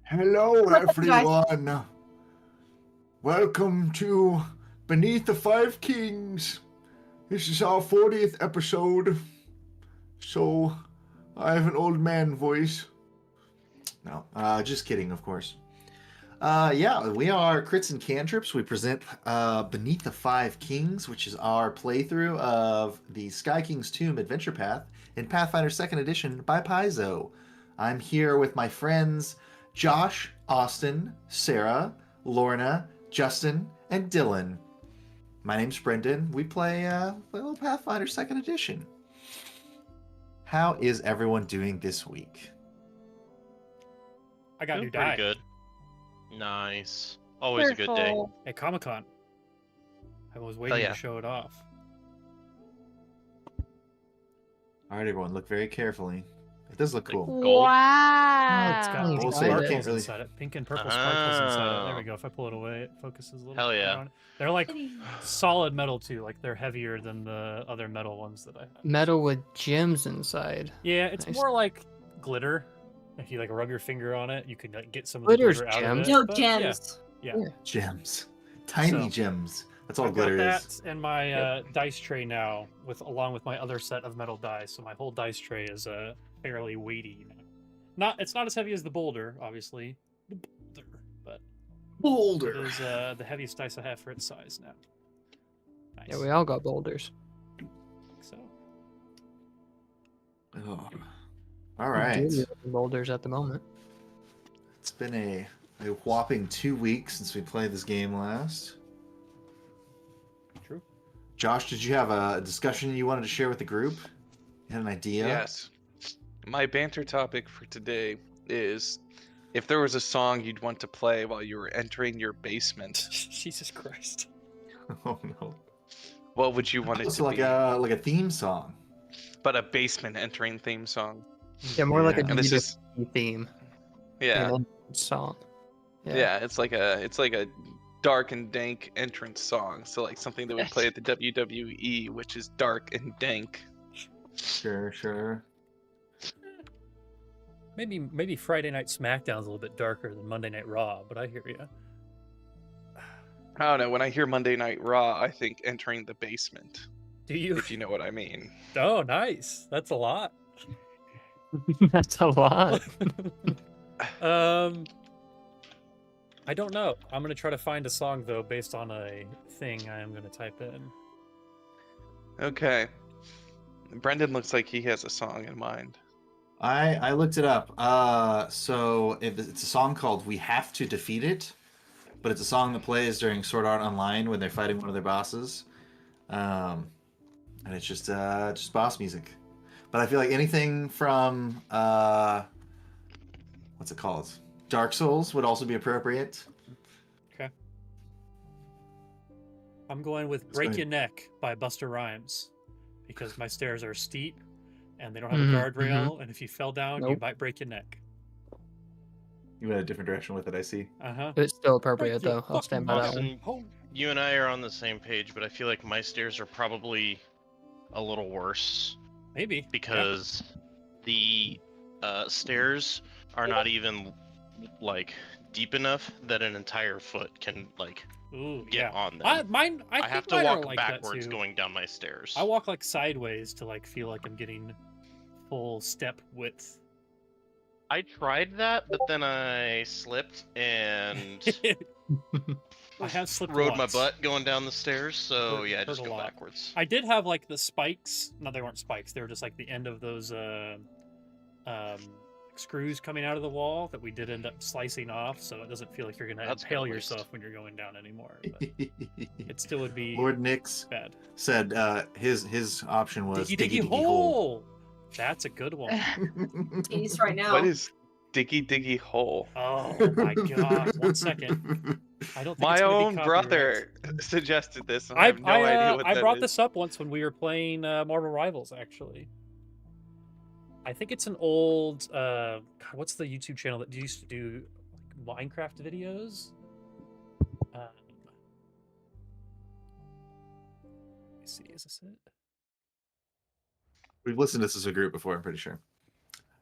Hello, What's up, guys? everyone. Welcome to Beneath the Five Kings. This is our 40th episode. So, I have an old man voice. No, just kidding, of course. Yeah, we are Crits and Cantrips. We present Beneath the Five Kings, which is our playthrough of the Sky King's Tomb Adventure Path in Pathfinder 2nd Edition by Paizo. I'm here with my friends Josh, Austin, Sarah, Lorna, Justin, and Dylan. My name's Brendan. We play a little Pathfinder 2nd Edition. How is everyone doing this week? I got a new Doing pretty die good. Nice. Always a good day. Wonderful. at Comic-Con. I was waiting yeah. to show it off. All right, everyone, look very carefully. It does look cool. Gold? Wow. It's got We'll pink say you sparkles can't really- inside it. Pink and purple sparkles inside it. There we Oh. go. If I pull it away, it focuses a little Hell bit yeah. on it. They're like solid metal too. Like they're heavier than the other metal ones that I have. Metal with gems inside. Yeah, it's Nice. more like glitter. If you like rub your finger on it, you can like, get some of Glitter's the glitter out gems. of it. No but gems. Yeah. Gems. Tiny So, gems. That's all I've got glitter that is. in my dice tray now, along with my other set of metal dice. So my whole dice tray is fairly weighty. It's not as heavy as the boulder, obviously, the boulder, but it Boulder. is the heaviest dice I have for its size now. Nice. Yeah, we all got boulders. So Oh. All right. Boulders at the moment. It's been a whopping 2 weeks since we played this game last. true. Josh, did you have a discussion you wanted to share with the group? You had an idea? Yes. My banter topic for today is if there was a song you'd want to play while you were entering your basement, Jesus Christ. Oh no. what would you want it It's to like be? a theme song. But a basement entering theme song. Yeah, more like a Yeah. And this is WWE theme. yeah. Like an song. Yeah, it's like a dark and dank entrance song. So like something that would play at the WWE, which is dark and dank. Sure. Maybe Friday Night SmackDown's a little bit darker than Monday Night Raw, but I hear you. I don't know, when I hear Monday Night Raw, I think entering the basement, Do you? if you know what I mean. Oh, nice. That's a lot. That's a lot. I don't know. I'm gonna try to find a song though, based on a thing I am gonna type in. Okay. Brendan looks like he has a song in mind. I looked it up. So it's a song called "We Have to Defeat It," but it's a song that plays during Sword Art Online when they're fighting one of their bosses, and it's just boss music. But I feel like anything from what's it called? Dark Souls would also be appropriate. Okay. I'm going with Let's "Break go Your Neck" by Busta Rhymes, because my stairs are steep and they don't have a Mhm, guardrail, and if you fell down, you Nope. might break your neck. You went a different direction with it, I see. It's still appropriate though. I'll stand by that one. Austin, you and I are on the same page, but I feel like my stairs are probably a little worse Maybe because the stairs are not even like deep enough that an entire foot can like Yeah. Ooh, get yeah. on them. I think have to mine are walk like that backwards too. going down my stairs. I walk like sideways to like feel like I'm getting full step width. I tried that, but then I slipped and I have slipped rode once. my butt going down the stairs. So Hurt- yeah, hurt just a go lot. backwards. I did have like the spikes. No, they weren't spikes. They were just like the end of those screws coming out of the wall that we did end up slicing off, so it doesn't feel like you're gonna That's impale good at least. yourself when you're going down anymore. But it still would be Lord Nix bad. said his option was Diggy hole. That's a good one. He's right now. What is Diggy Hole? Oh my god! 1 second. I don't think My it's gonna be own copyright. brother suggested this, and I have no idea what I that brought is. this up once when we were playing Marvel Rivals, actually. I think it's an old God, what's the YouTube channel that used to do like Minecraft videos? Let me see, is this it? We've listened to this as a group before, I'm pretty sure.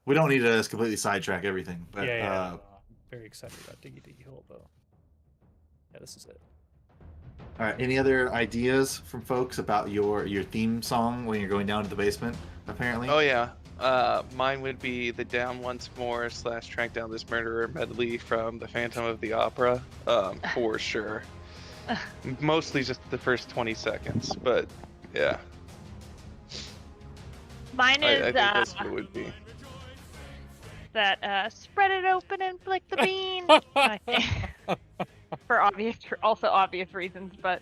We don't need to completely sidetrack everything, but Yeah. very excited about Diggy Diggy Hole though. Yeah, this is it. All right. Any other ideas from folks about your theme song when you're going down to the basement? Apparently. Oh yeah. Mine would be the Down Once More / Track Down This Murderer medley from the Phantom of the Opera, for sure. Mostly just the first 20 seconds, but yeah. Mine I is think that's what it would be. that spread it open and flick the bean. For also obvious reasons, but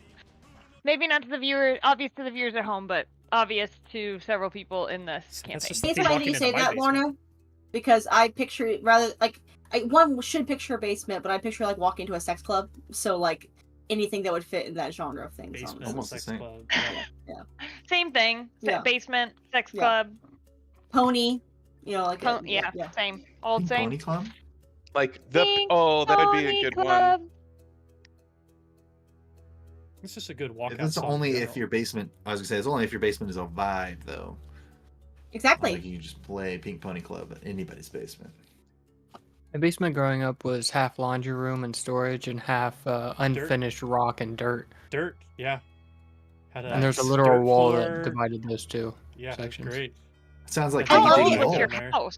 maybe not to the viewer, obvious to the viewers at home, but obvious to several people in this campaign. just It's They funny walk that you into say my that, basement. Lorna, because I picture it rather like one should picture a basement, but I picture like walking into a sex club. So like anything that would fit in that genre of things. Basement Almost the sex same. club. Yeah. Same thing. Yeah. Basement, sex Yeah. club. Pony, like Yeah, same. Old same. Pony Club. Like the Pink that would be a Pony good Club. one. It's just a good walkout. It's song in only if general. your basement. I was gonna say it's only if your basement is a vibe though. Exactly. Like you can just play Pink Pony Club at anybody's basement. My basement growing up was half laundry room and storage and half unfinished rock and dirt. Dirt, yeah. Had And there's a dirt literal wall floor. that divided those two Yeah, it was sections. great. Sounds like How How Diggy old Diggy was Hole. your there. house?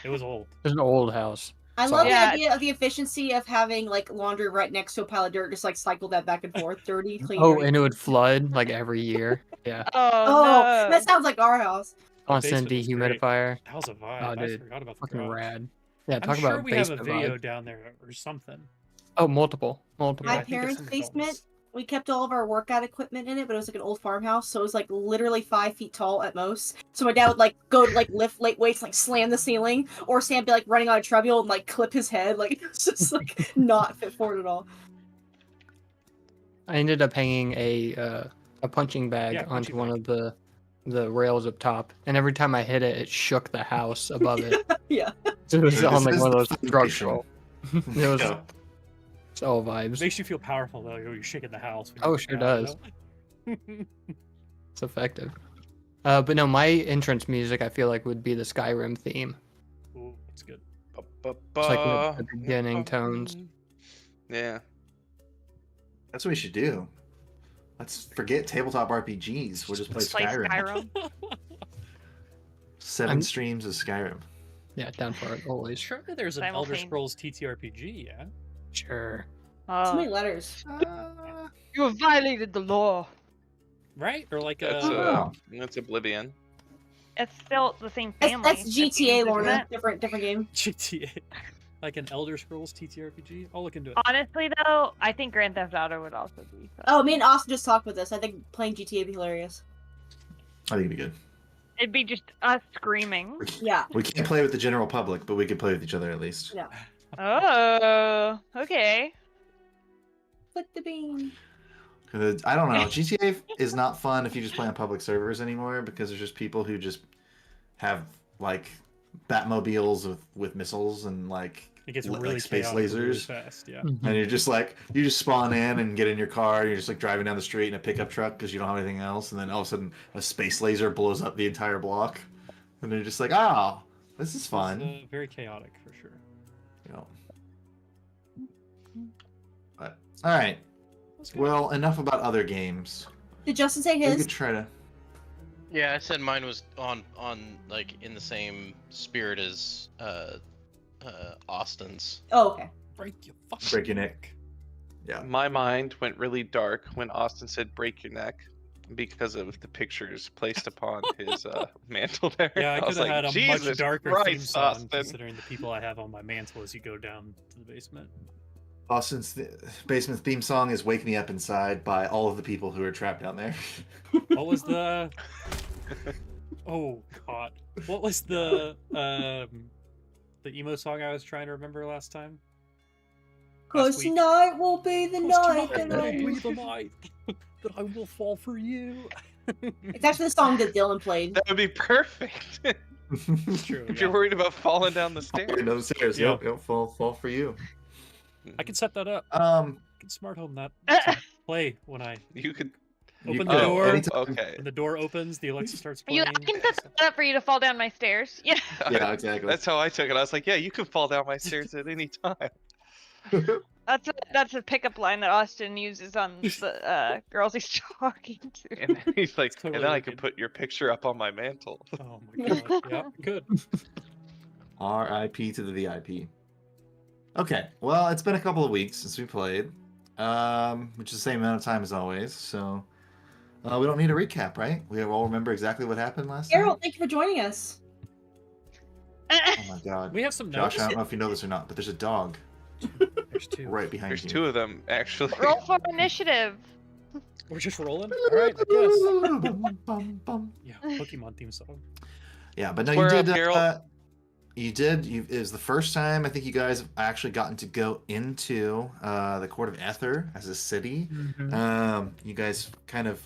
It was old. There's an old house. I love Yeah. the idea of the efficiency of having like laundry right next to a pile of dirt, just like cycle that back and forth, dirty, clean. Oh, dirty. and it would flood like every year. Yeah. Oh, no. That sounds like our house. Constant basement was great. dehumidifier. That was a vibe. Oh, I dude. forgot about the Fucking garage. rad. Yeah, I'm talk sure about we have a basement video vibe. down there or something. Oh, multiple. Yeah, I My think there's parents' some basement, films. we kept all of our workout equipment in it, but it was like an old farmhouse, so it was like literally 5 feet tall at most. So my dad would like go to like lift light weights, like slam the ceiling, or Sam be like running on a treadmill and like clip his head. Like it's just like not fit for it at all. I ended up hanging a punching bag Yeah, onto punching one bag. of the rails up top, and every time I hit it, it shook the house above it. Yeah. It was This on like is one of those the drug foundation. roll. It was Yeah. it's all It vibes. makes you feel powerful though. You're shaking the house. when Oh, you sure get out, does. you know? It's effective. But no, my entrance music I feel like would be the Skyrim theme. Ooh, it's good. It's like the beginning tones. Yeah. That's what we should do. Let's forget tabletop RPGs. We'll just play Let's play Skyrim. Skyrim. 7 streams of Skyrim. Yeah, down for it always. Surely there's an Elder Simultane- Scrolls TTRPG, yeah? Sure. Too many letters. You have violated the law. Right? Or like That's Oh. that's Oblivion. It's still the same That's, family. that's GTA, isn't Lorna. it? Different game. GTA. Like an Elder Scrolls TTRPG? I'll look into it. Honestly, though, I think Grand Theft Auto would also be. fun. Oh, me and Austin just talked with this. I think playing GTA would be hilarious. I think it'd be good. It'd be just us screaming. Yeah. We can't play with the general public, but we could play with each other at least. Yeah. Oh, okay. Flick the bean. 'Cause I don't know. GTA is not fun if you just play on public servers anymore because there's just people who just have like Batmobiles with missiles and like It gets like really space chaotic really lasers. fast, yeah. And you're just like, you just spawn in and get in your car. You're just like driving down the street in a pickup truck because you don't have anything else. And then all of a sudden, a space laser blows up the entire block. And you're just like, oh, this is fun. It's, very chaotic for sure. You know. But, all right. That's good. Well, enough about other games. Did Justin say We his? could try to. Yeah, I said mine was on like in the same spirit as Austin's. Oh, okay. break your fucking Break your neck. Yeah. My mind went really dark when Austin said "break your neck" because of the pictures placed upon his mantle there. Yeah, I could was have like, had a Jesus much darker theme Christ, song Austin. considering the people I have on my mantle as you go down to the basement. Austin's basement theme song is "Wake Me Up Inside" by all of the people who are trapped down there. What was the? Oh God! What was the emo song I was trying to remember last time? Cause week. tonight will be the night that will I be will... the night that I will fall for you. It's actually the song that Dylan played. That would be perfect. True. If Yeah. you're worried about falling down the stairs. Down the stairs. Yeah. Yep, fall for you. I can set that up. Um, I can smart home that to play when I You could. open you the could- door. anytime- Okay. When the door opens, the Alexa starts You, playing. I can set that up for you to fall down my stairs. Yeah. Yeah, exactly. That's how I took it. I was like, yeah, you can fall down my stairs at any time. That's a pickup line that Austin uses on the girls he's talking to. And then he's like, totally and then I wicked. can put your picture up on my mantle. Oh my gosh. Yeah, good. R.I.P. to the VIP. Okay, well, it's been a couple of weeks since we played, which is the same amount of time as always. So we don't need a recap, right? We all remember exactly what happened last time. Errol, thank you for joining us. Oh my god, We have some Josh! notes. I don't know if you know this or not, but there's a dog There's two. right behind There's you. 2 of them, actually. Roll for initiative. We're just rolling. All right, I guess. Bum, bum. Yeah, Pokemon theme song. Yeah, but no, Square you up, did. Geralt. You did. It was the first time I think you guys have actually gotten to go into the Court of Ether as a city. Mhm. You guys kind of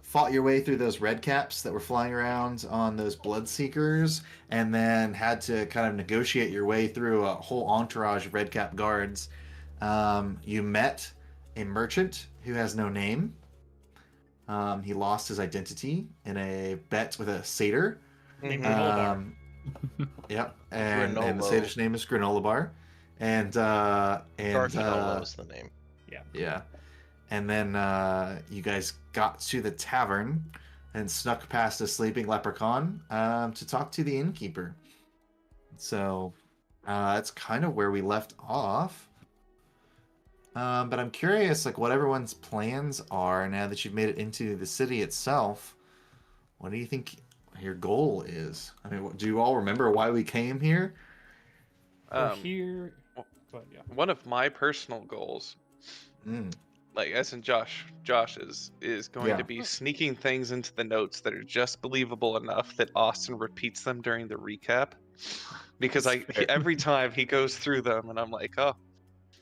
fought your way through those red caps that were flying around on those blood seekers, and then had to kind of negotiate your way through a whole entourage of red cap guards. You met a merchant who has no name. He lost his identity in a bet with a satyr. Named Mhm. Granola Bar. Yep, and the Granolo. satyr's name is Granola Bar, and Garfanola was the name. yeah, and then you guys got to the tavern and snuck past a sleeping leprechaun to talk to the innkeeper. So that's kind of where we left off. But I'm curious, like, what everyone's plans are now that you've made it into the city itself. What do you think your goal is? I mean, do you all remember why we came here? We're here. But yeah. One of my personal goals, Mm. like as in Josh's, is going Yeah. to be sneaking things into the notes that are just believable enough that Austin repeats them during the recap. Because Fair. every time he goes through them, and I'm like, oh,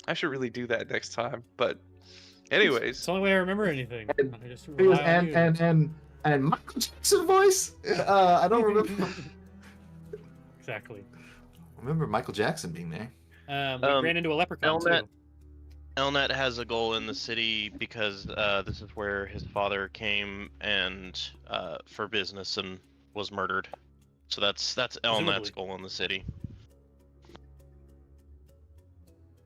I should really do that next time. But, It's anyways, the only way I remember anything. And- I just It was rely on you. and Michael Jackson voice. I don't remember. Exactly. Remember Michael Jackson being there. We ran into a leprechaun Elnet- too. Elnet has a goal in the city because this is where his father came and for business and was murdered. So that's Elnet's Presumably. goal in the city.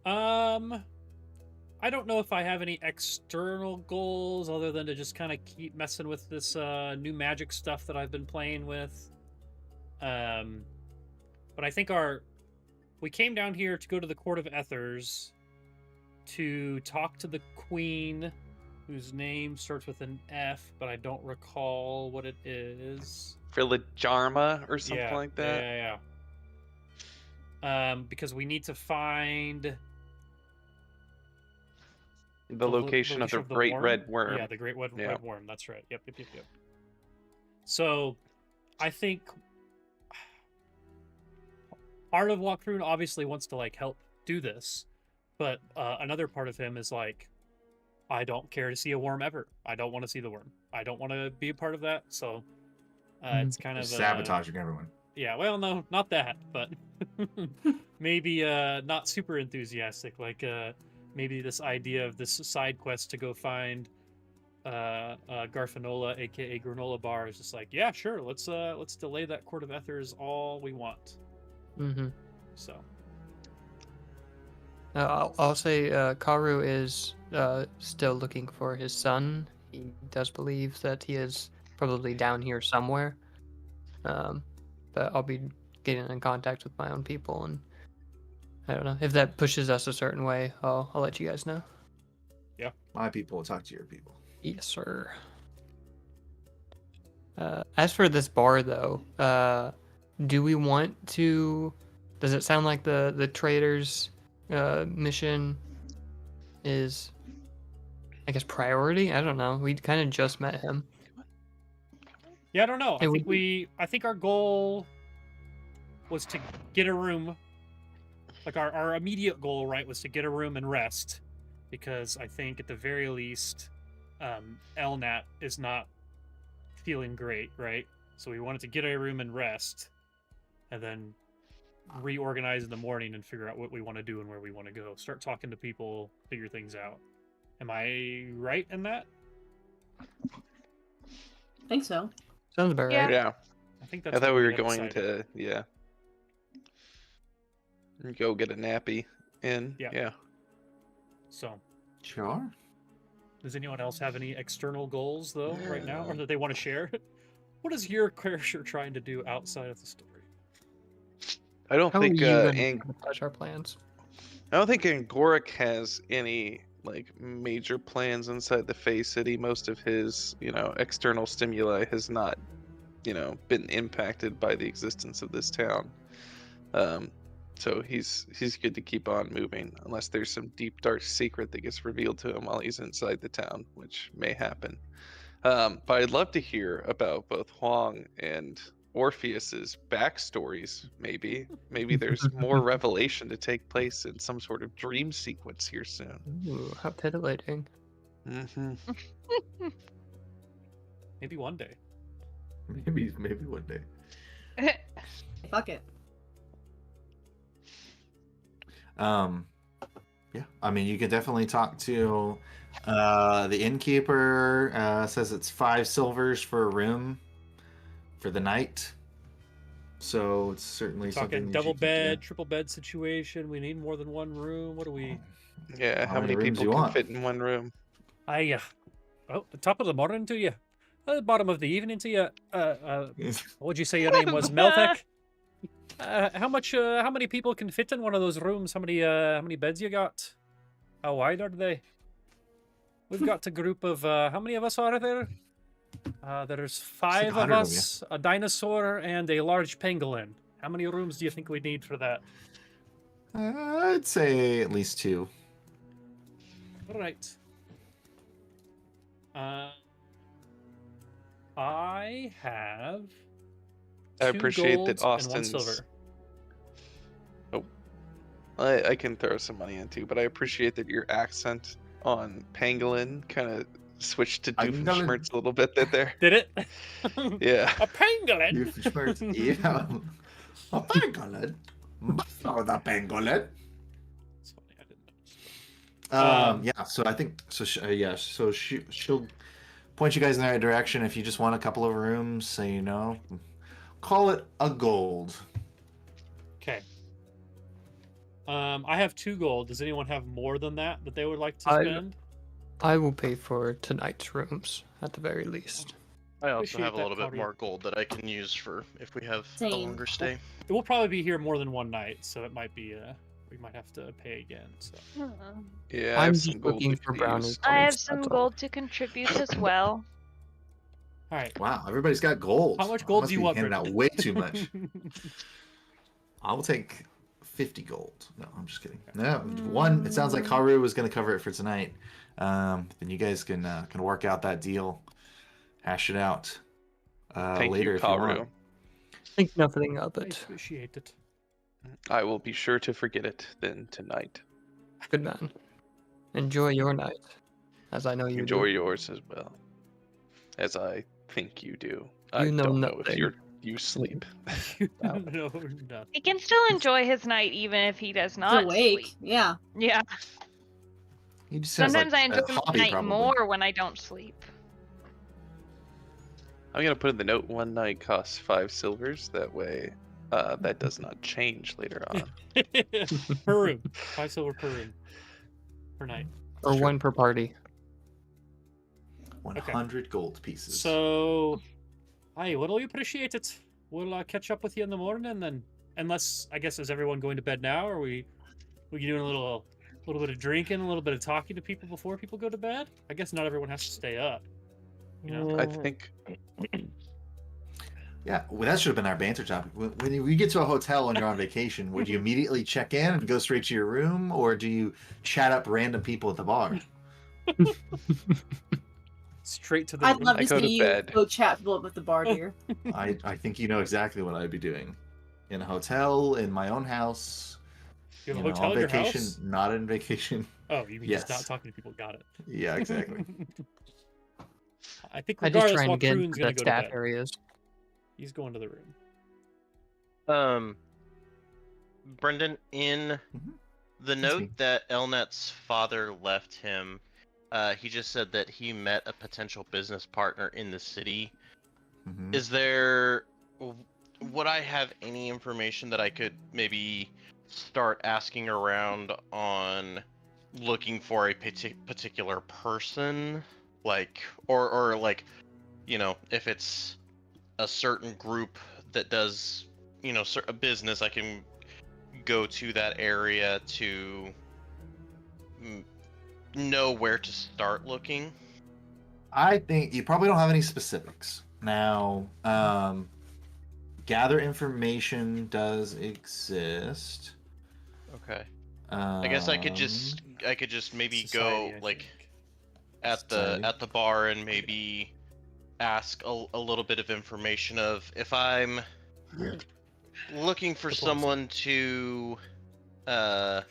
I don't know if I have any external goals other than to just kind of keep messing with this new magic stuff that I've been playing with. But I think we came down here to go to the Court of Ethers to talk to the Queen, whose name starts with an F, but I don't recall what it is. Jarma or something Yeah, like that. Yeah. Because we need to find The location of the great worm? red worm. Yeah, the great red Yeah. worm. That's right. Yep. So, I think part of Walkthrough obviously wants to like help do this, but another part of him is like, I don't care to see a worm ever. I don't want to see the worm. I don't want to be a part of that. So, it's kind of Sabotaging everyone. Yeah, well, no, not that, but maybe not super enthusiastic. Like maybe this idea of this side quest to go find Garfanola, aka Granola Bar, is just like, yeah, sure, let's delay that Court of Ethers all we want. Mm-hmm. So I'll say Karu is still looking for his son. He does believe that he is probably down here somewhere. But I'll be getting in contact with my own people, and I don't know if that pushes us a certain way. I'll let you guys know. My people will talk to your people. Yes, sir. As for this bar, though, do we want to? Does it sound like the traders' mission is, I guess, priority? I don't know. We kind of just met him. yeah, I don't know. It I think our goal was to get a room. Like our immediate goal, right, was to get a room and rest, because I think at the very least, Elnat is not feeling great, right? So we wanted to get a room and rest, and then reorganize in the morning and figure out what we want to do and where we want to go. Start talking to people, figure things out. Am I right in that? I think so. Sounds about Yeah. right. Yeah. I think that's I thought what we were had going decided. to, go get a nappy in. Yeah. Yeah. So, Sure. does anyone else have any external goals though right now, or that they want to share? What is your character trying to do outside of the story? I don't How are think you going to sabotage our plans? I don't think Angoric has any like major plans inside the Fey City. Most of his, external stimuli has not, been impacted by the existence of this town. So he's good to keep on moving, unless there's some deep dark secret that gets revealed to him while he's inside the town, which may happen. But I'd love to hear about both Huang and Orpheus's backstories. Maybe there's more revelation to take place in some sort of dream sequence here soon. Ooh, how titillating. Mm-hmm. Maybe one day. Maybe one day. Fuck it. Yeah. I mean, you could definitely talk to the innkeeper. Says it's 5 silvers for a room for the night. So it's certainly something. Talking that double you could bed, do. triple bed situation. We need more than one room. What do we? Yeah, how many rooms people you can want? fit in one room? The top of the morning to you. The bottom of the evening to you. What'd you say your name was? Meltek? How many people can fit in one of those rooms? How many beds you got? How wide are they? We've got a group of, how many of us are there? There's 5 of 100 of us, a dinosaur, and a large pangolin. How many rooms do you think we need for that? I'd say at least 2. All right. I have. I 2 appreciate golds that and 1 Austin's. silver. I can throw some money into, but I appreciate that your accent on pangolin kind of switched to Doofenshmirtz a little bit there. Did it? Yeah. A pangolin. Yeah. A pangolin. Oh, the pangolin. It's funny, I didn't know. Yeah. So I think so. So she'll point you guys in the right direction. If you just want a couple of rooms, so call it a gold. Okay. I have 2 gold. Does anyone have more than that they would like to spend? I will pay for tonight's rooms at the very least. I also Appreciate have a that, little bit Cody. more gold that I can use for if we have a Same. longer stay. It will probably be here more than one night, so it might be we might have to pay again. So Yeah, I I'm have just some gold looking we for could brownie use. I have points, some that's all. gold to contribute as well. all right. Wow, everybody's got gold. How much I gold must do you be want, handing out Brendan? way too much. I'll take 50 gold. No, I'm just kidding. No, one. It sounds like Haru was going to cover it for tonight. Then you guys can work out that deal, hash it out Thank later you, if you Karu. want. Think nothing of I it. appreciate it. I will be sure to forget it then tonight. Good man. Enjoy your night, as I know you Enjoy do. yours as well, as I think you do. You I know don't know if nothing. you sleep. No, nothing. He can still enjoy his night even if he does It's not awake. sleep. Yeah. Yeah. He just has, Sometimes like, I a enjoy my hobby, night probably. more when I don't sleep. I'm gonna put in the note 1 night costs 5 silvers. That way, that does not change later on. Per room. 5 silver per room. Per night. Or Sure. 1 per party. 100 gold pieces. So, well, we appreciate it. We'll catch up with you in the morning, and then, unless I guess is everyone going to bed now, or we doing a little bit of drinking, a little bit of talking to people before people go to bed. I guess not everyone has to stay up. You know. I think Yeah, well, that should have been our banter topic. When you get to a hotel when you're on vacation, would you immediately check in and go straight to your room, or do you chat up random people at the bar? Straight to the I'd room. love I to go to see you bed. go chat people up with the bar here. I think you know exactly what I'd be doing. In a hotel, in my own house. You have a you know, hotel on in your vacation, house? not in vacation. Oh, you mean just Yes. not talking to people? Got it. Yeah, exactly. I think I just regardless, try and while get Kroon's into gonna the go to staff bed. areas. He's going to the room. Brendan, in Mhm. the me. note that Elnet's father left him, he just said that he met a potential business partner in the city. Mhm. Is would I have any information that I could maybe start asking around on looking for a particular person, like, or like, if it's a certain group that does, a business, I can go to that area to know where to start looking. I think you probably don't have any specifics. Now, gather information does exist. Okay. I guess I could just maybe Society, go I like think. at Society. the bar and maybe ask a little bit of information of if I'm looking for Diplomacy. someone to I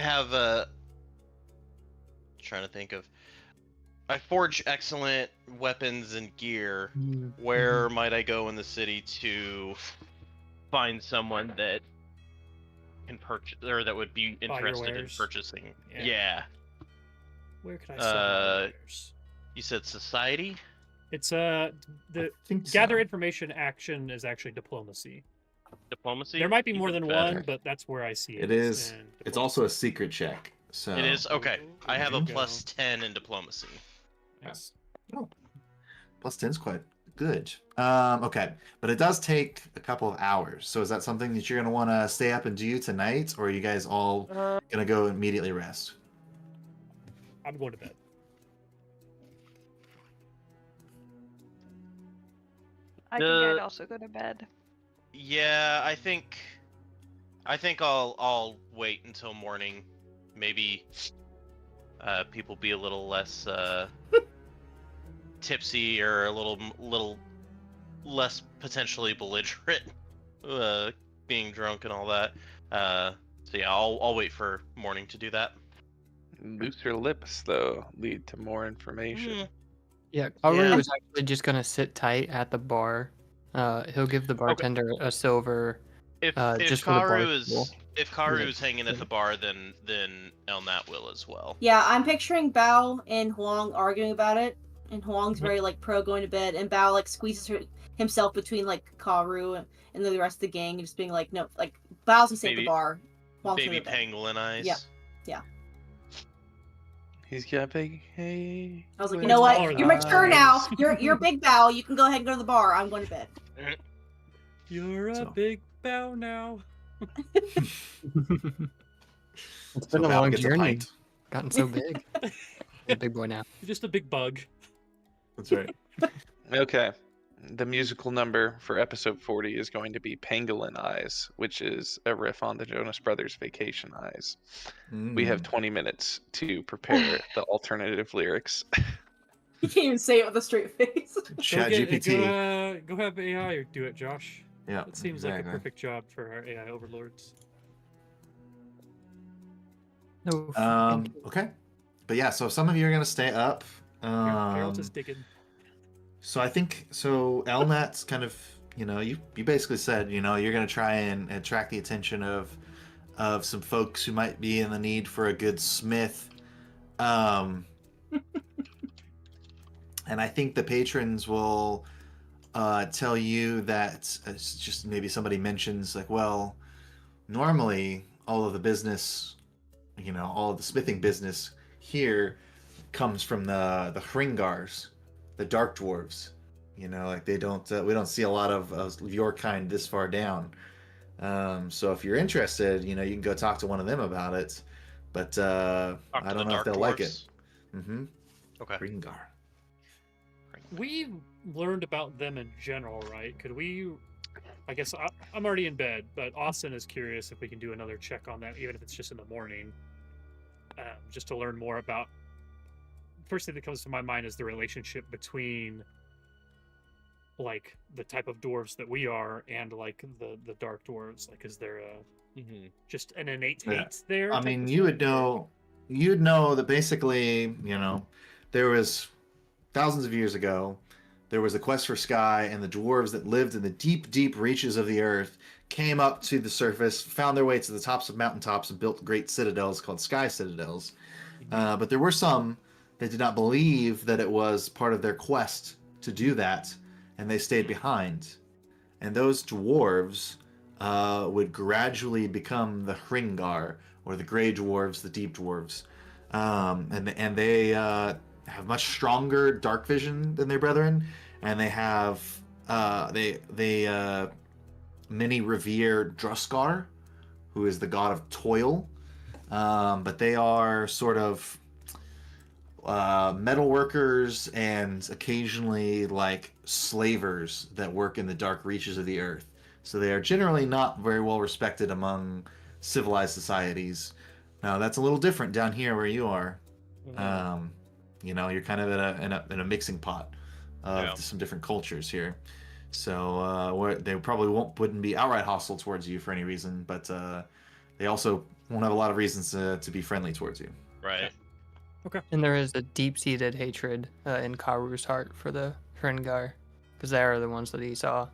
have a trying to think of I forge excellent weapons and gear. Where might I go in the city to find someone that can purchase or that would be Buy your interested in wares? purchasing? Yeah. Yeah. Where can I sell my wares? You said society? It's I the think gather so. information action is actually diplomacy. Diplomacy? There might be more Even than better. one, but that's where I see it. It is. in It's diplomacy. also a secret check. So It is okay. I have a There you go. plus 10 in diplomacy. Nice. Oh, plus 10 is quite good. Okay, but it does take a couple of hours. So is that something that you're gonna want to stay up and do tonight, or are you guys all gonna go immediately rest? I'm going to bed. I think I'd also go to bed. Yeah, I think I'll wait until morning. Maybe people be a little less tipsy or a little less potentially belligerent, being drunk and all that. So yeah, I'll wait for morning to do that. Looser lips, though, lead to more information. Yeah, Karu Yeah. is actually just gonna sit tight at the bar. He'll give the bartender a silver. If Just for the bar Karu stool. is hanging at the bar, then Elnat will as well. Yeah, I'm picturing Bao and Huang arguing about it, and Huang's very like pro going to bed, and Bao like squeezes himself between like Karu and the rest of the gang, just being like, no, like Bao's gonna stay at the Baby- bar. Huang's Baby gonna go to bed. pangolin eyes. Yeah. He's got big hey. I was like, you Way know taller what? than You're mature us. now. You're big Bao. You can go ahead and go to the bar. I'm going to bed. You're a So- big bow now. It's been a Val long gets journey. pint. Gotten so big. He's a big boy now. You're just a big bug. That's right. Okay. The musical number for episode 40 is going to be Pangolin Eyes, which is a riff on the Jonas Brothers Vacation Eyes. We have 20 minutes to prepare the alternative lyrics. You can't even say it with a straight face. Chat Go GPT. go have AI or do it, Josh. Yeah, That seems like a exactly. perfect job for our AI overlords. No. Okay, but yeah. So some of you are gonna stay up. Harold is digging. So I think Elnat's kind of you basically said you're gonna try and attract the attention of some folks who might be in the need for a good smith. And I think the patrons will tell you that it's just maybe somebody mentions like, well, normally all of the business, all of the smithing business here comes from the Hringars, the dark dwarves. Like they don't we don't see a lot of your kind this far down. So if you're interested, you can go talk to one of them about it. But I don't know if they'll like it. Mm-hmm. Okay. Hringar. We've learned about them in general, right? Could we? I guess I'm already in bed, but Austin is curious if we can do another check on that, even if it's just in the morning, just to learn more about. First thing that comes to my mind is the relationship between, like, the type of dwarves that we are and like the dark dwarves. Like, is there just an innate hate there? I type mean, of you'd thing? know that basically, there was thousands of years ago, there was a quest for sky, and the dwarves that lived in the deep, deep reaches of the earth came up to the surface, found their way to the tops of mountaintops, and built great citadels called sky citadels. But there were some that did not believe that it was part of their quest to do that, and they stayed behind. And those dwarves would gradually become the Hringar, or the Grey Dwarves, the Deep Dwarves. And they have much stronger dark vision than their brethren, and they have they many revere Druskar, who is the god of toil. But they are sort of metal workers and occasionally like slavers that work in the dark reaches of the earth. So they are generally not very well respected among civilized societies. Now that's a little different down here where you are. You know, you're kind of in a mixing pot of some different cultures here. So they probably wouldn't be outright hostile towards you for any reason, but they also won't have a lot of reasons to be friendly towards you. Right. Okay. And there is a deep-seated hatred in Karu's heart for the Hringar, because they are the ones that he saw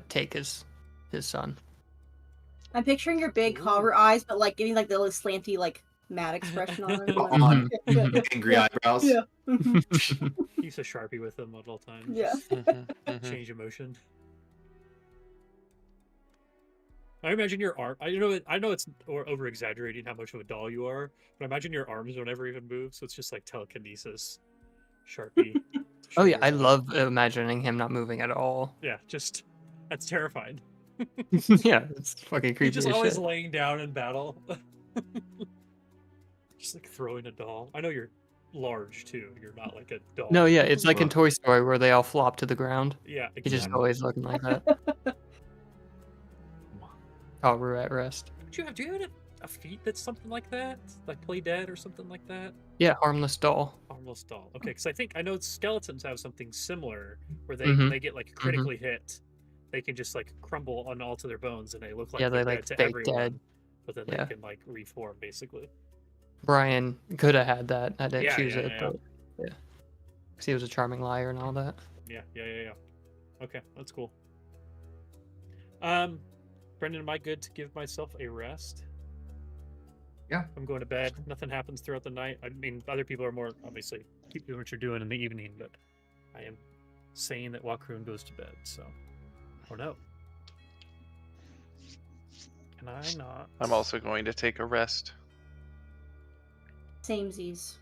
take his son. I'm picturing your big Karu eyes, but like getting like the little slanty, like mad expression on them. On angry eyebrows. Yeah. Use a Sharpie with them at all times. Yeah. Change emotion. I imagine your arm. I know it's over exaggerating how much of a doll you are, but I imagine your arms don't ever even move, so it's just like telekinesis. Sharpie. Oh yeah, I love imagining him not moving at all. Yeah, just that's terrifying. Yeah, it's fucking creepy. He's just as always shit. laying down in battle. Just like throwing a doll. I know you're large too. You're not like a doll. No, yeah, it's like in Toy Story where they all flop to the ground. Yeah, He's just exactly. always looking like that. Karu at rest. Do you have a feat that's something like that? Like Play Dead or something like that? Yeah, harmless doll. Harmless doll. Okay, because I know skeletons have something similar where they Mhm. they get like critically hit, they can just like crumble on all to their bones and they look like Yeah, they're they, dead like, to fake everyone. dead. But then Yeah. they can like reform basically. Brian could have had that. I didn't Yeah, choose yeah, it, yeah. but yeah, because he was a charming liar and all that. Yeah. Okay, that's cool. Brendan, am I good to give myself a rest? Yeah. I'm going to bed. Nothing happens throughout the night. I mean, other people are more obviously keep doing what you're doing in the evening, but I am saying that Wakroon goes to bed. So, or no? Can I not? I'm also going to take a rest. Samesies.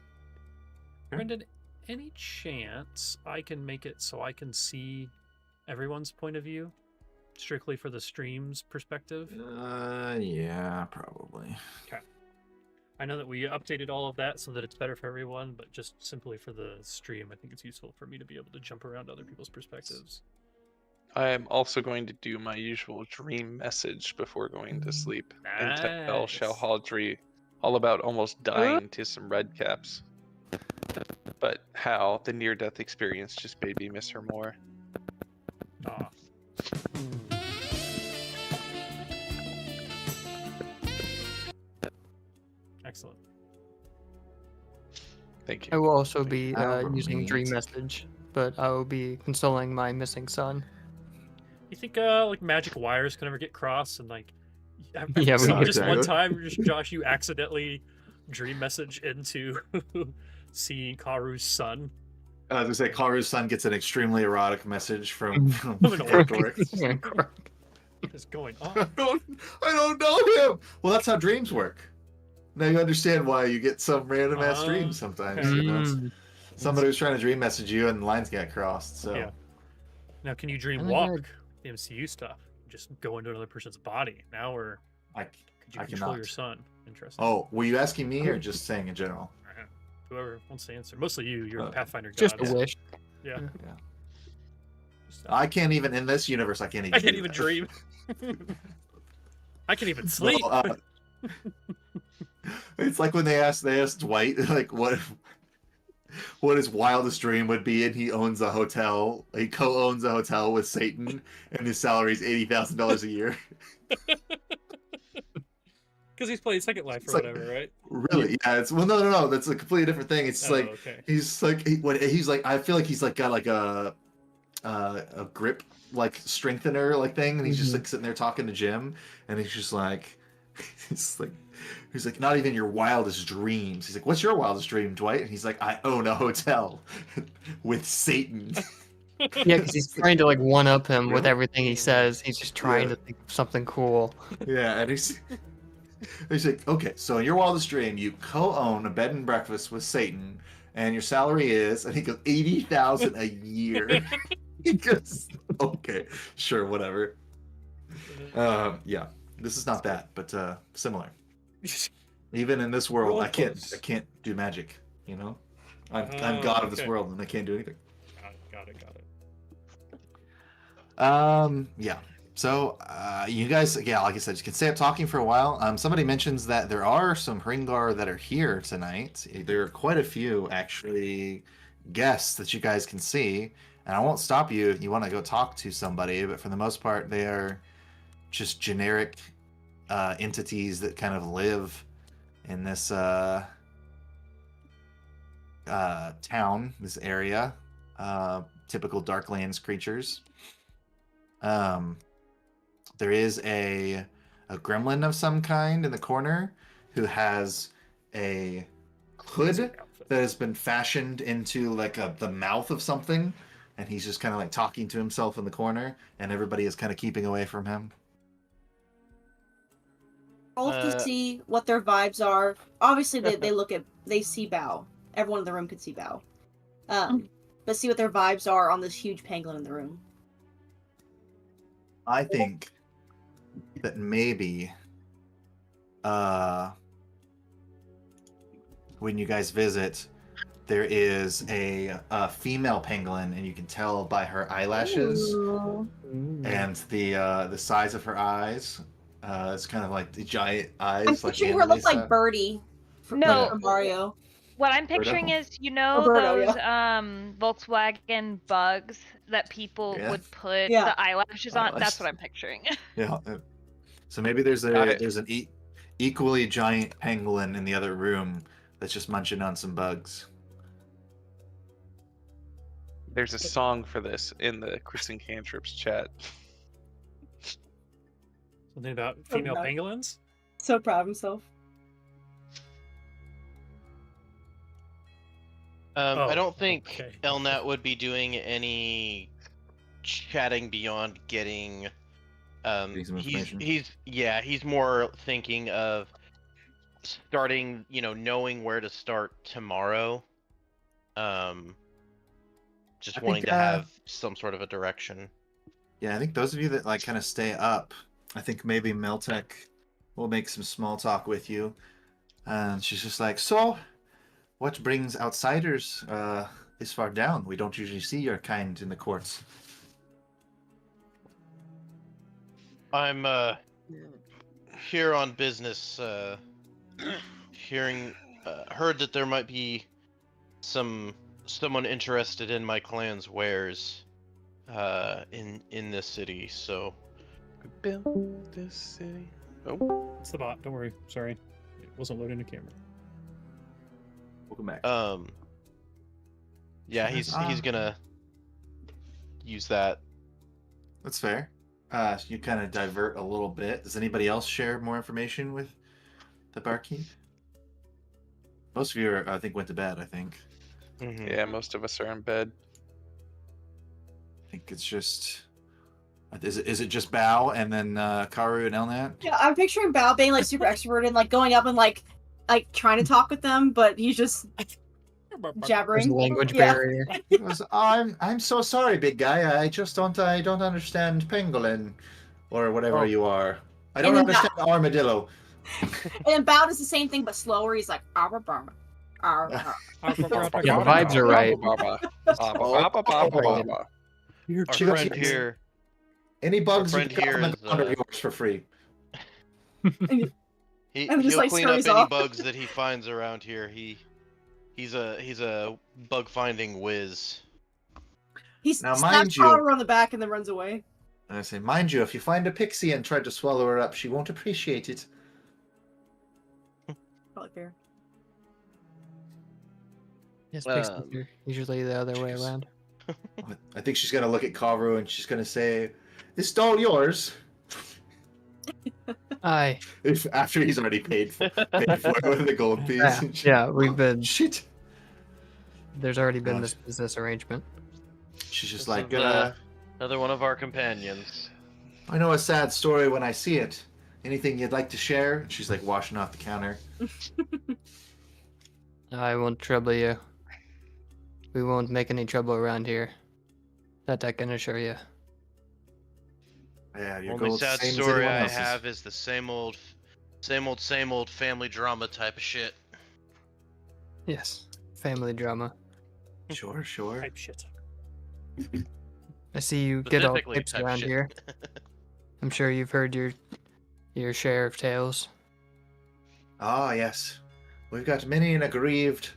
Brendan, any chance I can make it so I can see everyone's point of view, strictly for the stream's perspective? Yeah, probably. Okay. I know that we updated all of that so that it's better for everyone, but just simply for the stream, I think it's useful for me to be able to jump around other people's perspectives. I am also going to do my usual dream message before going to sleep and tell Nice. Shalhaldri all about almost dying to some red caps, but how the near-death experience just made me miss her more. Ah. Excellent. Thank you. I will also be However using many dream it's- message, but I will be consoling my missing son. You think like magic wires can ever get crossed and like Yeah, we so could. just one Exactly. time, just Josh, you accidentally dream message into seeing Karu's son. I was gonna say, Karu's son gets an extremely erotic message from an orc. Orc. What is going I on? don't know him. Well, that's how dreams work. Now you understand why you get some random ass dreams sometimes. okay. You know? Mm. Somebody was trying to dream message you, and the lines got crossed. So Yeah. Now, can you dream I think walk? I'd- The MCU stuff. Just go into another person's body. Now, or I could you I control cannot. your son? Interesting. Oh, were you asking me or just saying in general? Alright. Whoever wants to answer. Mostly you. You're a Pathfinder god. Just a wish. Yeah. Yeah. Just, I can't even in this universe. I can't even. I can't do even that. dream. I can't even sleep. Well, it's like when they asked Dwight like what his wildest dream would be, and he owns a hotel. He co-owns a hotel with Satan, and his salary is $80,000 a year. Because he's playing Second Life or It's like- whatever, right? Really? Yeah. It's no. That's a completely different thing. It's Oh, like okay. he's like he's like I feel like he's like got like a grip like strengthener like thing, and he's just like sitting there talking to Jim, and he's just like he's like not even your wildest dreams. He's like, what's your wildest dream, Dwight? And he's like, I own a hotel with Satan. Yeah, because he's trying to like one up him with everything he says. He's just trying to think of something cool. Yeah, and he's like, okay, so in your wildest dream, you co-own a bed and breakfast with Satan, and your salary is, I think, 80,000 a year. He goes, okay, sure, whatever. Yeah, this is not that, but similar. Even in this world, I can't do magic. You know, I'm god of this world, and I can't do anything. Got it. Yeah. So, you guys, yeah, like I said, you can stay up talking for a while. Somebody mentions that there are some Hringar that are here tonight. There are quite a few, actually, guests that you guys can see. And I won't stop you if you want to go talk to somebody, but for the most part, they are just generic entities that kind of live in this town, this area. Typical Darklands creatures. There is a gremlin of some kind in the corner who has a hood that has been fashioned into like the mouth of something, and he's just kind of like talking to himself in the corner, and everybody is kind of keeping away from him. Roll to see what their vibes are. Obviously, they see Bao. Everyone in the room could see Bao. But see what their vibes are on this huge pangolin in the room. I think that maybe when you guys visit, there is a female pangolin, and you can tell by her eyelashes and the size of her eyes. It's kind of like the giant eyes. I'm picturing her look like Birdie from Mario. What I'm picturing is, Roberto, those Volkswagen bugs that people would put the eyelashes on. That's what I'm picturing. Yeah. So maybe there's an equally giant pangolin in the other room that's just munching on some bugs. There's a song for this in the Chris and Cantrips chat. Something about female pangolins? So proud of himself. I don't think Elnat would be doing any chatting beyond getting. He's more thinking of starting, knowing where to start tomorrow. Just wanting to have some sort of a direction. Yeah, I think those of you that like kind of stay up, I think maybe Meltek will make some small talk with you, and she's just like, so. What brings outsiders this far down? We don't usually see your kind in the courts. I'm here on business. Heard that there might be someone interested in my clan's wares in this city. So build this city. Oh, it's the bot. Don't worry. Sorry, it wasn't loading the camera. Welcome back. Yeah, he's gonna use that. That's fair. You kind of divert a little bit. Does anybody else share more information with the barkeep? Most of you, I think, went to bed. I think. Mm-hmm. Yeah, most of us are in bed. I think it's just. Is it just Bao and then Karu and Elnat? Yeah, I'm picturing Bao being like super extroverted and like going up and like trying to talk with them, but he's just jabbering. There's a language barrier. I'm so sorry, big guy. I just don't understand pangolin or whatever you are. I don't understand armadillo. And then Bao does the same thing but slower. He's like Yeah, the vibes are right. Our friend here. Any bugs you friend got here on the is, ground are yours for free. He'll like, clean up scurries any off. bugs that he finds around here. He's a bug finding whiz. He Now, slaps mind you- Collar on the back and then runs away. I say, mind you, if you find a pixie and try to swallow her up, she won't appreciate it. Probably fair. Yes, pixies are usually the other way around. I think she's gonna look at Karu and she's gonna say, "This doll yours?" Aye. After he's already paid for it with the gold piece. Yeah, we've been. Shit. There's already been this business arrangement. She's just This like, is, another one of our companions. I know a sad story when I see it. Anything you'd like to share? And she's like washing off the counter. I won't trouble you. We won't make any trouble around here. That I can assure you. Yeah, your Only gold's the sad same as story anyone I else's. have is the same old family drama type of shit. Yes. Family drama. Sure, sure. Type shit. I see you get all Specifically types type around shit. here. I'm sure you've heard your share of tales. Ah, yes. We've got many an aggrieved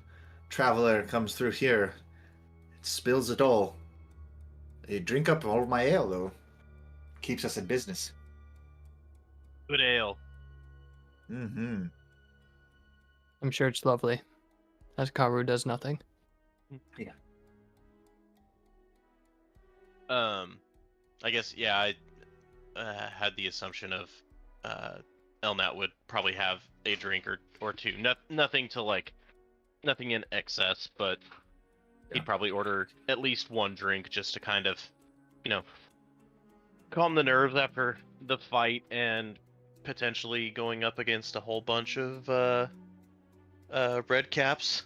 traveler comes through here. It spills it all. They drink up all of my ale, though. Keeps us in business. Good ale. Mm-hmm. I'm sure it's lovely. As Karu does nothing. I guess, yeah, I had the assumption of Elnat would probably have a drink or two. Nothing in excess, but he'd probably order at least one drink just to kind of, calm the nerves after the fight and potentially going up against a whole bunch of red caps.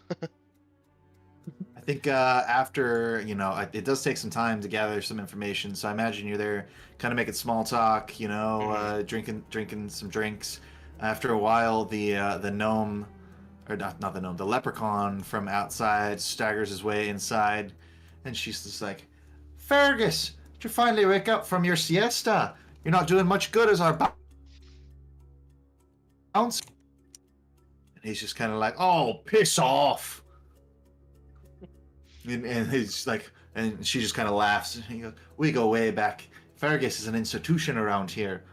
I think after, it does take some time to gather some information. So I imagine you're there kind of making small talk, drinking some drinks. After a while, the gnome, or not the gnome, the leprechaun from outside staggers his way inside. And she's just like, Fergus, did you finally wake up from your siesta? You're not doing much good as our bounce. And he's just kind of like, oh, piss off. And he's like, and she just kind of laughs. He goes, we go way back. Fergus is an institution around here.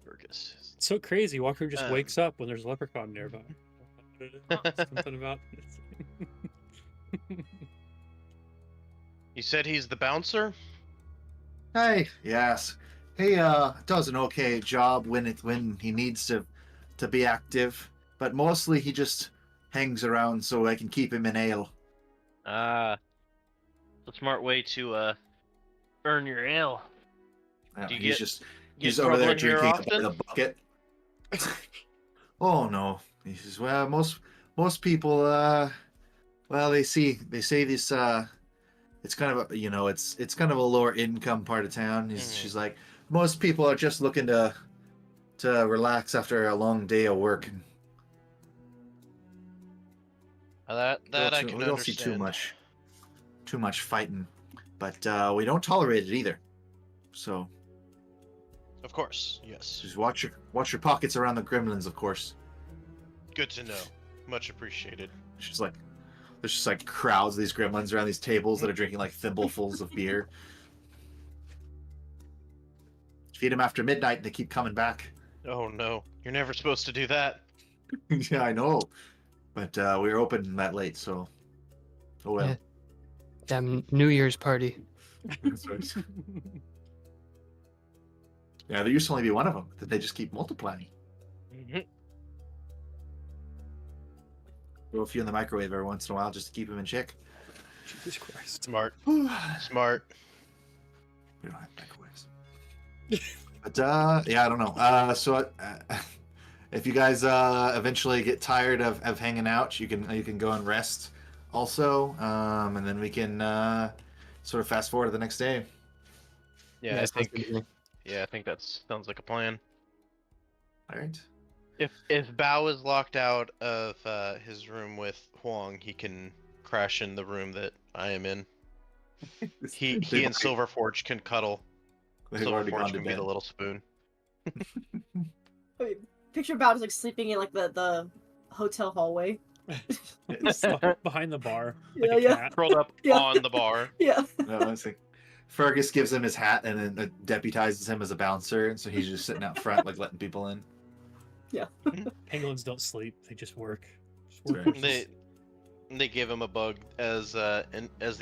Fergus. It's so crazy. Walker just wakes up when there's a leprechaun nearby. Something about You said he's the bouncer? Hey, yes. He does an okay job when he needs to be active, but mostly he just hangs around so I can keep him in ale. A smart way to earn your ale. Do you He's get over there trouble in here drinking often? out of the bucket. Oh no. He says, well, most people they say this it's kind of a, it's kind of a lower income part of town. She's like, most people are just looking to relax after a long day of work. That I can we don't understand. see too much fighting, but we don't tolerate it either. So Of course, yes. just watch your pockets around the gremlins, of course. Good to know. Much appreciated. She's like, there's just like crowds of these gremlins around these tables that are drinking like thimblefuls of beer. Feed them after midnight and they keep coming back. Oh no, you're never supposed to do that. Yeah, I know. But we were open that late, so. Oh well. Yeah. Damn New Year's party. Sorry. Yeah, there used to only be one of them, that they just keep multiplying. Throw a few in the microwave every once in a while just to keep them in check. Jesus Christ. Smart. We Smart. don't have microwaves. But yeah, I don't know. So if you guys eventually get tired of hanging out, you can go and rest also, and then we can sort of fast forward to the next day. Yeah, I think that sounds like a plan. All right. If Bao is locked out of his room with Huang, he can crash in the room that I am in. He and Silverforge can cuddle. They've already Silverforge gone to can be bed. the little spoon. I mean, picture about is like sleeping in like the hotel hallway. Behind the bar. Yeah, Like a yeah. cat. Curled up Yeah. on the bar. Yeah. No, I think Fergus gives him his hat and then deputizes him as a bouncer, and so he's just sitting out front, like letting people in. Pangolins don't sleep. They just work. Right. They give him a bug as the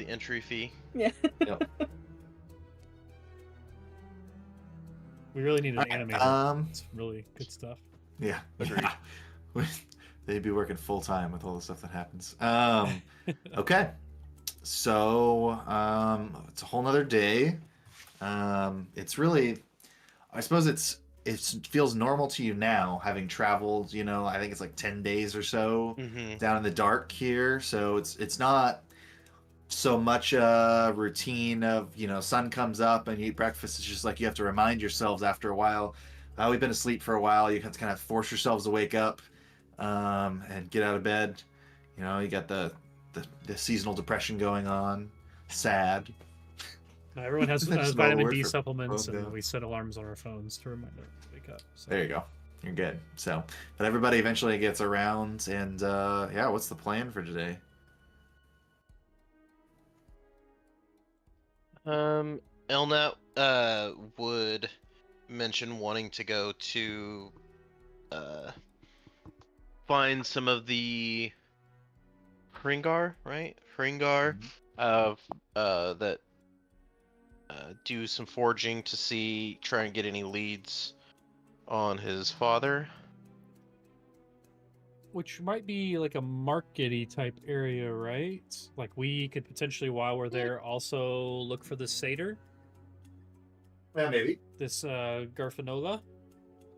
entry fee. Yeah. Yep. We really need an Alright, animator. It's really good stuff. Yeah. Agreed. Yeah. they'd be working full time with all the stuff that happens. Okay, so it's a whole nother day. It's really, I suppose it feels normal to you now, having traveled. You know, I think it's like 10 days or so down in the dark here. So it's not so much a routine of, you know, sun comes up and you eat breakfast. It's just like you have to remind yourselves after a while. We've been asleep for a while. You have to kind of force yourselves to wake up and get out of bed. You know, you got the seasonal depression going on. Sad. Everyone has There's no vitamin word D for supplements, phone and down. we set alarms on our phones to remind us to wake up. So. There you go. You're good. So, but everybody eventually gets around, and yeah, what's the plan for today? Elnat would mention wanting to go to find some of the Hringar, right? Hringar of that do some foraging to try and get any leads on his father. Which might be like a market-y type area, right? Like we could potentially, while we're there, also look for the satyr, Yeah, maybe. this Garfanola.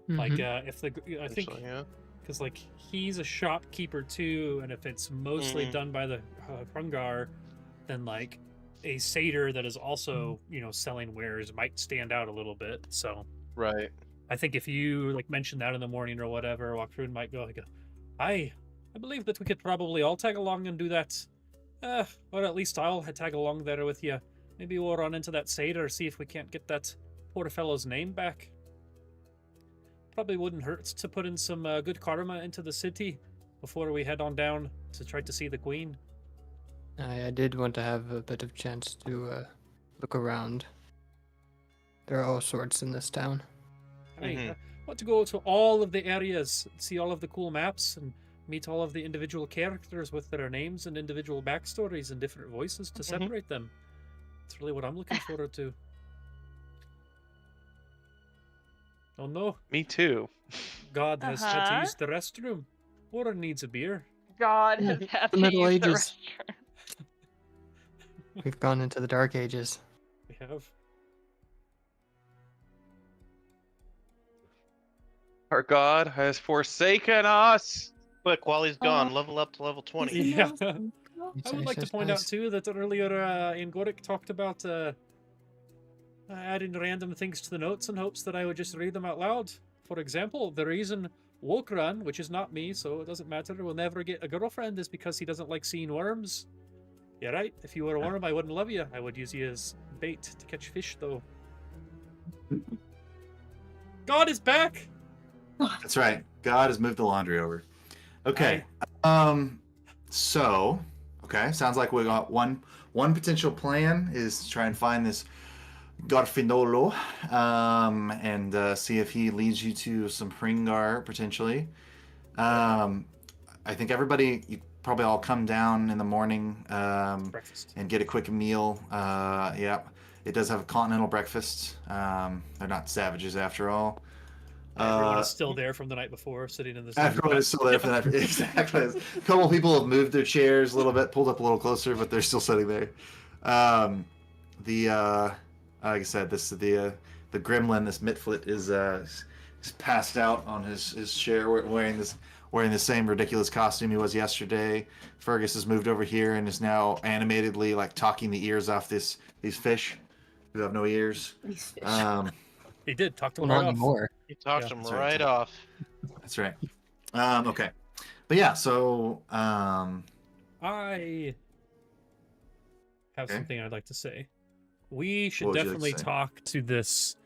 Mhm. Like if the I think Actually, yeah. because like he's a shopkeeper too, and if it's mostly done by the Hrungar, then like a satyr that is also, you know, selling wares might stand out a little bit. So Right. I think if you like mention that in the morning or whatever, walk through and might go like, I believe that we could probably all tag along and do that. Or at least I'll tag along there with you. Maybe we'll run into that satyr, see if we can't get that poor fellow's name back. Probably wouldn't hurt to put in some good karma into the city before we head on down to try to see the queen. I did want to have a bit of chance to look around. There are all sorts in this town. I want to go to all of the areas, see all of the cool maps, and meet all of the individual characters with their names and individual backstories and different voices to separate them. That's really what I'm looking forward to. Oh no, Me too. God has had to use the restroom. Or needs a beer. God has had The to Middle use the Ages. restroom. We've gone into the Dark Ages. We have. Our God has forsaken us. Quick, while he's gone, level up to level 20. Yeah. It's I would like to nice, point nice. out too that earlier Ingoric talked about adding random things to the notes in hopes that I would just read them out loud. For example, the reason Wokran, which is not me, so it doesn't matter, will never get a girlfriend is because he doesn't like seeing worms. Yeah, right. If you were a worm, I wouldn't love you. I would use you as bait to catch fish, though. God is back. That's right. God has moved the laundry over. Okay. So, okay, sounds like we got one potential plan is to try and find this Garfinolo, and see if he leads you to some Hringar potentially. I think everybody, you probably all come down in the morning Breakfast. and get a quick meal. Yeah, it does have a continental breakfast. They're not savages after all. Everyone is still there from the night before, sitting in the Everyone is still there for that. Exactly. A couple people have moved their chairs a little bit, pulled up a little closer, but they're still sitting there. Like I said, the gremlin, this Mitflit, is passed out on his chair, wearing the same ridiculous costume he was yesterday. Fergus has moved over here and is now animatedly like talking the ears off these fish who have no ears. These fish. He did talk to him Well, right not off. anymore. He talked Yeah, him that's right. right off. That's right. Okay, but yeah, so I have Okay. something I'd like to say. We should What would you like to definitely say? talk to this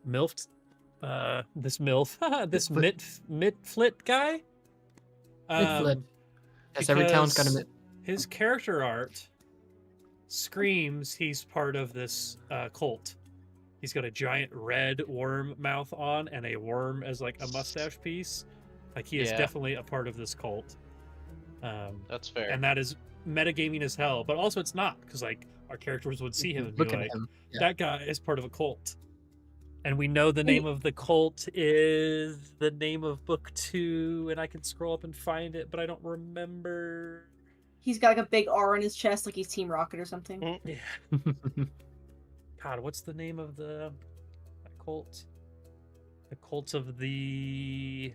MILF, this Mitflit guy. Mitflit. Yes, every town's got a because his character art screams he's part of this cult. He's got a giant red worm mouth on and a worm as like a mustache piece. Like he is Yeah. definitely a part of this cult. That's fair. And that is metagaming as hell, but also it's not because like our characters would see him and be Look at like, him. Yeah. that guy is part of a cult. And we know the name of the cult is the name of book 2, and I can scroll up and find it, but I don't remember. He's got like a big R on his chest, like he's Team Rocket or something. Yeah. God, what's the name of that cult? The cult of the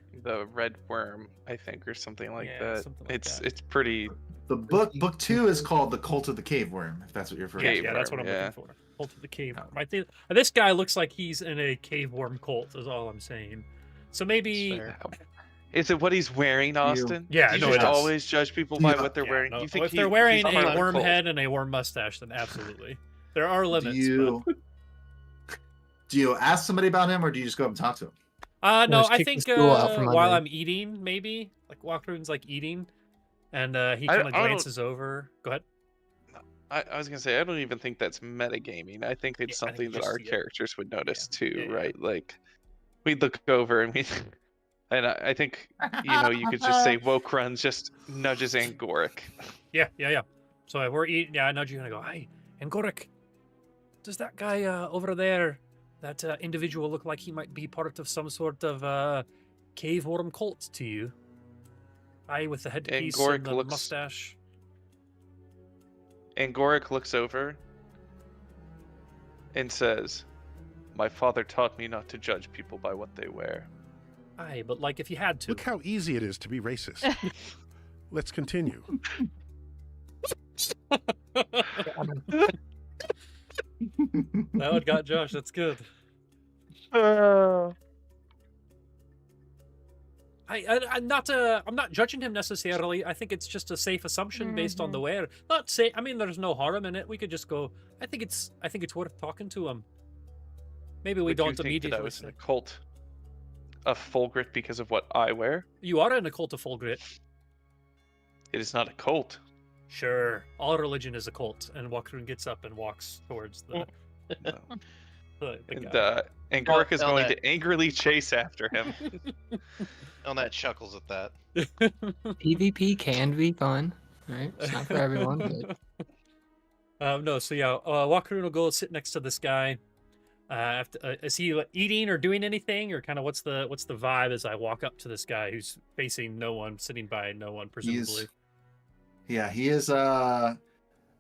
Red Worm, I think, or something like Yeah, that. something like that. It's pretty. The book 2 is called The Cult of the Cave Worm, if that's what you're referring Yeah, to. that's what I'm Yeah. looking for. Cult of the cave worm. I think this guy looks like he's in a cave worm cult. Is all I'm saying. So maybe. Is it what he's wearing, Austin? Yeah, you no, just it is. always judge people by Yeah. what they're wearing. No, You think if they're wearing he's part of a the worm cult? head and a worm mustache, then absolutely. There are limits. Do you ask somebody about him, or do you just go up and talk to him? No, just I kick the think stool out from while under. I'm eating, maybe like Walkroon's like eating, and he I kind of don't- glances over. Go ahead. I was gonna say I don't even think that's metagaming. I think it's Yeah, I think something you that just our see it. characters would notice too, Yeah, yeah. right? Like we'd look over and I think you could just say Wokrun just nudges Angoric. Yeah. So we're eating. Yeah, I nudge you and I go, "Hi, Angoric. Does that guy over there, that individual, look like he might be part of some sort of cave worm cult to you?" I with the headpiece Angoric and the looks- mustache. Angoric looks over and says, "My father taught me not to judge people by what they wear." Aye, but like if you had to. Look how easy it is to be racist. Let's continue. That one got Josh. That's good. I'm not judging him necessarily. I think it's just a safe assumption based on the wear. Not say. I mean, there's no harm in it. We could just go. I think it's worth talking to him. Maybe we Would don't you think immediately. that I was in say- a cult of Fulgrit because of what I wear? You are in a cult of Fulgrit. It is not a cult. Sure. All religion is a cult. And Wakroon gets up and walks towards the. No. the And guy. Angoric is tell going that. to angrily chase after him. Elnat chuckles at that. PvP can be fun, right? It's not for everyone, but No, so yeah, Wakroon will go sit next to this guy. Is he eating or doing anything, or kind of what's the vibe as I walk up to this guy who's facing no one, sitting by no one, presumably? He is.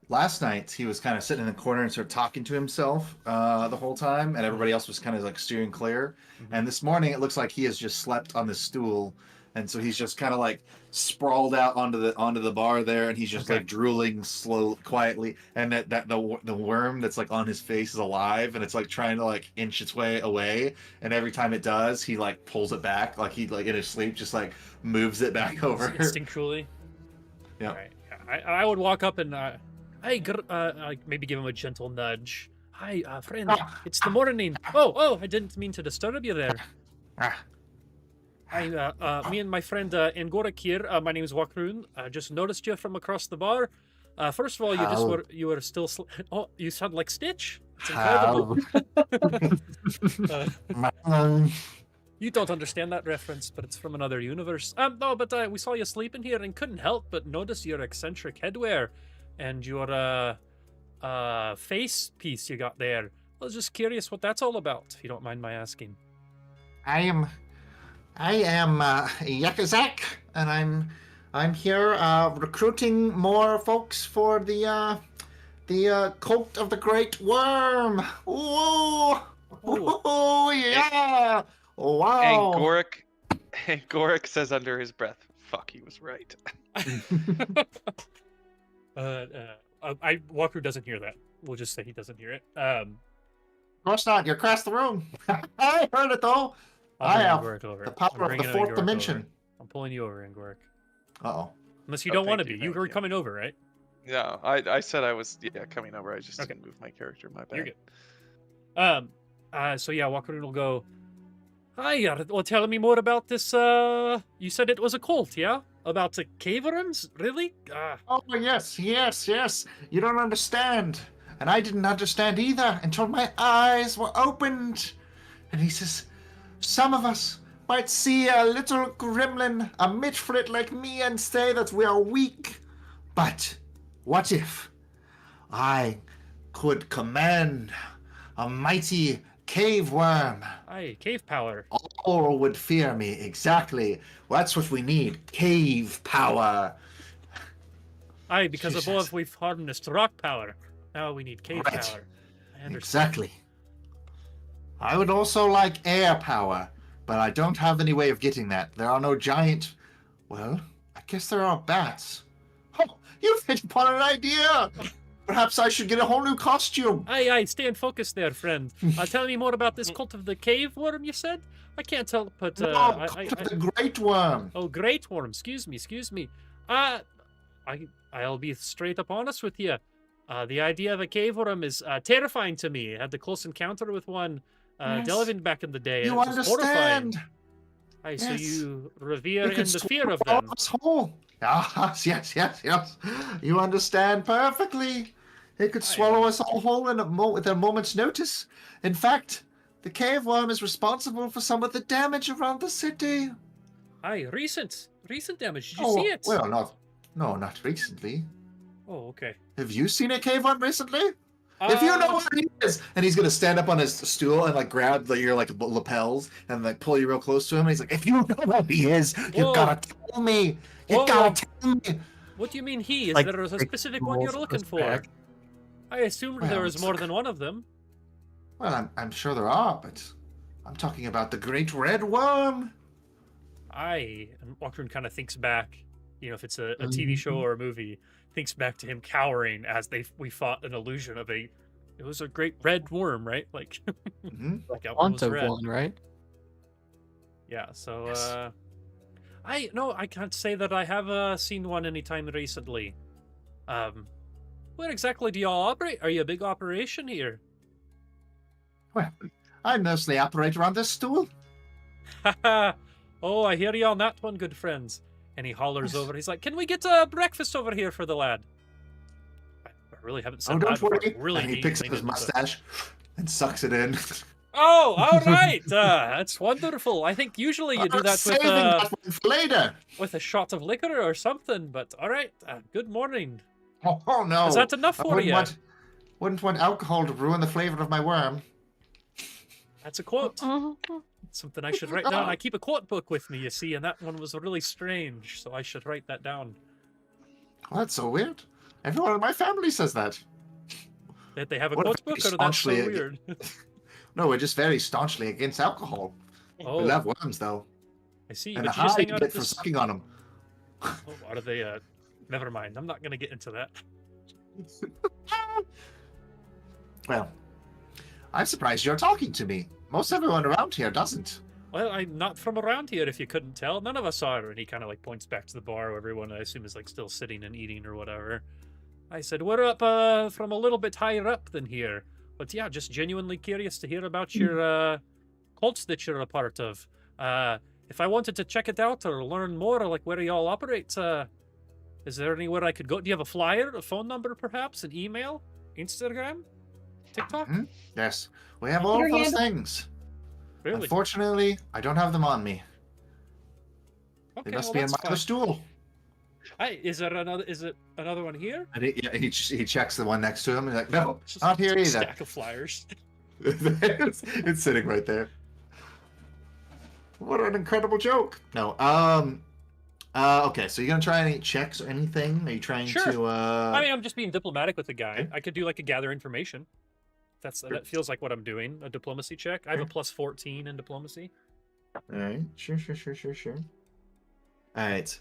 Last night he was kind of sitting in the corner and sort of talking to himself the whole time, and everybody else was kind of like steering clear. And this morning it looks like he has just slept on the stool, and so he's just kind of like sprawled out onto the bar there, and he's just like drooling quietly. And that the worm that's like on his face is alive, and it's like trying to like inch its way away. And every time it does, he like pulls it back, like he like in his sleep just like moves it back over. Instinctually. Yeah. All right. Yeah. I would walk up and like maybe give him a gentle nudge. Hi, friend. It's the morning. Oh, I didn't mean to disturb you there. Me and my friend Angoric here. My name is Wakroon. I just noticed you from across the bar. First of all, you were still. You sound like Stitch. It's incredible. You don't understand that reference, but it's from another universe. No, but we saw you sleeping here and couldn't help but notice your eccentric headwear and your face piece you got there. I was just curious what that's all about, if you don't mind my asking. I am Yakazak, and I'm here recruiting more folks for the cult of the Great Worm. Ooh, ooh, yeah! Wow! Angoric says under his breath, "Fuck, he was right." Walker doesn't hear that. We'll just say he doesn't hear it. Of course not. You're across the room. I heard it though. I have the power of the fourth dimension. I'm pulling you over, Angoric. Uh-oh. Unless you don't want to be. thank You were you. coming over, right? No, I said I was coming over. I just didn't move my character. My bad. You're good. So yeah, Walker will go. Hi, well, tell me more about this. You said it was a cult, yeah? About the cave worms? Really? Oh, yes. You don't understand. And I didn't understand either until my eyes were opened. And he says, some of us might see a little gremlin, a midfrit like me, and say that we are weak. But what if I could command a mighty Cave worm. Aye, cave power. All would fear me. Exactly. Well, that's what we need. Cave power. Aye, because Jesus. above we've harnessed rock power. Now we need cave Right. power. I understand. Exactly. I would also like air power, but I don't have any way of getting that. There are no giant... Well, I guess there are bats. Oh, you've hit upon an idea! Perhaps I should get a whole new costume. Aye, stay in focus there, friend. Tell me more about this cult of the cave worm, you said? I can't tell, but... The great worm. Oh, great worm. Excuse me. I'll be straight up honest with you. The idea of a cave worm is terrifying to me. I had the close encounter with one Yes. delving back in the day. You and it was horrifying. understand. Aye, so Yes. you revere We in the fear of them. us whole. Ah, yes. You understand perfectly. It could swallow us all whole with a moment's notice. In fact, the cave worm is responsible for some of the damage around the city. Aye, recent damage. Did you see it? Well, not recently. Oh, okay. Have you seen a cave worm recently? If you know where he is, and he's gonna stand up on his stool and like grab your like lapels and like pull you real close to him. And he's like, "If you know where he is, you Whoa. gotta tell me. You Whoa. gotta tell me." What do you mean he? Is Like, there a like, specific one you're rolls looking his for? back. I assumed there Well, was more than one of them. Well, I'm sure there are, but I'm talking about the great red worm. Aye. And Walkern kind of thinks back, you know, if it's a TV show or a movie, thinks back to him cowering as we fought an illusion of it was a great red worm, right? Like, Hmm. like that one was Font of red. one, right? Yeah, so, Yes. I can't say that I have seen one anytime recently. Where exactly do y'all operate? Are you a big operation here? Well, I mostly operate around this stool. Haha! Oh, I hear you on that one, good friends. And he hollers Yes. over. He's like, "Can we get breakfast over here for the lad?" I really haven't said Oh, that don't before. worry. Really And he neat picks up thing his to do, but- mustache and sucks it in. Oh, all right. That's wonderful. I think usually you do I'm that saving that one for later. with a shot of liquor or something. But all right. Good morning. Oh no! Is that enough I for you? Wouldn't want alcohol to ruin the flavor of my worm. That's a quote. Something I should write down. I keep a quote book with me, you see, and that one was really strange, so I should write that down. Well, that's so weird. Everyone in my family says that. That they have a What if quote book, we or that's so staunchly- weird? No, we're just very staunchly against alcohol. Oh, We love worms, though, I see. and the But you just high you hang out get at from this. sucking on them. Oh, are they? Never mind. I'm not gonna get into that. Well, I'm surprised you're talking to me. Most everyone around here doesn't. Well, I'm not from around here, if you couldn't tell. None of us are. And he kind of like points back to the bar where everyone, I assume, is like still sitting and eating or whatever. I said, we're up from a little bit higher up than here. But yeah, just genuinely curious to hear about your cults that you're a part of. If I wanted to check it out or learn more, like where y'all operate, is there anywhere I could go? Do you have a flyer, a phone number, perhaps, an email, Instagram, TikTok? Mhm. Yes, we have Your all those hand- things. Really? Unfortunately, I don't have them on me. Okay, They must well, be in that's my fine. other stool. Hey, is it another one here? And he checks the one next to him and he's like, no, It's just not here a either. Stack of flyers. it's sitting right there. What an incredible joke. No, okay, so you're gonna try any checks or anything? Are you trying Sure. to I mean, I'm just being diplomatic with the guy. Okay. I could do like a gather information. That feels like what I'm doing. A diplomacy check. I have a plus 14 in diplomacy. Alright, sure. Alright.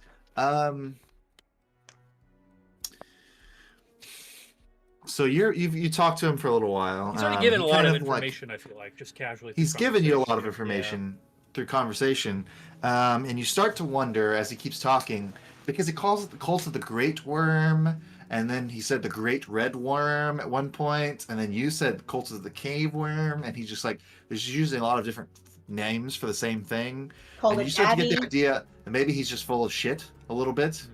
So you talked to him for a little while. He's already He given a lot kind of like- information. I feel like just casually. He's through given you a lot of conversation. information through conversation, and you start to wonder as he keeps talking, because he calls it the cult of the Great Worm, and then he said the Great Red Worm at one point, and then you said cult of the Cave Worm, and he's just like, there's using a lot of different names for the same thing, Called and you it start to Abby. get the idea that maybe he's just full of shit a little bit.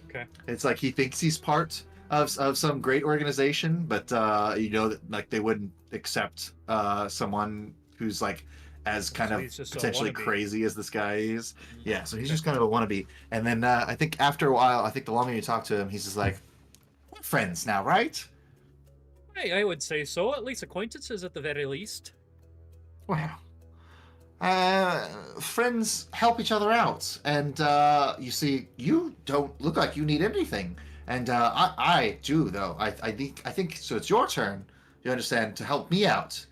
Okay. It's like he thinks he's part of some great organization, but you know that like they wouldn't accept someone who's like as kind So of he's just a potentially wannabe. crazy as this guy is. Mhm. Yeah, so he's just kind of a wannabe. And then I think after a while, I think the longer you talk to him, he's just like, we're friends now, right? Hey, I would say so. At least acquaintances, at the very least. Well, friends help each other out, and you see, you don't look like you need anything, and I do though. I think so. It's your turn. You understand, to help me out.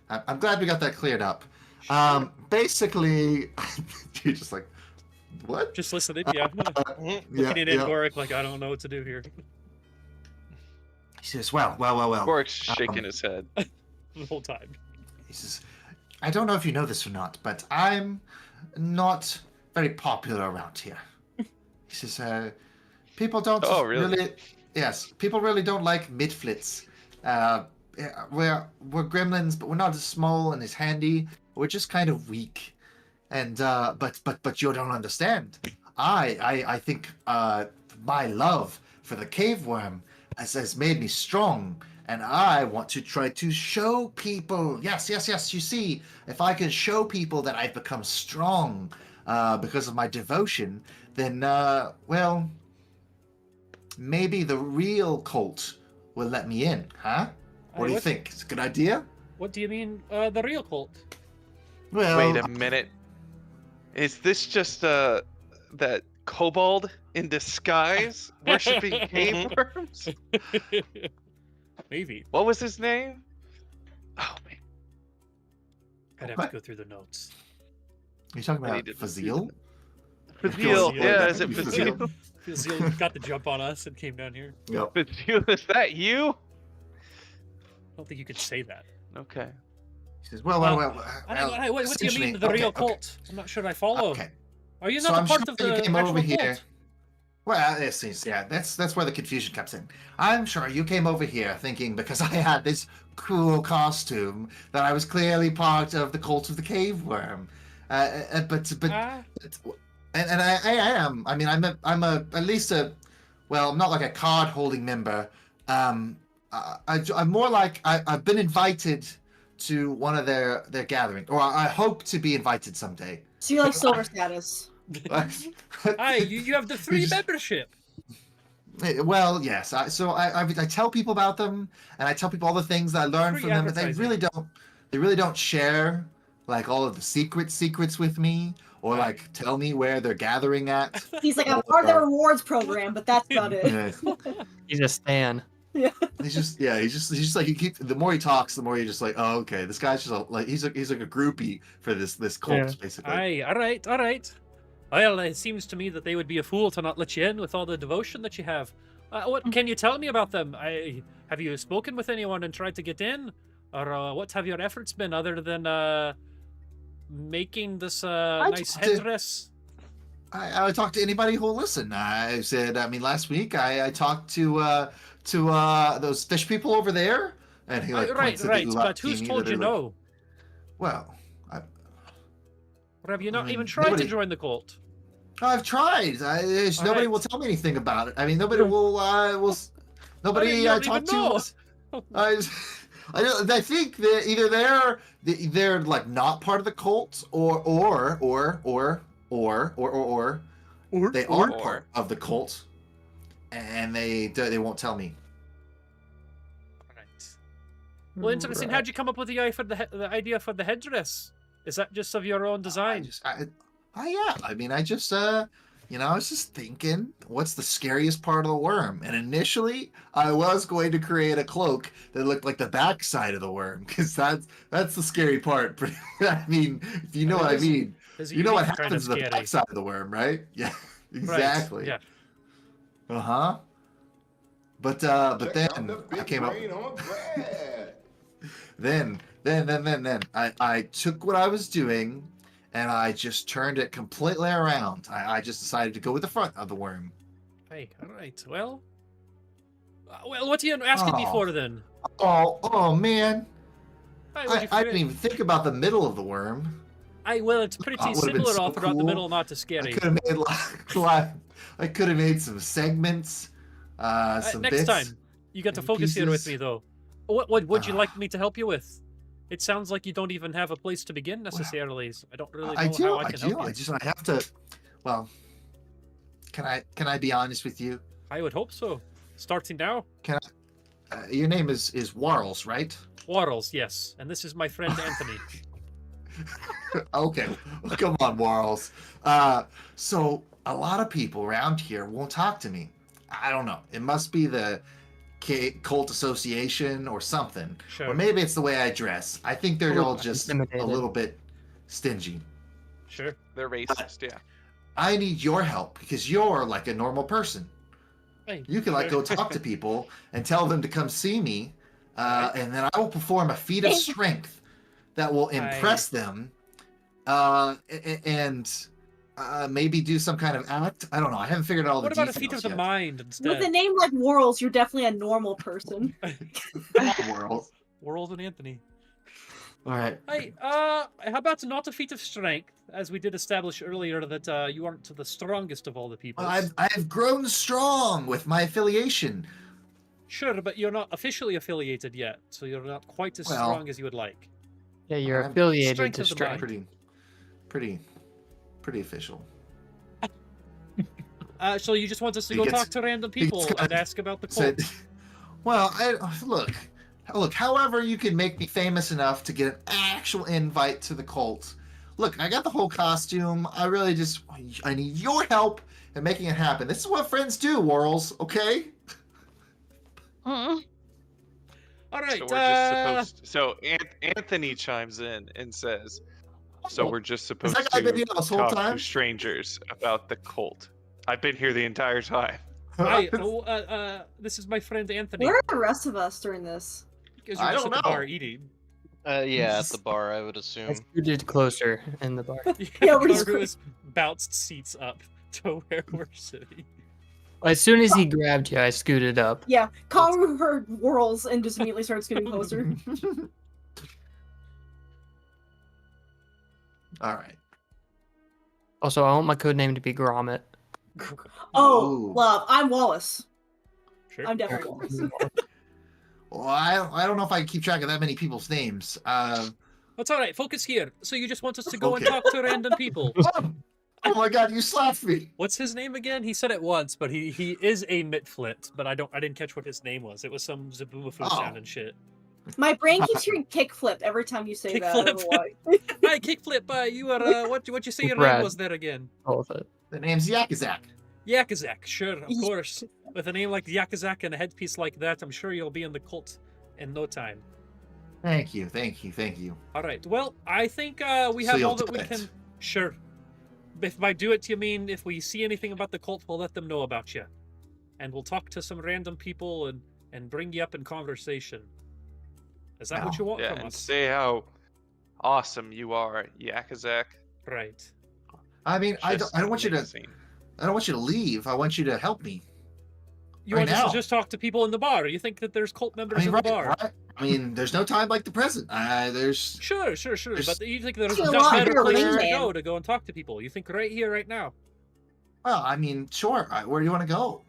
I'm glad we got that cleared up. Basically, you're just like, what? Just listening, yeah. Looking at Gorik like, I don't know what to do here. He says, well. Gorik's shaking his head. The whole time. He says, I don't know if you know this or not, but I'm not very popular around here. He says, people don't really... Yes, people really don't like midflits. We're gremlins, but we're not as small and as handy. We're just kind of weak. And, but you don't understand. I think, my love for the cave worm has made me strong. And I want to try to show people, yes, you see, if I can show people that I've become strong because of my devotion, then, well, maybe the real cult will let me in, huh? What do you think? It's a good idea? What do you mean, the real cult? Well, Wait a minute. Is this just that kobold in disguise worshipping cave worms? Maybe. What was his name? Oh man, I'd have to go through the notes. Are you talking about Fazil? Fazil, yeah, is it Fazil? Fazil? Fazil got the jump on us and came down here. Yep. Fazil, is that you? I don't think you could say that. Okay. He says, well, what do you mean, the real cult? I'm not sure I follow. Okay. Are you So not I'm a part sure of the you came actual over here. cult? Well, yeah, that's where the confusion comes in. I'm sure you came over here thinking because I had this cool costume that I was clearly part of the cult of the cave worm. But I am. I mean, I'm at least a, well, I'm not like a card holding member. I'm more like I've been invited to one of their gatherings, or I hope to be invited someday. So you're like silver status. Aye, you have the free membership. Well, yes. So I tell people about them, and I tell people all the things that I learned Free from them, but they advertising. really don't share like all of the secrets with me, or like tell me where they're gathering at. He's like, I'm part of the rewards program, but that's about it. Yeah. He's a stan. He's just like, the more he talks, the more you're just like, oh, okay, this guy's just like he's like a groupie for this cult, Yeah. basically. Aye, all right. Well, it seems to me that they would be a fool to not let you in with all the devotion that you have. What can you tell me about them? Have you spoken with anyone and tried to get in? Or what have your efforts been other than making this nice headdress? I would talk to anybody who will listen. I said, I mean, last week I talked to those fish people over there, and he like right. points at the But who's teeny told that you are, like, no? Well, Or have you not mean, even tried to nobody- join the cult? I've tried. Nobody will tell me anything about it. I mean, nobody will. Nobody you I don't talked even to. I think that either they're like not part of the cult, or they are part of the cult, and they won't tell me. Right. Well, interesting. How'd you come up with the idea for the headdress? Is that just of your own design? Yeah. I mean, I just, I was just thinking, what's the scariest part of the worm? And initially, I was going to create a cloak that looked like the backside of the worm, because that's the scary part. I mean, if you know what I mean. You know what happens to the backside of the worm, right? Yeah, exactly. Right. Yeah. Uh-huh. But then I came up. Then I took what I was doing, and I just turned it completely around. I just decided to go with the front of the worm. Hey, all right. Well, what are you asking me for then? Oh man! Hey, I didn't even think about the middle of the worm. Well, it's pretty Would've been similar so all throughout the cool. middle, not to scary. I could have made some segments. Some Next bits. time, you got to and focus here with pieces. me, though. What would you like me to help you with? It sounds like you don't even have a place to begin necessarily. So I don't really know how I can help you. I have to. Well, can I be honest with you? I would hope so. Starting now. Your name is Warles, right? Warrels, yes. And this is my friend Anthony. Okay, come on, Warles. So a lot of people around here won't talk to me. I don't know. It must be the cult association or something. Sure. Or maybe it's the way I dress. I think they're all just a Intimidated. little bit stingy. Sure. They're racist, yeah. I need your help because you're like a normal person. Hey, You can like sure. go talk to people and tell them to come see me, and then I will perform a feat of strength that will impress them, and maybe do some kind of act. I don't know. I haven't figured out all What the about a details feat of the yet. mind instead? With a name like Worrells, you're definitely a normal person. World. World and Anthony. All right. Hey, how about not a feat of strength, as we did establish earlier that you aren't the strongest of all the people. I've grown strong with my affiliation. Sure, but you're not officially affiliated yet, so you're not quite as Well, strong as you would like. Yeah, you're I'm affiliated strength to of the strength. Pretty official. So you just want us to He go gets- talk to random he gets people kinda and ask about the cult? Said, well, look. However, you can make me famous enough to get an actual invite to the cult. Look, I got the whole costume. I need your help in making it happen. This is what friends do, Worrells. Okay? Mm. All right. So we're just supposed. So Anthony chimes in and says, "So we're just supposed that guy been to here this whole talk time? to strangers about the cult." I've been here the entire time. Hi. This is my friend Anthony. Where are the rest of us during this? Because you're I just don't at the know. bar eating. Yeah, at the bar, I would I assume. scooted closer in the bar. Yeah, we're just- Karu has bounced seats up to where we're sitting. As soon as he grabbed you, I scooted up. Yeah, Karu heard Worrells and just immediately started scooting closer. All right. Also, I want my code name to be Gromit. Oh, Ooh. love. I'm Wallace. Sure. I'm definitely Wallace. Well, I don't know if I can keep track of that many people's names. That's all right. Focus here. So you just want us to go and Okay. talk to random people. Oh my God! You slapped me. What's his name again? He said it once, but he is a Mitflit, but I didn't catch what his name was. It was some Zaboomafoo Oh. sound and shit. My brain keeps hearing kickflip every time you say that. I don't know why. Hi, Kickflip. You are what you say your name Brad. was there again? All of it. The name's Yakazak. Yakazak. Sure, of course. With a name like Yakazak and a headpiece like that, I'm sure you'll be in the cult in no time. Thank you. All right. Well, I think we So have you'll all that do we it? can. Sure. If by do it you mean if we see anything about the cult, we'll let them know about you, and we'll talk to some random people and bring you up in conversation. Is that what Wow. you want Yeah, from and us? say how awesome you are, Yakazak. Right. I mean, I Just don't want you to. amazing. I don't want you to leave. I want you to help me. You Right want us now. to just talk to people in the bar? You think that there's cult members I mean, in right, the bar? right? I mean, there's no time like the present. There's. Sure. There's But you think there's a not lot better here, places to man. go and talk to people? You think right here, right now? Well, I mean, sure. Where do you want to go?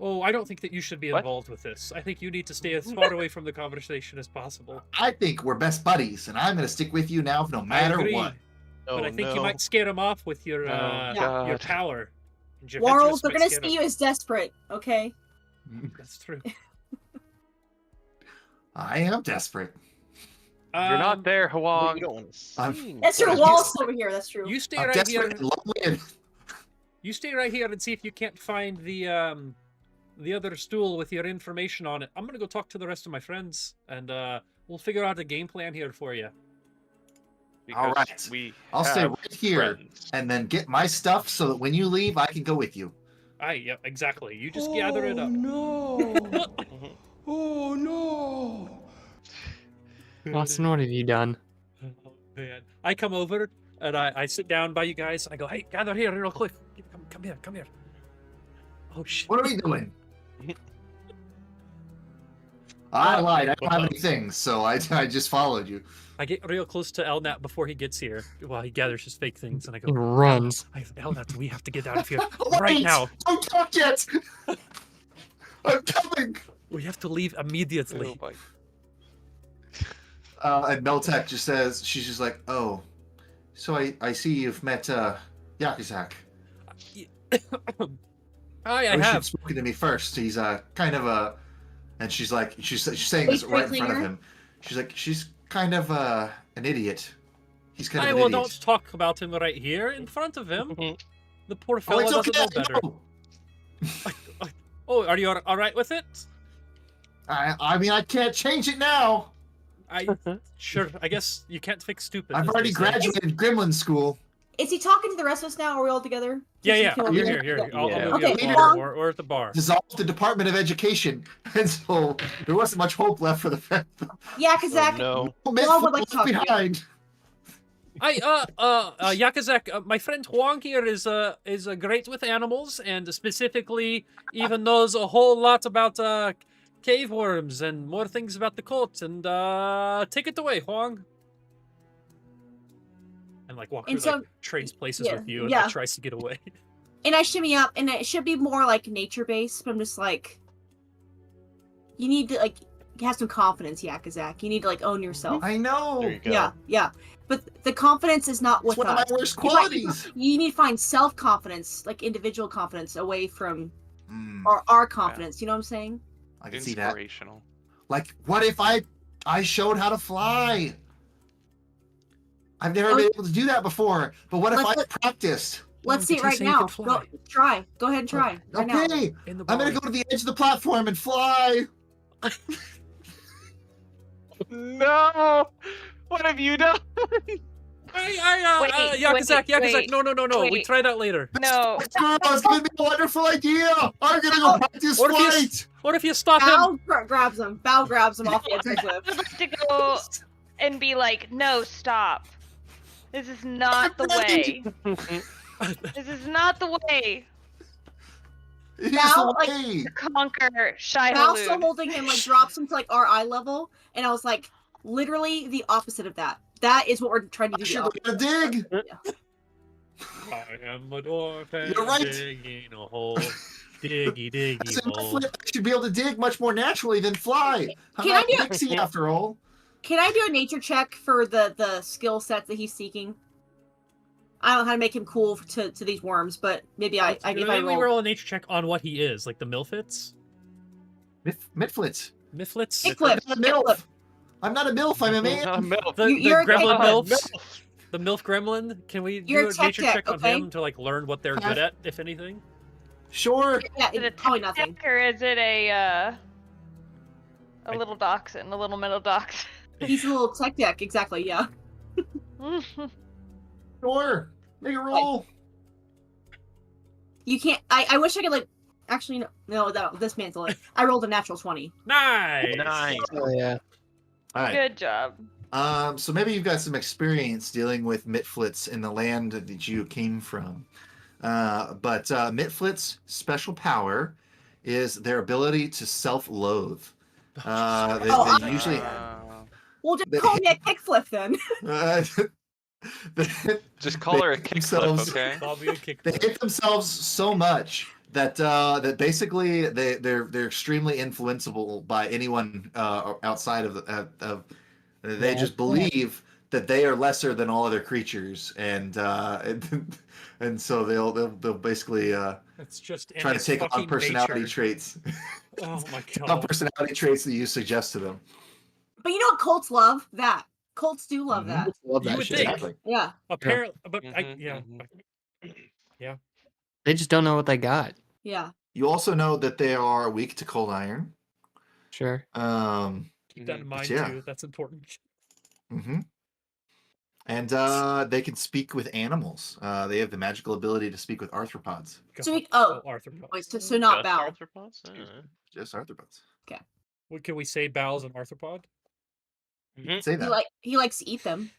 Oh, I don't think that you should be What? involved with this. I think you need to stay as far away from the conversation as possible. I think we're best buddies, and I'm going to stick with you now, no matter agree. what. But Oh, I think you no. might scare them off with your Oh, your God. power. And your Worrells, headdress they're might gonna scare see 'em. you as desperate, okay? That's true. I am desperate. You're not there, Well, Huang. you don't want to I'm- sing. That's your Yes. Wallace over here, that's true. You stay I'm right desperate here. and lonely. And... You stay right here and see if you can't find the other stool with your information on it. I'm gonna go talk to the rest of my friends, and we'll figure out a game plan here for you. All Because right. We I'll stay have right here friends. and then get my stuff so that when you leave, I can go with you. Aye, yeah, exactly. You just gather it up. No! Oh no! Austin, what have you done? Oh, man. I come over and I sit down by you guys and I go, hey, gather here real quick. Come here. Oh shit. What are we doing? I lied. I don't have any things, so I just followed you. I get real close to Elnat before he gets here while he gathers his fake things and I He go, runs. Elnat, we have to get out of here Wait, right now. Don't talk yet. I'm coming. We have to leave immediately. Oh, my- And Meltek just says, she's just like, oh, so I see you've met Yakazak. I Wish have. you'd spoken to me first. He's kind of a, and she's saying this right in front of him. She's like, she's kind of an idiot. He's kind I of an will idiot. not talk about him right here in front of him. The poor Oh, fella it's doesn't know okay. better. No. Oh, are you all right with it? I mean, I can't change it now. Sure. I guess you can't fix stupid. I've as already they say. graduated Gremlin School. Is he talking to the rest of us now? Are we all together? Yeah, Does he yeah. feel You're okay? here. I'll Yeah. move you Okay, up Long- we're at the bar. Dissolved the Department of Education, and so there wasn't much hope left for the Yakazak, no. Long would like to talk to you. behind. Yakazak, my friend Huang here is great with animals, and specifically even knows a whole lot about cave worms and more things about the cult. And take it away, Huang. And like Walker And so- like trades places yeah, with you and yeah. like, tries to get away. And I shimmy up, and it should be more like nature based, but I'm just like, you need to like have some confidence, Yakazak. You need to like own yourself. I know. There you go. Yeah, yeah. But the confidence is not It's with one of us. my worst qualities. You need to find self confidence, like individual confidence, away from Mm, our confidence. You know what I'm saying? I can see that. Inspirational. Like, what if I showed how to fly? I've never been able to do that before. But what if I practiced? Let's see it did he right say you now. can fly? Go try. Go ahead and try. Right now. Okay, In the I'm gonna bar. go to the edge of the platform and fly. No! What have you done? Yakazak, wait, no. We wait. try that later. No. This girl has given me a wonderful idea. I'm gonna go practice What if you- flight. What if you stop him? Bao grabs him. Bao grabs him off the edge of the I cliff. would like to go and be like, no, stop. This is not the way. This is not the way It is Now, the like- way. to conquer Shai Bao still Halud. holding him like drops him to like our eye level, and I was like, literally the opposite of that. That is what we're trying to I do. should The learn to dig. I am a dwarf and You're right. digging a hole. Diggy As a hole. flip, I should be able to dig much more naturally than fly. I'm Can I not do- Pixie after all. Can I do a nature check for the skill set that he's seeking? I don't know how to make him cool to these worms, but maybe if I Maybe roll. roll a nature check on what he is, like the Milfits? Mifflits. Mifflits? Kickflip. I'm not a MILF. I'm not a MILF, I'm a man. Not a milk. The You're a Gremlin Gremlin. Milfs? The Milf Gremlin? Can we You're do a a tech nature deck, check on okay? him to like learn what they're good at, if anything? Sure. Yeah, Is it a probably tech nothing. deck or is it a little dachshund, a little middle dachshund? He's a little tech deck, exactly. Yeah. Sure. Make a roll. You can't. I wish I could like. Actually, no. Dismantle it. I rolled a natural 20. Nice! Nice. Oh yeah. All right. Good job. So maybe you've got some experience dealing with Mitflits in the land that you came from. But Mitflits' special power is their ability to self-loathe. They usually Well, just They- call me a kickflip then. Just call her a They kickflip, themselves- okay? I'll be a kick. they hate themselves so much that that basically they're extremely influenceable by anyone outside of they just believe that they are lesser than all other creatures, and so they'll basically It's just in try to its take on fucking personality nature. traits, Oh my on god. personality traits that you suggest to them. But you know what cults love? That. Cults do love Mhm. that. Love You that would shit. think. Exactly. Yeah. Apparently, but Mhm, They just don't know what they got. Yeah. You also know that they are weak to cold iron. Sure. keep that in mind yeah. too. That's important. Mm-hmm. And they can speak with animals. They have the magical ability to speak with arthropods. So we- God. Arthropods. Wait, so not Just Bao. arthropods? Just arthropods. What can we say? Bowels an arthropod? Say that. He likes to eat them.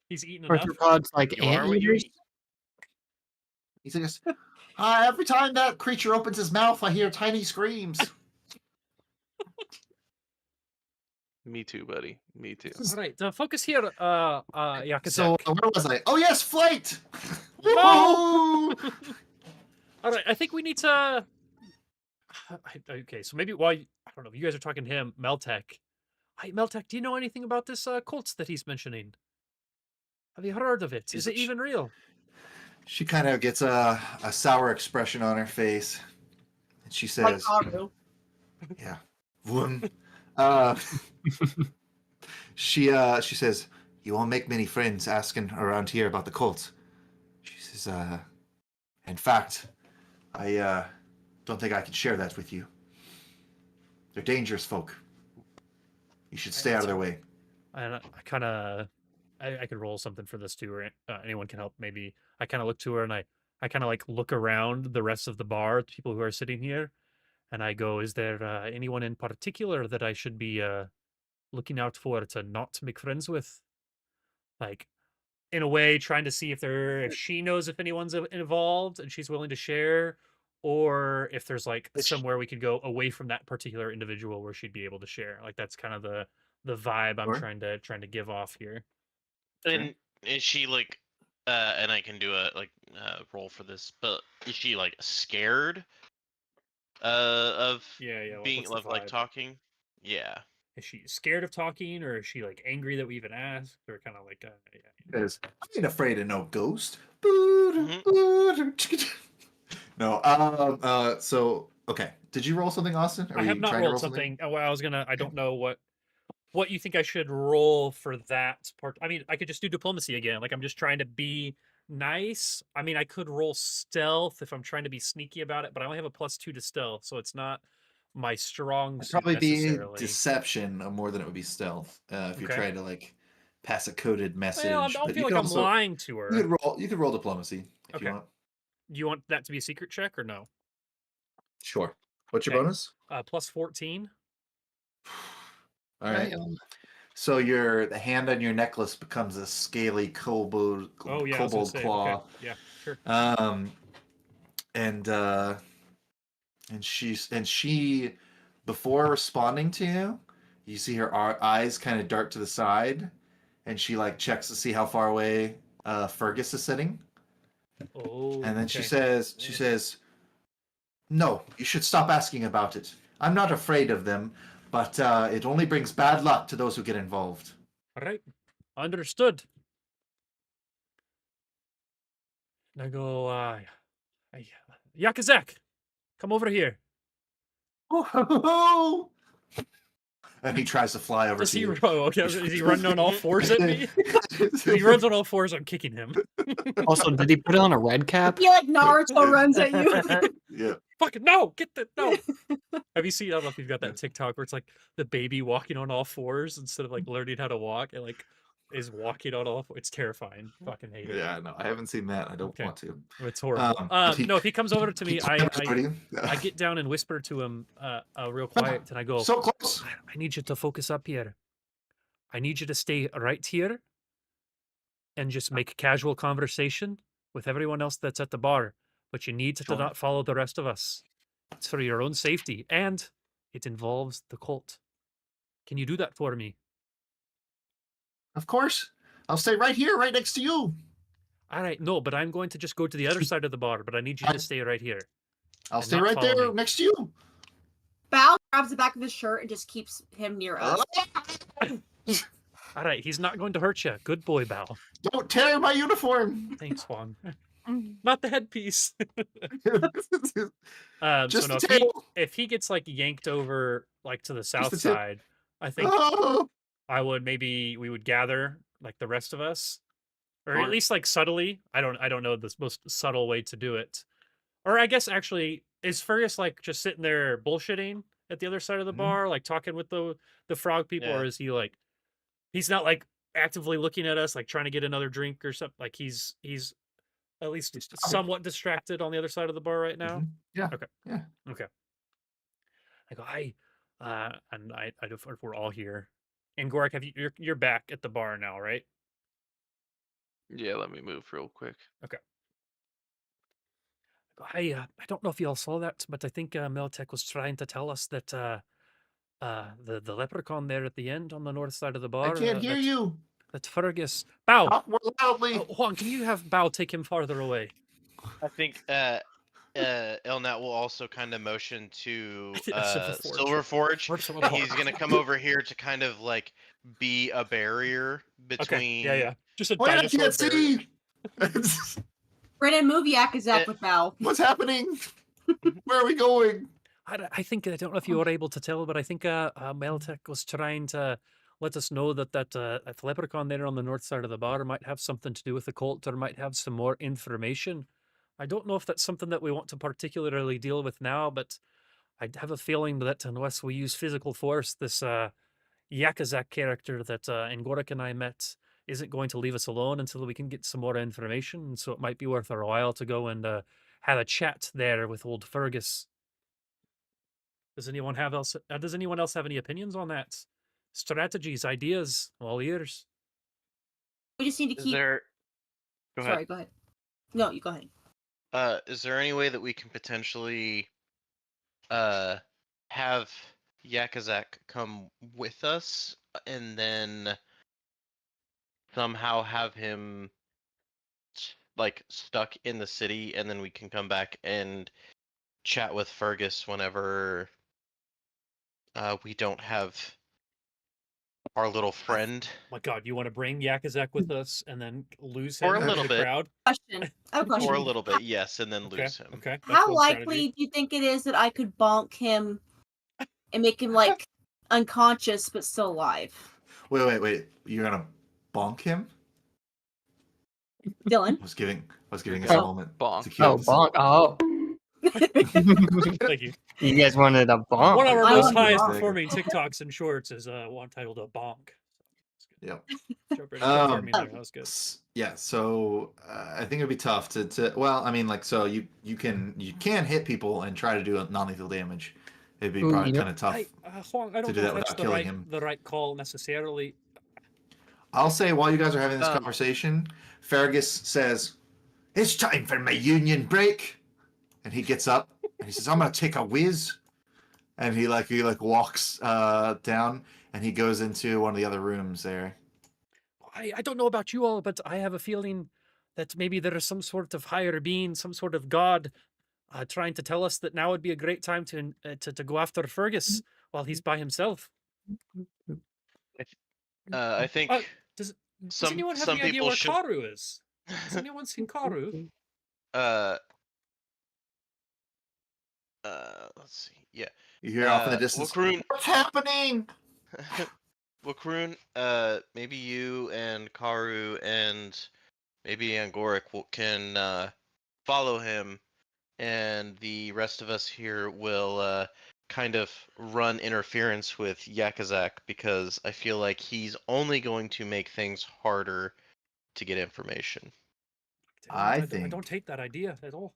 He's eaten enough. Arthropods like You are what you anteaters. eat. He says, every time that creature opens his mouth, I hear tiny screams. Me too, buddy. Me too. All right, focus here, Yakazak. So where was I? Oh yes, flight. No! Woo! All right, I think we need to. Okay, so maybe while I don't know, you guys are talking to him, Meltek. Hey, Meltek, do you know anything about this cult that he's mentioning? Have you heard of it? Is it even real? She kind of gets a sour expression on her face, and she Like says, Karu. "Yeah, Vroom." She says, You won't make many friends asking around here about the cult. She says, in fact, I don't think I can share that with you. They're dangerous folk. You should stay out of their way. And I kind of, I could roll something for this too, or anyone can help. Maybe I kind of look to her and I kind of like look around the rest of the bar, people who are sitting here, and I go, "Is there anyone in particular that I should be looking out for to not make friends with?" Like, in a way, trying to see if she knows if anyone's involved and she's willing to share, or if there's like somewhere we could go away from that particular individual where she'd be able to share. Like that's kind of the vibe I'm Sure. trying to give off here. And is she like, and I can do a roll for this, but is she like scared of being what's the like vibe? talking? Yeah. Is she scared of talking, or is she like angry that we even asked, or kind of like Because I ain't afraid of no ghost. No, so okay. Did you roll something, Austin? I have not rolled something. Oh, well, I don't know what you think I should roll for that part. I mean, I could just do diplomacy again. Like I'm just trying to be nice. I mean, I could roll stealth if I'm trying to be sneaky about it, but I only have a +2 to stealth, so it's not my strong It'd suit probably be necessarily. deception more than it would be stealth. If you're Okay. trying to like pass a coded message. Well, I don't but feel you like could I'm also, lying to her. You could roll diplomacy if Okay. you want. Do you want that to be a secret check or no? Sure. What's your Okay. bonus? +14. All right. So the hand on your necklace becomes a scaly kobold claw. Okay. Yeah, sure. And she before responding to you, you see her eyes kind of dart to the side, and she like checks to see how far away Fergus is sitting. Oh. And then she says, "No, you should stop asking about it. I'm not afraid of them, but it only brings bad luck to those who get involved." All right. Understood. And I go, Yakazak, come over here. Oh, and he tries to fly over to you. Is he running on all fours at me? If he runs on all fours, I'm kicking him. Also, did he put on a red cap? He like Naruto runs at you. Yeah. Fucking no! No! Have you seen? I don't know if you've got that TikTok where it's like the baby walking on all fours instead of like learning how to walk, and like is walking on all fours. It's terrifying. Fucking hate it. Yeah, no, I haven't seen that. I don't want to. It's horrible. No, if he comes over to me, I get down and whisper to him real quiet, and I go, "So close. I need you to focus up here. I need you to stay right here and just make casual conversation with everyone else that's at the bar. But you need to not follow the rest of us. It's for your own safety, and it involves the cult. Can you do that for me?" Of course. I'll stay right here, right next to you. All right, no, but I'm going to just go to the other side of the bar, but I need you to stay right here. I'll stay right there next to you. Bao grabs the back of his shirt and just keeps him near us. All right, he's not going to hurt you. Good boy, Bao. Don't tear my uniform. Thanks, Juan. Not the headpiece. Just so no, the tail. if he gets like yanked over like to the south the tip. side, I think Oh. we would gather like the rest of us, or at least like subtly. I don't know the most subtle way to do it. Or I guess actually, is Fergus like just sitting there bullshitting at the other side of the bar, like talking with the frog people, or is he like he's not like actively looking at us, like trying to get another drink or something? Like he's at least somewhat distracted on the other side of the bar right now. Yeah. Okay. Yeah. Okay. I go, and I do if we're all here. And Gorak, you're back at the bar now, right? Yeah, let me move real quick. Okay. I don't know if you all saw that, but I think Meltek was trying to tell us that the leprechaun there at the end on the north side of the bar. I can't hear you. That's Fergus. Bao! Talk more loudly. Juan, can you have Bao take him farther away? I think Elnat will also kind of motion to Silverforge. He's gonna come over here to kind of like be a barrier between. Okay. Yeah. Just a I can't see. Brennan, move Yakazak with Bao. What's happening? Where are we going? I think I don't know if you were able to tell, but I think Meltek was trying to let us know that that leprechaun there on the north side of the bar might have something to do with the cult, or might have some more information. I don't know if that's something that we want to particularly deal with now, but I have a feeling that unless we use physical force, this Yakazak character that Ngoric and I met isn't going to leave us alone until we can get some more information. So it might be worth our while to go and have a chat there with old Fergus. Does anyone else have any opinions on that? Strategies, ideas, all ears. We just need to Is keep. there? Go ahead. Sorry, go ahead. No, you go ahead. Is there any way that we can potentially have Yakazak come with us and then somehow have him like stuck in the city, and then we can come back and chat with Fergus whenever we don't have our little friend? My God, you want to bring Yakazak with us and then lose For him a in little the bit. crowd? Question. I have a question. For a little bit, yes, and then Okay, lose him. okay. That's How one likely strategy. do you think it is that I could bonk him and make him like unconscious but still alive? Wait. You're gonna bonk him? Dylan? I was giving us Oh, a moment bonk. to kill this. bonk. Oh. Thank you. You guys wanted a bonk. One of our I most want highest bonk. performing TikToks and shorts is one titled a bonk. Yep. Jump right in. Start me there. That was good. Yeah, so I think it'd be tough to well, I mean, like, so you can hit people and try to do non-lethal damage. It'd be Ooh, probably you know- kind of tough. Huang, I don't do know that if that's without the killing right him. the right call necessarily. I'll say while you guys are having this Um, conversation, Fergus says, "It's time for my union break," and he gets up and he says, "I'm gonna take a whiz," and he walks down and he goes into one of the other rooms there. I don't know about you all, but I have a feeling that maybe there is some sort of higher being, some sort of god, trying to tell us that now would be a great time to go after Fergus while he's by himself. I think Does some anyone have some any idea people where should. Karu is? Has anyone seen Karu? Let's see. Yeah. You hear off in the distance, Wakroon, "What's happening?" Wakroon, maybe you and Karu and maybe Angoric can follow him, and the rest of us here will kind of run interference with Yakazak, because I feel like he's only going to make things harder to get information. I I think don't hate that idea at all.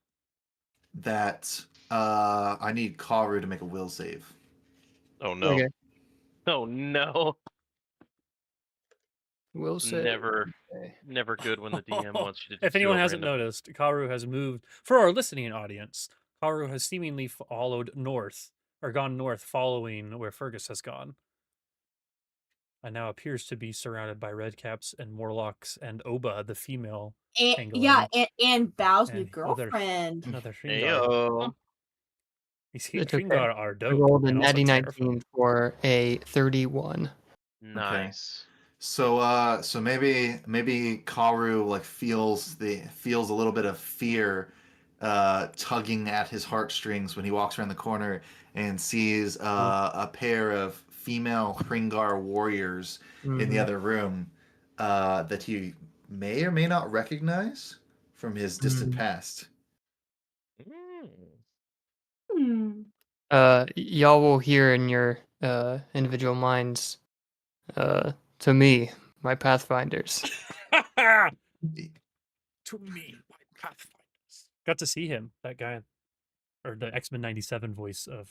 that I need Karu to make a will save. Oh no. Okay. Oh no. We'll say. Never good when the DM wants you to do If anyone a hasn't random- noticed, Karu has moved. For our listening audience, Karu has seemingly followed north, or gone north following where Fergus has gone. And now appears to be surrounded by redcaps and Morlocks and Oba, the female. And, Pangolin, yeah, and Bao's new and girlfriend. Another Shringar. Ayo. These It's okay. Shringar are I dope. rolled a and also natty terrifying. 19 for a 31. Nice. So maybe Karu like feels a little bit of fear tugging at his heartstrings when he walks around the corner and sees a pair of female Hringar warriors in the other room that he may or may not recognize from his distant past. Y'all will hear in your individual minds, to me, my Pathfinders. To me, my Pathfinders. Got to see him, that guy, or the X-Men '97 voice of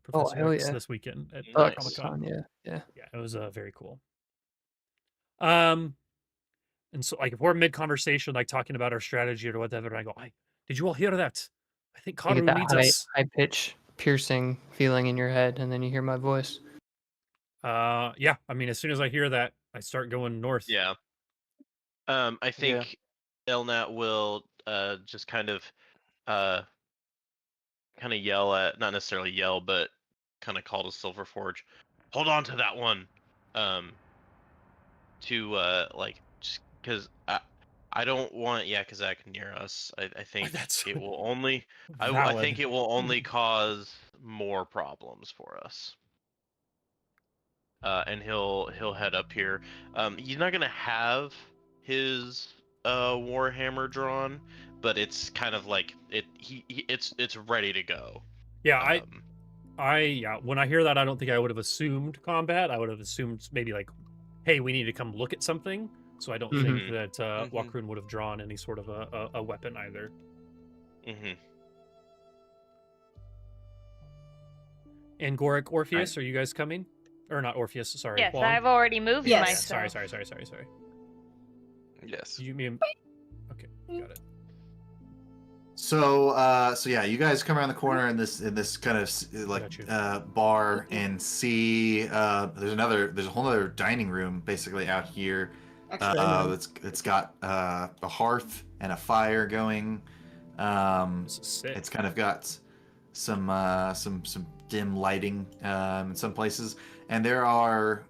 Professor hell X yeah. this weekend at Nice. Comic-Con. Yeah. Yeah, it was very cool. And so like if we're mid conversation, like talking about our strategy or whatever, and I go, did you all hear that? I think You get Karu that needs us. high pitch, piercing feeling in your head, and then you hear my voice. Yeah, I mean, as soon as I hear that, I start going north. Yeah. I think Elnat will just kind of yell at, not necessarily yell, but kind of call to Silverforge, hold on to that one, to like, just because I don't want Yakazak near us. I think That's it will only I valid. think it will only cause more problems for us. and he'll head up here. He's not gonna have his warhammer drawn, but it's kind of like it's ready to go. Yeah, when I hear that, I don't think I would have assumed combat. I would have assumed maybe like, hey, we need to come look at something. So I don't think that Wakroon would have drawn any sort of a weapon either. And Gorik, Orpheus, are you guys coming? Or not Orpheus, sorry. Yes, Huang? I've already moved Yes. myself. Sorry. Yes. You mean... Okay, got it. So yeah, you guys come around the corner in this kind of like bar and see there's a whole other dining room basically out here. It's got a hearth and a fire going. This is sick. It's kind of got some dim lighting in some places, and there are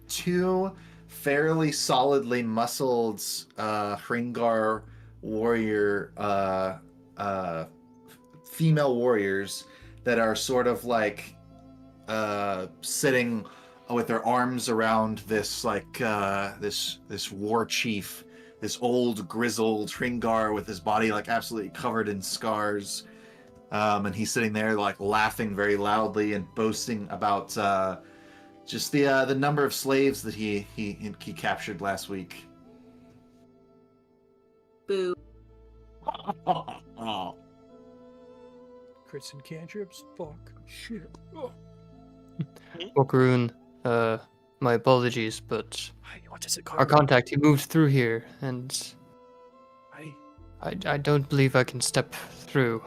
two fairly solidly muscled Hringar warrior female warriors that are sort of like sitting with their arms around this like this war chief, this old grizzled Hringar with his body like absolutely covered in scars, and he's sitting there like laughing very loudly and boasting about just the number of slaves that he captured last week. Boo. Crits and cantrips? Fuck. Shit. Wakroon, my apologies, but What is it, our contact, he moved through here, and I don't believe I can step through.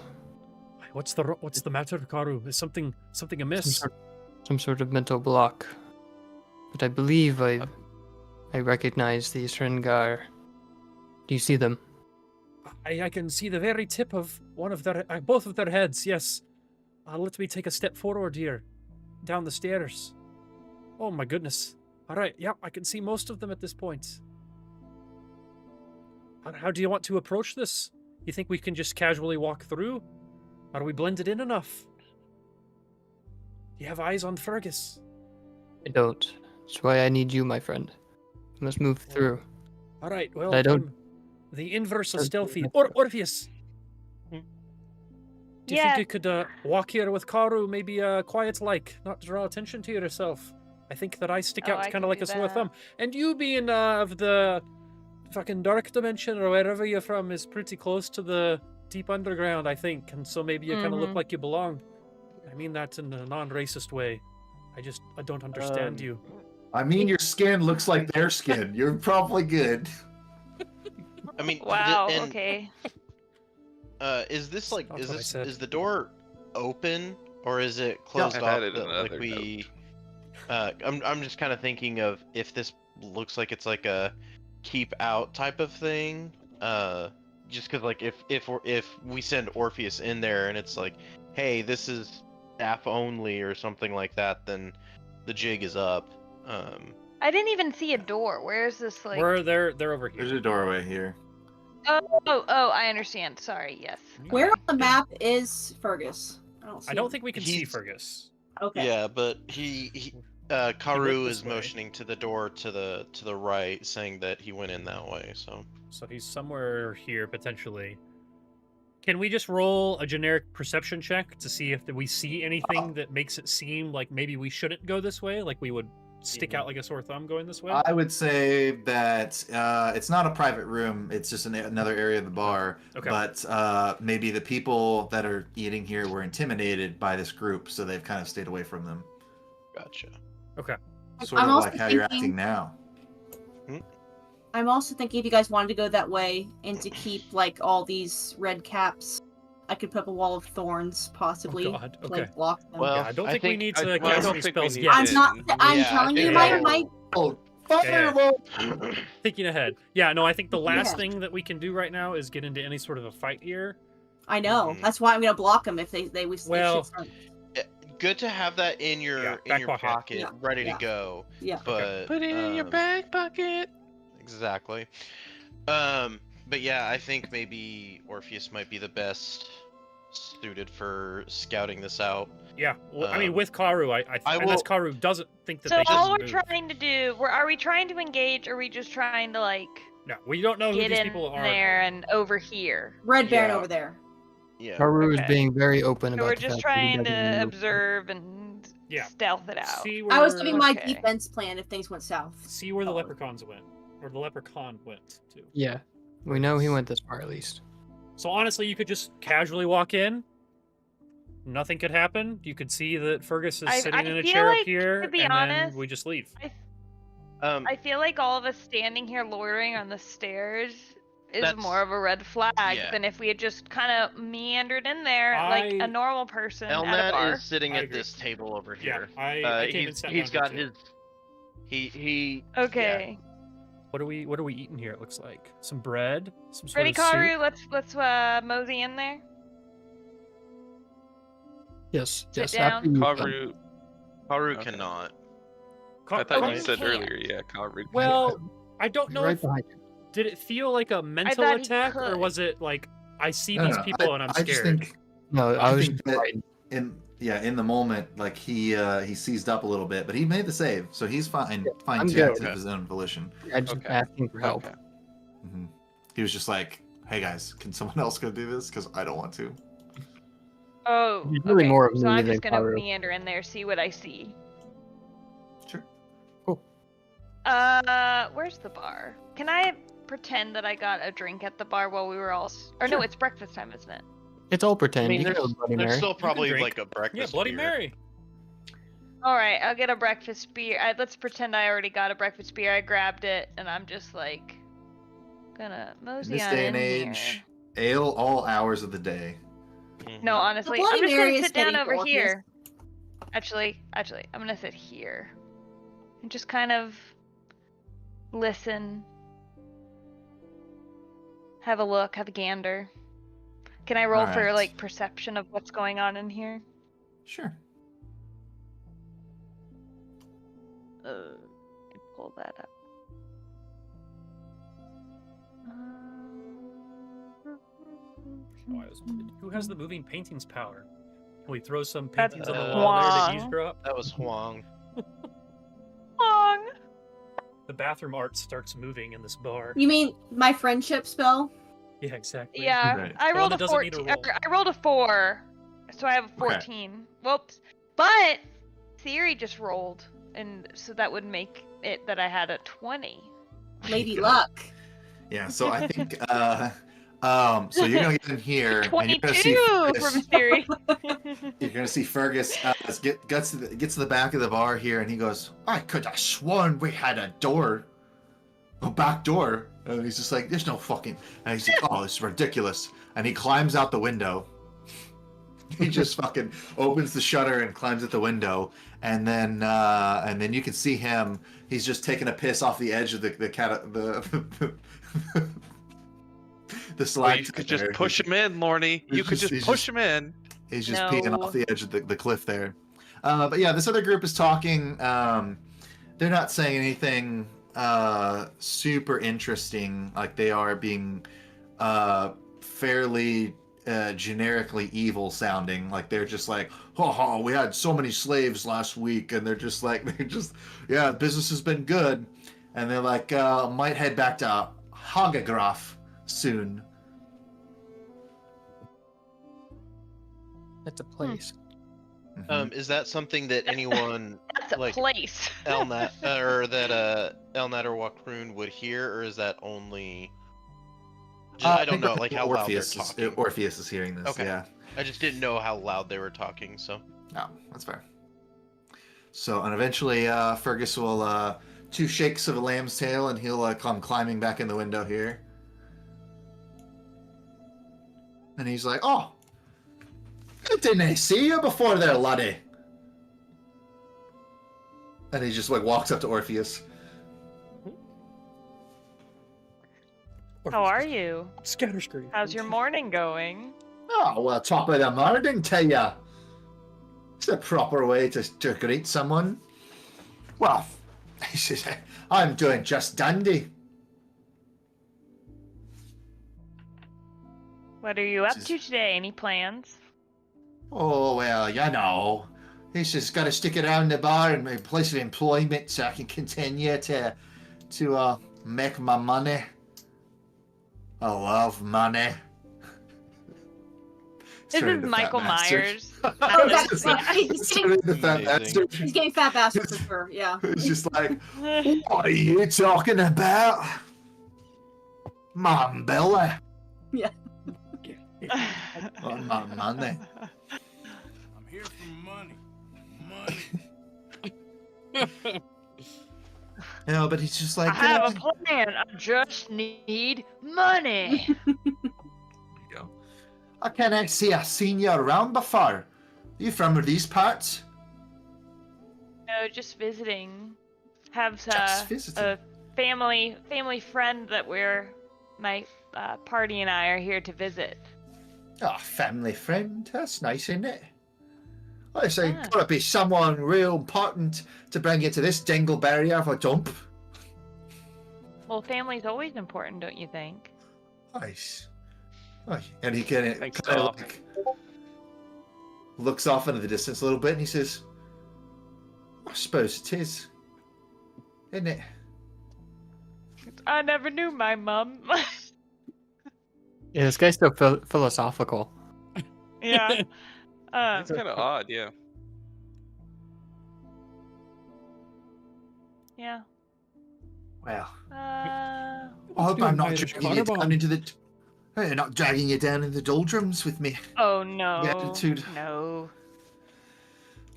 What's the matter, Karu? Is something amiss? Some sort of mental block. But I believe I recognize these Hringar. Do you see them? I can see the very tip of one of their, both of their heads. Yes. Let me take a step forward here, down the stairs. Oh my goodness. All right. Yeah, I can see most of them at this point. How do you want to approach this? You think we can just casually walk through? Are we blended in enough? Do you have eyes on Fergus? I don't. That's why I need you, my friend. You must move through. All right. Well, I don't. The inverse of stealthy. Orpheus. Do you think you could walk here with Karu, maybe quiet-like, not draw attention to yourself? I think that I stick out kind of like a sore thumb. And you being of the fucking dark dimension or wherever you're from is pretty close to the deep underground, I think. And so maybe you kind of look like you belong. I mean that in a non-racist way. I don't understand you. I mean, your skin looks like their skin. You're probably good. I mean, Wow. Okay. Is this like That's what I said. is the door open or is it closed I've off? added Like another we, I'm just kind of thinking of if this looks like it's like a keep out type of thing. Just because like if we send Orpheus in there and it's like, hey, this is staff only or something like that, then the jig is up. I didn't even see a door. Where is this like? They're over here. There's a doorway here. Oh, I understand. Sorry. Yes. Where on the map is Fergus? I don't think we can see He's- Fergus. Okay. Yeah, but he went Karu this is way. motioning to the door to the right, saying that he went in that way. So He's somewhere here potentially. Can we just roll a generic perception check to see if we see anything that makes it seem like maybe we shouldn't go this way? Like we would stick out like a sore thumb going this way? I would say that it's not a private room. It's just another area of the bar. Okay. But maybe the people that are eating here were intimidated by this group, so they've kind of stayed away from them. gotcha. Okay. Sort I'm of also like how you're thinking- acting now. I'm also thinking if you guys wanted to go that way and to keep like all these red caps, I could put up a wall of thorns, possibly, Oh God. to, Okay. like block them. Well, Yeah, I don't I think we think- need I- to well, I cast don't any think we spells need yet. I'm not. I'm Yeah, telling I you, think- my Oh, fireball! fireball! Thinking ahead. Yeah, no, I think the Thinking last ahead. thing that we can do right now is get into any sort of a fight here. I know. Mhm. That's why I'm gonna block them if they Well, start. Good to have that in your Yeah, in back your pocket. pocket, Yeah, ready yeah. to go. Yeah. But Put it in your back pocket. Exactly. But yeah, I think maybe Orpheus might be the best suited for scouting this out. Yeah, well, I mean, with Karu, I unless will- Karu doesn't think that So they should all we're move. trying to do, are we trying to engage, or are we just trying to like No, we don't know who get these in people are. there and overhear? Red Baron Yeah. over there. Yeah. Karu is Okay. being very open So about we're the just fact that he trying doesn't to know. observe and Yeah. stealth it out. See I was where- doing my Okay. defense plan if things went south. See where the Solid. leprechauns went, or the leprechaun went to. Yeah, we know he went this far at least. So honestly, you could just casually walk in. Nothing could happen. You could see that Fergus is sitting in a feel chair like, up here, to be and honest, then we just leave. I feel like all of us standing here loitering on the stairs is That's- more of a red flag yeah. than if we had just kind of meandered in there like a normal person at a Elnat bar. is sitting I at agree. this table over Yeah, here. I came and sat he's down got here his. too. He. Okay. What are we eating here? It looks like some bread, some sort Ready, of soup. Karu? Let's mosey in there. Yes, Sit yes. down. After you Karu. Haru Okay. cannot. I thought Oh, you said can't. earlier, yeah, Karu. Well, I don't he's know right if behind you. did it feel like a mental thought he attack, or could. was it like I see No, these no, people and I'm I scared? just think No, I I was think just that- frightened. in the moment, like he seized up a little bit, but he made the save, so he's fine. Fine I'm to good. act of his own volition. I just Okay. asking for help. Okay. hmm He was just like, "Hey guys, can someone else go do this? Because I don't want to." Oh, He's really okay. more of So me I'm than just gonna Karu. meander in there, see what I see. Sure. Where's the bar? Can I pretend that I got a drink at the bar while we were all? Or no, Sure. it's breakfast time, isn't it? It's all pretend. I mean, you can there's, go Bloody there's Mary. still probably drink. like a breakfast. Yeah, Bloody beer. Mary. All right, I'll get a breakfast beer. Let's pretend I already got a breakfast beer. I grabbed it, and I'm just like gonna In mosey this on day and in age, here. ale all hours of the day. Mhm. No, honestly, Bloody I'm just Mary gonna is sit down fitting for over Orpheus. here. Actually, I'm gonna sit here and just kind of listen, have a look, have a gander. Can I roll for Alright. like perception of what's going on in here? Sure. Let me pull that up. Who has the moving paintings power? Can we throw some That's paintings on the wall there to Huang. eavesdrop? That was Huang. Long. The bathroom art starts moving in this bar. You mean my friendship spell? Yeah, exactly. Yeah, Right. I The one rolled that a doesn't need a 14. roll. I rolled a 4, so I have a 14. Whoops. But Theory just rolled, and so that would make it that I had a 20. Lady Yeah. Luck. Yeah. So I think. So you're gonna get in here, and you're gonna see 22 Fergus. from Theory. You're gonna see Fergus gets to the back of the bar here, and he goes, "I could have sworn we had a back door." And he's just like, "There's no fucking." And he's like, "Oh, this is ridiculous." And he climbs out the window. He just fucking opens the shutter and climbs out the window, and then you can see him. He's just taking a piss off the edge of the Well, slide. you could just push him in, Lorne. You could just push him in. He's just peeing No. off the edge of the cliff there. But yeah, this other group is talking. They're not saying anything super interesting. Like they are being fairly generically evil sounding. Like they're just like, "Ha, we had so many slaves last week," and they're just, yeah, business has been good. And they're like, might head back to Hagagraph soon. That's a place. Mhm. Is that something that anyone That's a like place. Elnat or that Elnat or Wakroon would hear, or is that only? I don't think know, like how loud they're Orpheus talking. Orpheus is hearing this. Okay. Yeah. I just didn't know how loud they were talking, so. No, that's fair. So, and eventually, Fergus will 2 shakes of a lamb's tail, and he'll come climbing back in the window here. And he's like, "Oh, didn't I see you before there, laddie?" And he just walks up to Orpheus. How are you? Scatter screen. How's your morning going? "Oh, well, top of the morning to ya. It's the proper way to greet someone." "Well," he says, "I'm doing just dandy." What are you up to today? Any plans? Oh, well, you know. He's just got to stick around the bar and my place of employment so I can continue to make my money. I love money. This Sorry, is the fat Michael bastard. Myers. Sorry, the fat bastard. He's getting fat bastard for sure. Yeah. It's just like, what are you talking about? Mom, Billy. Yeah. Oh, my money. I'm here for money. Money. No, but he's just like, I have a plan. I just need money. I can't say I've seen you around before. Are you from these parts? No, just visiting. Have Just visiting. a family friend that my party and I are here to visit. Oh, family friend. That's nice, isn't it? I say, Yeah. gotta be someone real important to bring you to this dingleberry of a dump. Well, family's always important, don't you think? Nice. Oh, and he kind Thanks, of Doc. like looks off into the distance a little bit and he says, I suppose it is. Isn't it? I never knew my mum. Yeah, this guy's so philosophical. Yeah. It's kind of odd, yeah. Yeah. Well, Uh, I hope doing I'm not Irish dragging you Connor down into the... Hey, not dragging you down in the doldrums with me. oh no. The attitude. No.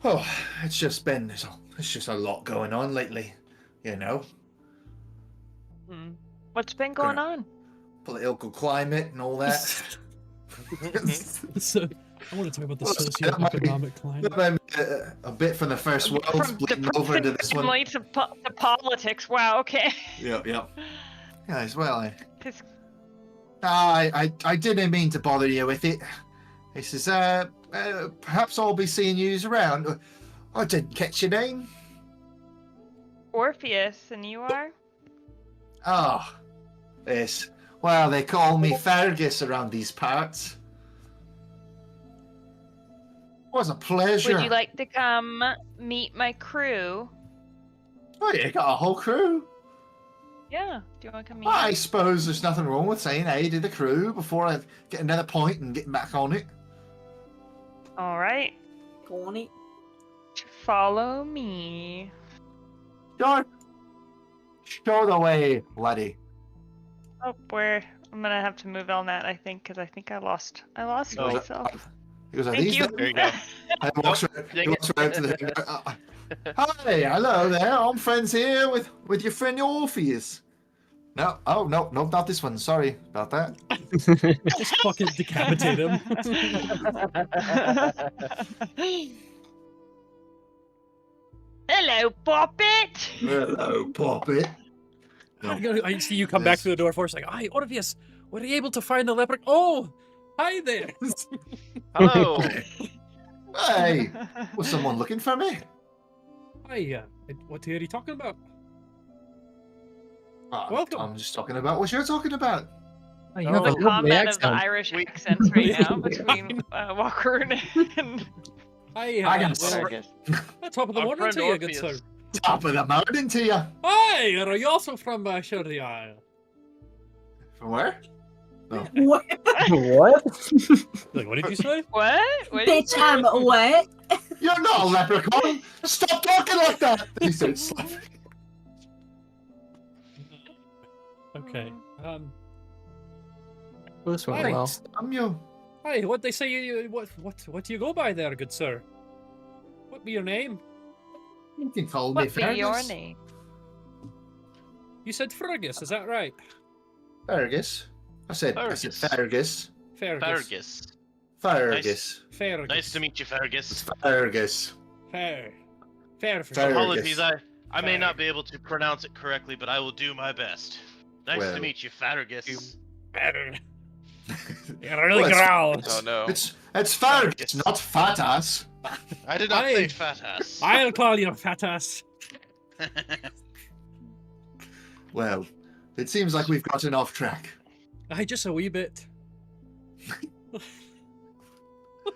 Oh, it's just been... It's just a lot going on lately. You know? What's been going on? Political climate and all that. So, I want to talk about the That might be- socioeconomic climate. That might be a bit from the first world From splitting over into this one. family to politics. Wow. Okay. Yep. Yeah, as well. 'Cause- I didn't mean to bother you with it. He says, perhaps I'll be seeing you around. I didn't catch your name. Orpheus, and you are? Oh, yes. Well, they call me Fergus around these parts. Was a pleasure. Would you like to come meet my crew? Oh, you got a whole crew? Yeah. Do you want to come meet? I suppose there's nothing wrong with saying hey to the crew before I get another point and get back on it. All right. Go on it. Follow me. Show the way, laddie. Oh, I'm gonna have to move on that, I think, because I think I lost Oh. myself. He goes, are Thank these you. the... There you go. And walks right, he walks right up to the... Hi, hello there. I'm friends here with your friend Orpheus. No, oh no, not this one. Sorry about that. Just fucking decapitate him. Hello, Poppet. Hello, Poppet. I see you come back through the door for us like, hi, Orpheus, were you able to find the leopard? Oh, hi there. Hello. Hey, was someone looking for me? Hi, what are you talking about? Oh, Welcome. I'm just talking about what you're talking about. Oh, you Oh. have a The lovely combat of the accent. Irish accents right now between Walker and Hi, I got Fergus. top of the Our morning friend to you, good sir. Orpheus. Top of the mountain to you. Hi, are you also from Shore the Isle? From where? No. What? What? Like, what did you say? What? What did you Bitch, say? what? You're not a leprechaun. Stop talking like that. He starts slapping. Okay. Well, this went Hi. well. I'm you. Hi, what they say you what do you go by there, good sir? What be your name? You can call me What be your Fergus. name? You said Fergus, is that right? Fergus. I said Fergus. Fergus. Fergus. Fergus. Fergus. Nice to meet you, Fergus. Fergus. Fergus. Fergus. Apologies, I may not be able to pronounce it correctly, but I will do my best. Nice Well, to meet you, Fergus. Fergus. You're really Well, it's- growls. Oh no. It's Fergus, not fat ass. I did not I- say fat ass. I'll call you fat ass. Well, it seems like we've gotten off track. I just a wee bit.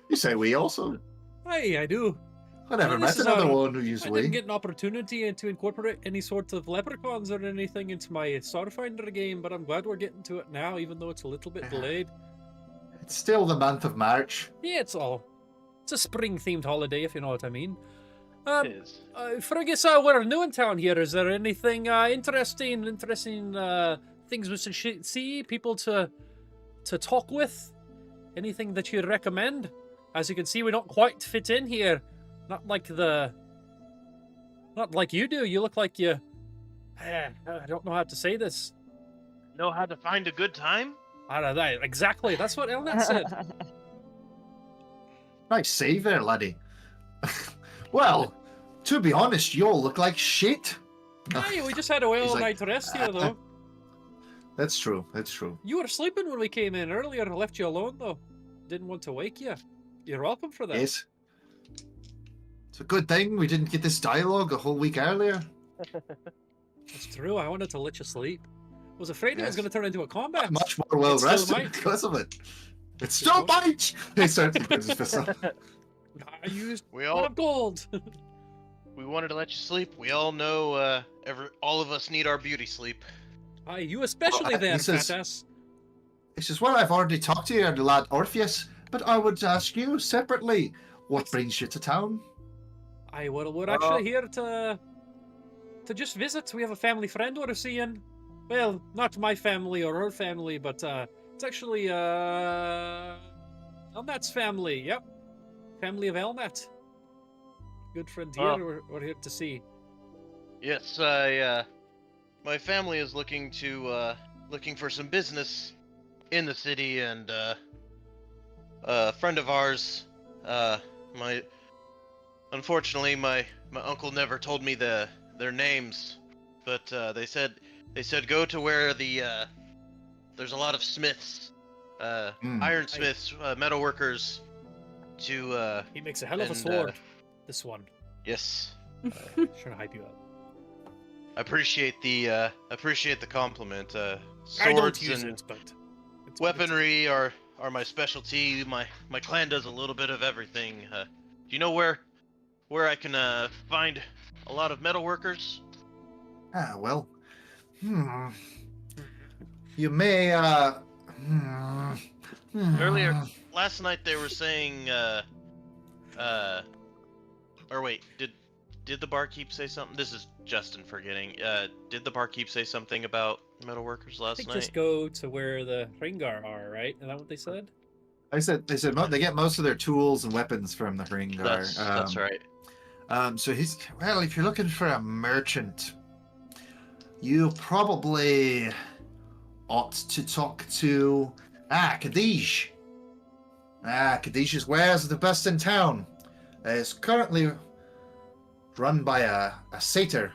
You say we also? Aye, I do. I never Well, met this is another our- one who used I we. didn't get an opportunity to incorporate any sort of leprechauns or anything into my Pathfinder game, but I'm glad we're getting to it now, even though it's a little bit delayed. It's still the month of March. Yeah, it's a spring-themed holiday, if you know what I mean. It is. Fergus, we're new in town here. Is there anything interesting things we should see? People to talk with? Anything that you'd recommend? As you can see, we don't quite fit in here. Not like you do. You look like you... I don't know how to say this. Know how to find a good time? I don't know. Exactly. That's what Elnett said. Nice save there, laddie. Well, to be honest, you all look like shit. Hey, we just had a well He's like, night rest here, though. That's true. That's true. You were sleeping when we came in earlier. I left you alone, though. Didn't want to wake you. You're welcome for that. Yes. It's a good thing we didn't get this dialogue a whole week earlier. That's true. I wanted to let you sleep. I was afraid it was Yes. going to turn into a combat. Much more well It still rested might. because of it. It still might. He starts to put his fist up. I used We one all of gold. we wanted to let you sleep. We all know all of us need our beauty sleep. Aye, you especially Well, then, he says- fat ass. He says, "Well, I've already talked to you, lad Orpheus, but I would ask you separately. What brings you to town?" Aye, well, we're actually here to just visit. We have a family friend we're seeing. Well, not my family or her family, but it's actually Elnat's family. Yep, family of Elnat. Good friend here. Oh. We're here to see. Yes, my family is looking for some business in the city, and a friend of ours, unfortunately my uncle never told me their names, but they said go to where there's a lot of smiths, ironsmiths, metalworkers, to He makes a hell of a and, sword. This one. yes. Trying to hype you up. I appreciate the compliment. I don't Swords use and it, but it's weaponry are my specialty. My clan does a little bit of everything. Do you know where I can find a lot of metal workers? Well, you may, Earlier last night they were saying or wait, did the barkeep say something? This is Justin forgetting. Did the barkeep say something about metal workers I last think night? just go to where the Hringar are, right? Is that what they said? they said they get most of their tools and weapons from the Hringar. That's right. So if you're looking for a merchant, you probably ought to talk to Kadij. Kadij's wares are the best in town. It's currently run by a satyr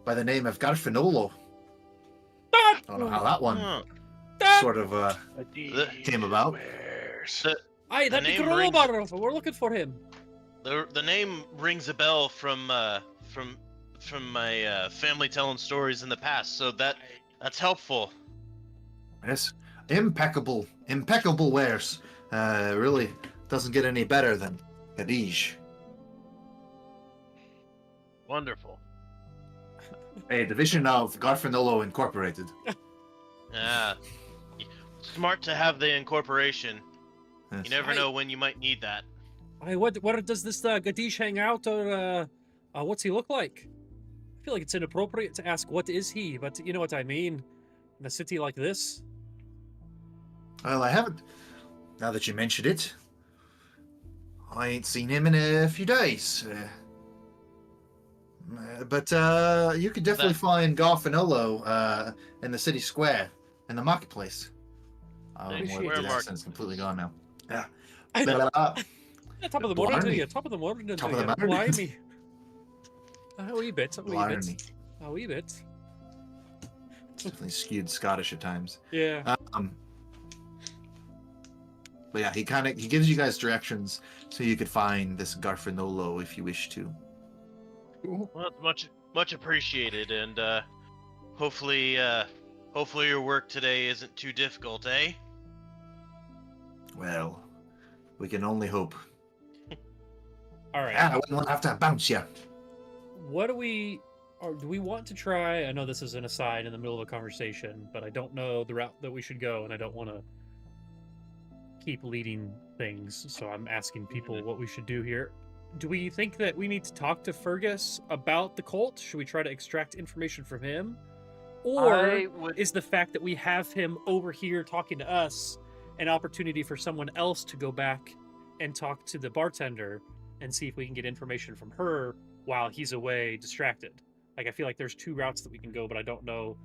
by the name of Garfinolo. I don't know how that one Huh. sort of came about. Aye, The that name Nicolò rings- Barro. We're looking for him. The name rings a bell from my family telling stories in the past, so that's helpful. Yes, impeccable wares. Really doesn't get any better than Kadij. Wonderful. A division of Garfinolo Incorporated. Yeah. Smart to have the incorporation. Yes. You never know when you might need that. Aye, where does this Gadish hang out, or what's he look like? I feel like it's inappropriate to ask what is he, but you know what I mean. In a city like this. Well, I haven't. Now that you mentioned it, I ain't seen him in a few days. But you could definitely find Garfinolo in the city square, in the marketplace. Oh, Nice. what Where the market- accent's completely gone now. Yeah. I know. But, Yeah, top of the morning to Blarney. you. Top of the morning to Top of you. the morning. Blimey. A wee bit. A wee Blarney. bit. A wee bit. Definitely skewed Scottish at times. Yeah. But yeah, he gives you guys directions so you could find this Garfinolo if you wish to. Well, it's much appreciated, and hopefully your work today isn't too difficult, eh? Well, we can only hope. All right. I wouldn't have to bounce you. What do we, or do we want to try? I know this is an aside in the middle of a conversation, but I don't know the route that we should go, and I don't want to keep leading things. So I'm asking people what we should do here. Do we think that we need to talk to Fergus about the cult? Should we try to extract information from him? Or I would- is the fact that we have him over here talking to us an opportunity for someone else to go back and talk to the bartender and see if we can get information from her while he's away distracted? Like, I feel like there's two routes that we can go, but I don't know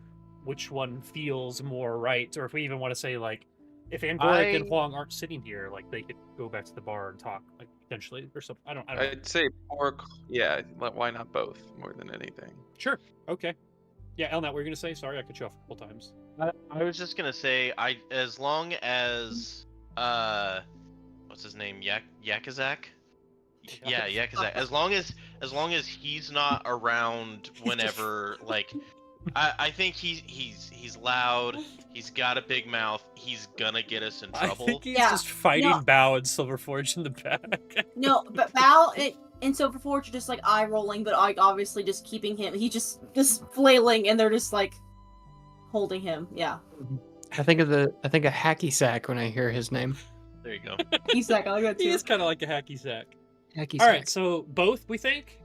which one feels more right. Or if we even want to say, like, if Angoric and Huang aren't sitting here, like, they could go back to the bar and talk, like, potentially, or something. I don't know. I'd say pork. Yeah, why not both more than anything? Sure. Okay. Yeah, Elnat, what were you going to say? Sorry, I cut you off a couple times. I was just gonna say, as long as what's his name, Yakazak? Yeah, Yakazak. As long as he's not around whenever, like, I think he's loud. He's got a big mouth. He's gonna get us in I trouble. think he's Yeah, just fighting no. Bao and Silverforge in the back. No, but Bao and Silverforge are just like eye rolling, but like obviously just keeping him. He just flailing, and they're just like holding him. Yeah, I think of Hacky Sack when I hear his name. There you go. he's like, I got He too. is kind of like a hacky sack. Hacky All Sack. right, so both, we think?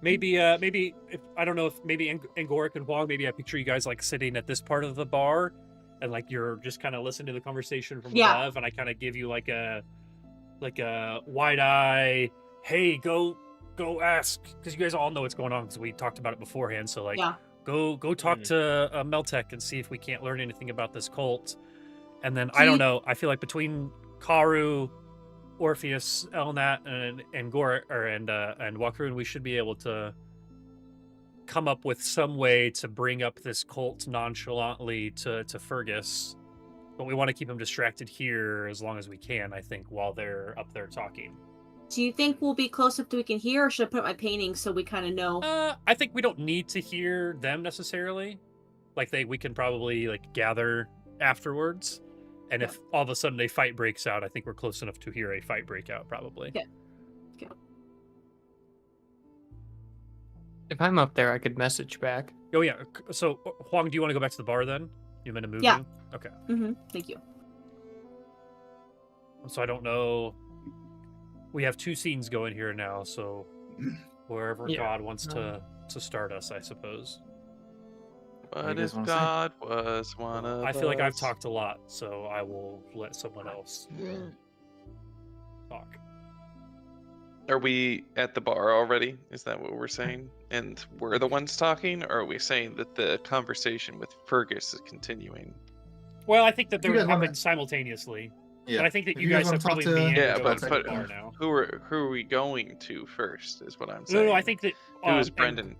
Maybe if I don't know if maybe Angoric and Huang, maybe I picture you guys like sitting at this part of the bar, and like you're just kind of listening to the conversation from above, and I kind of give you like a wide eye. Hey, go ask, because you guys all know what's going on because we talked about it beforehand. So like, Yeah. go talk to Meltek and see if we can't learn anything about this cult. And then I don't know. I feel like between Karu, Orpheus, Elnat, and Angoric and Wakrun, we should be able to come up with some way to bring up this cult nonchalantly to Fergus. But we want to keep him distracted here as long as we can, I think, while they're up there talking. Do you think we'll be close enough that we can hear, or should I put up my painting so we kind of know? I think we don't need to hear them necessarily. Like we can probably like gather afterwards. And if all of a sudden a fight breaks out, I think we're close enough to hear a fight break out, probably. Okay. If I'm up there, I could message back. Oh, yeah. So, Huang, do you want to go back to the bar then? You meant to move Yeah. in? Okay. Mm-hmm. Thank you. So I don't know. We have two scenes going here now, so wherever Yeah. God wants to start us, I suppose. you What guys if wanna say? God was one of I feel like I've us? talked a lot, so I will let someone else talk. Are we at the bar already? Is that what we're saying? And we're the ones talking, or are we saying that the conversation with Fergus is continuing? Well, I think that You they're guys wanna- happening simultaneously. Yeah. But I think that If you you guys guys have wanna probably talk to- meandered Yeah, to go but- to the but- bar now. Who are we going to first? Is what I'm saying. No, I think that... Who is and- Brendan?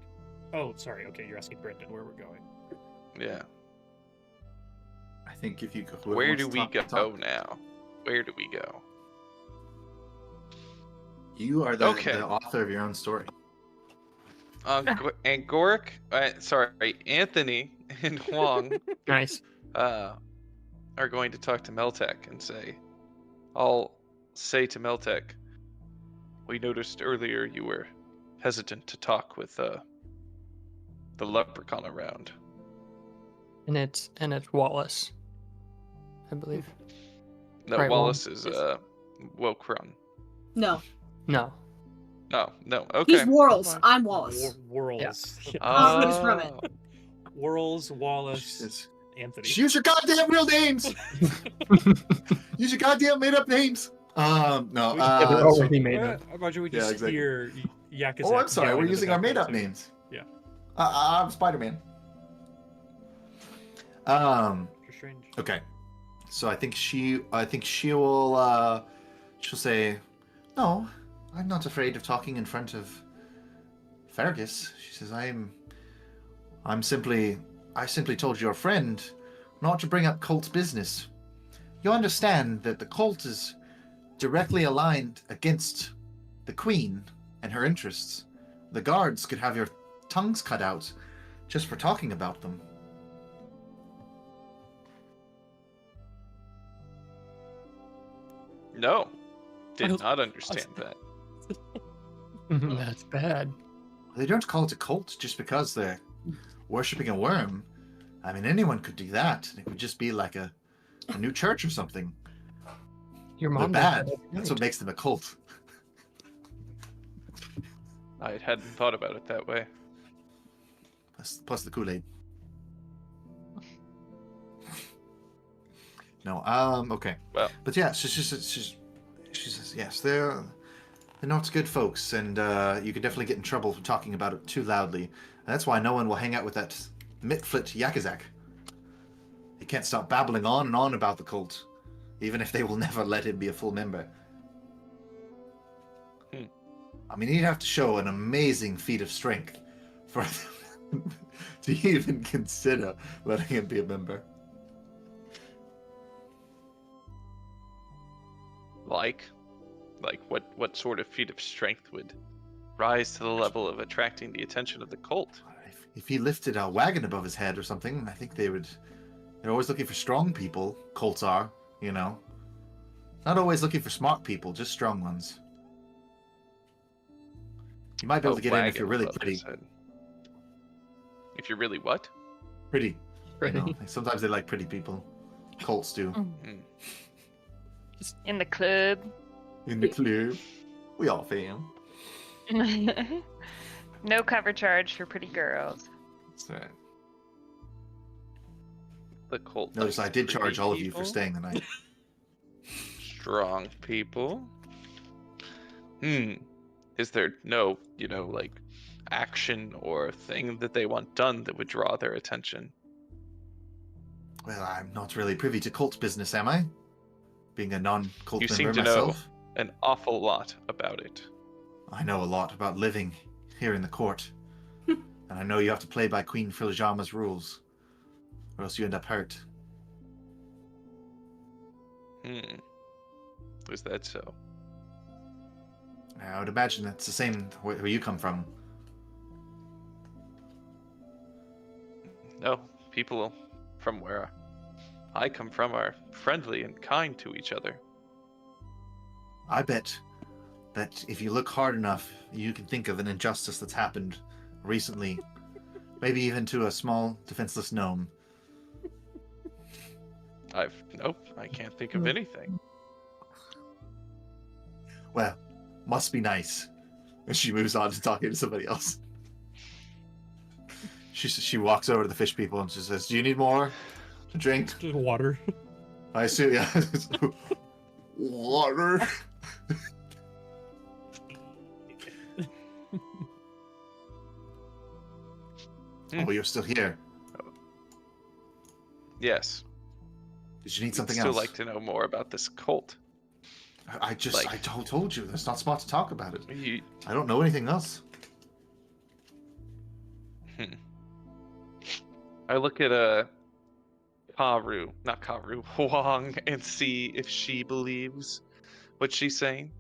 Oh, sorry. Okay, you're asking Brendan where we're going. Yeah. I think if you go. whoever Where wants do to we talk, go talk. now? Where do we go? You are the Okay. author of your own story. Angoric, sorry, Anthony and Huang Nice. are going to talk to Meltek and say, I'll say to Meltek, we noticed earlier you were hesitant to talk with the leprechaun around. And it's Wallace, I believe. No, Right, Wallace Huang. is Wokron. No, No. No, okay. he's Worrells. I'm Wallace. Whirls. Who's from it? Whirls, Wallace, Jesus. Anthony. Just use your goddamn real names. Use your goddamn made up names. No. Yeah, they're already made Yeah, up. Imagine we Yeah, just exactly. hear Yakazak. Oh, I'm sorry. yelling We're in the using our background, made up too. names. Yeah. I'm Spider-Man. You're strange. Okay. So I think she will. She'll say, "No, I'm not afraid of talking in front of Fergus." She says, I simply told your friend not to bring up cult business. You understand that the cult is directly aligned against the Queen and her interests. The guards could have your tongues cut out just for talking about them. No, did was- not understand that. That's bad. They don't call it a cult just because they're worshipping a worm. I mean, anyone could do that. It would just be like a new church or something. Your They're mom does that bad. every That's night. what makes them a cult. I hadn't thought about it that way. Plus the Kool-Aid. No, okay. Well, But yeah, she says, yes, they're not good folks, and you could definitely get in trouble for talking about it too loudly. And that's why no one will hang out with that mitflit Yakazak. He can't stop babbling on and on about the cult, even if they will never let him be a full member. I mean, he'd have to show an amazing feat of strength for to even consider letting him be a member. Like what sort of feat of strength would rise to the level of attracting the attention of the cult? If he lifted a wagon above his head or something, I think they're always looking for strong people. Cults are, you know. Not always looking for smart people, just strong ones. You might be able to get in if you're really pretty. If you're really what? Pretty. Pretty. You know, sometimes they like pretty people. Cults do. In the club. In the club. We all fam. No cover charge for pretty girls. That's right. The cult. Notice I likes did pretty charge all of you for people, staying the night. Strong people. Is there no, like action or thing that they want done that would draw their attention? Well, I'm not really privy to cult business, am I? Being a non-cult You member seem to myself. know an awful lot about it. I know a lot about living here in the court. And I know you have to play by Queen Philojama's rules, or else you end up hurt. Is that so? I would imagine that's the same where you come from. No, people from where I come from are friendly and kind to each other. I bet that if you look hard enough, you can think of an injustice that's happened recently. Maybe even to a small, defenseless gnome. Nope, I can't think of anything. Well, must be nice. And she moves on to talking to somebody else. She walks over to the fish people and she says, "Do you need more to drink?" Just water. I assume, yeah. Water. Oh, you're still here. Yes. Did you need I'd something still else? like to know more about this cult. I told you, that's not smart to talk about it. You, I don't know anything else. I look at Huang, and see if she believes what she's saying.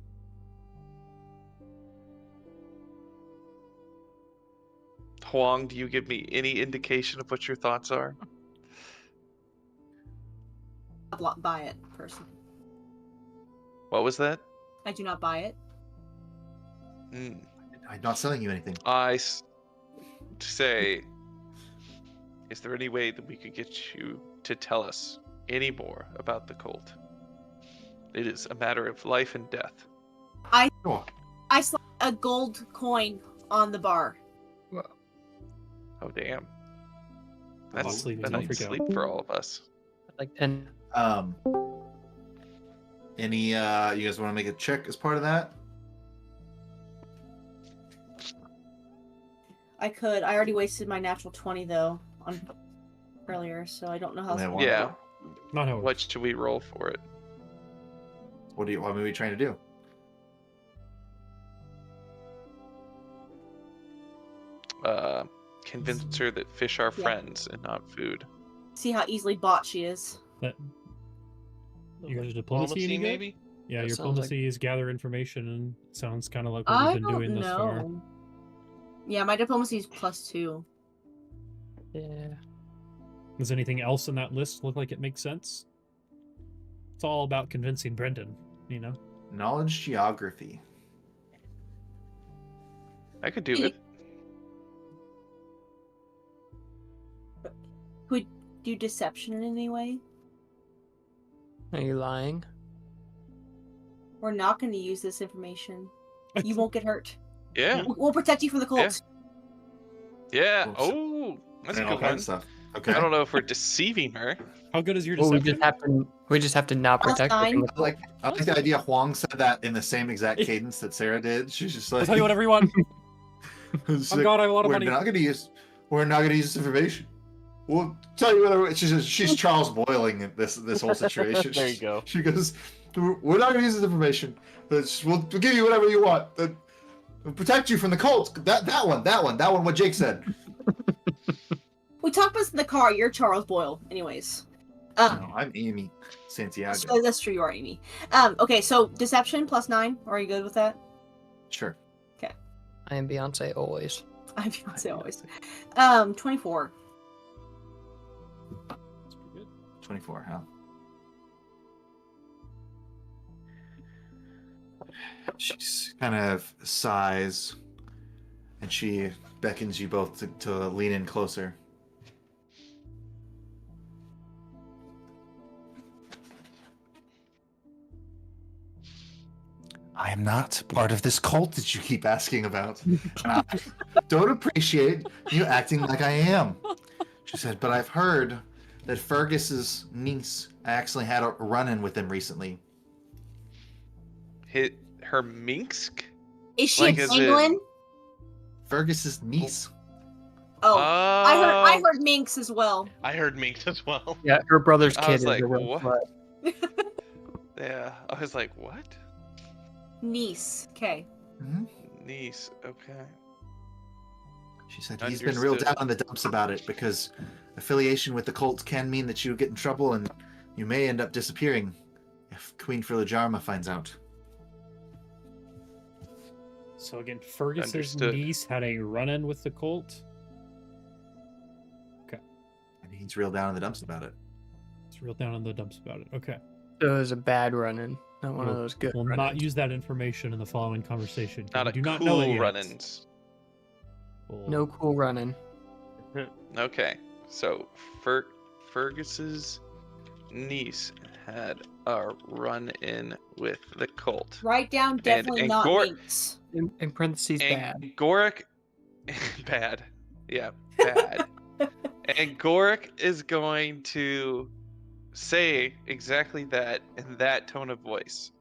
Huang, do you give me any indication of what your thoughts are? Buy it, personally. What was that? I do not buy it. I'm not selling you anything. Say, is there any way that we could get you to tell us any more about the cult? It is a matter of life and death. Sure. I slide a gold coin on the bar. Oh, damn. I'll That's sleep, a don't night's freak out. sleep for all of us. Like 10. Any you guys want to make a check as part of that? I could. I already wasted my natural 20 though on earlier, so I don't know how. Yeah, well, Yeah. Not how it What should we roll for it? What are we trying to do? Convince her that fish are friends and not food. See how easily bought she is. That, you guys are diplomacy, any good? maybe? Yeah, That your sounds diplomacy is gather information, and sounds kind of like what I we've been don't doing know. thus far. Yeah, my diplomacy is +2. Yeah. Does anything else in that list look like it makes sense? It's all about convincing Brendan. you know. Knowledge geography. I could do it. Could do deception in any way? Are you lying? We're not going to use this information. You won't get hurt. Yeah. We'll protect you from the cult. Yeah. Well, Oh, that's a And all good kinds one. of stuff. Okay. I don't know if we're deceiving her. How good is your Well, deception? we just have to not Plus protect her from nine. the I like the idea Huang said that in the same exact cadence that Sarah did. She's just I'll like, tell you whatever you want. it's Oh like, God, I have a lot of we're money. not going to use. We're not going to use this information. We'll tell you whatever. She's Charles Boiling in this whole situation. There you go. She goes, we're not going to use this information. We'll give you whatever you want. We'll protect you from the cult. That one. What Jake said. We talked about this in the car. You're Charles Boyle, anyways. No, I'm Amy Santiago. So that's true. You are Amy. Okay, so deception plus 9. Are you good with that? Sure. I am Beyonce always. I'm Beyonce always. 24. That's pretty good. 24, huh? She's kind of sighs, and she beckons you both to lean in closer. I am not part of this cult that you keep asking about. I don't appreciate you acting like I am. She said, but I've heard that Fergus's niece actually had a run-in with him recently. Her Minsk? Is she Like, a is penguin? Fergus's niece. Oh, Oh, I heard minx as well. I heard Minx as well. Yeah, her brother's I kid was is like, a red what? flag. Yeah, I was like, what? Niece. Okay. Niece, okay. She said he's been real down Understood. on the dumps about it because affiliation with the cult can mean that you get in trouble and you may end up disappearing if Queen Philojarma finds out. So again, Fergus's Understood. niece had a run-in with the cult. And he's real down in the dumps about it. It's real down in the dumps about it. Okay. So it was a bad run-in, not one of those good We'll run-ins. not use that information in the following conversation. Not We a do not know it cool yet. run-ins. We'll- No cool running. Okay, so Fergus's niece had a run-in with the cult. Write down definitely and not Gor- minx. In parentheses, bad. And Gorik, bad, yeah, bad. And Gorik is going to say exactly that in that tone of voice.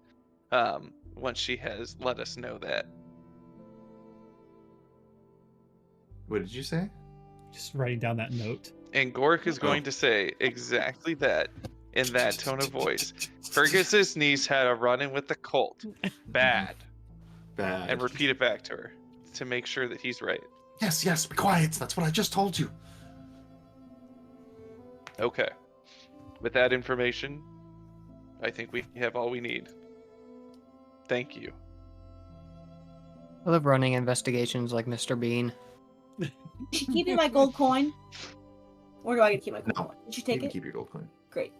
Once she has let us know that. What did you say? Just writing down that note. And Gorik is going to say exactly that in that tone of voice. Fergus's niece had a run-in with the cult. Bad. Bad. And repeat it back to her to make sure that he's right. Yes, be quiet. That's what I just told you. Okay. With that information, I think we have all we need. Thank you. I love running investigations like Mr. Bean. Did she give me my gold coin? Or do I get to keep my gold No. coin? Did you You take can it? keep your gold coin. Great.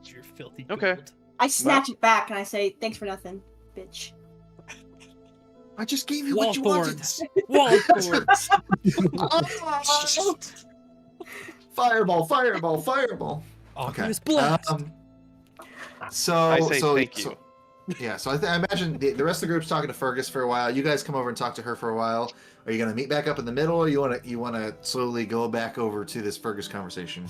You're filthy. Okay. gold. I snatch it back and I say, thanks for nothing, bitch. I just gave you Wall what you wanted. thorns. Wall thorns. Fireball. Oculus blast. So I say so, thank you. so- yeah, so I imagine the rest of the group's talking to Fergus for a while. You guys come over and talk to her for a while. Are you gonna meet back up in the middle, or you wanna slowly go back over to this Fergus conversation?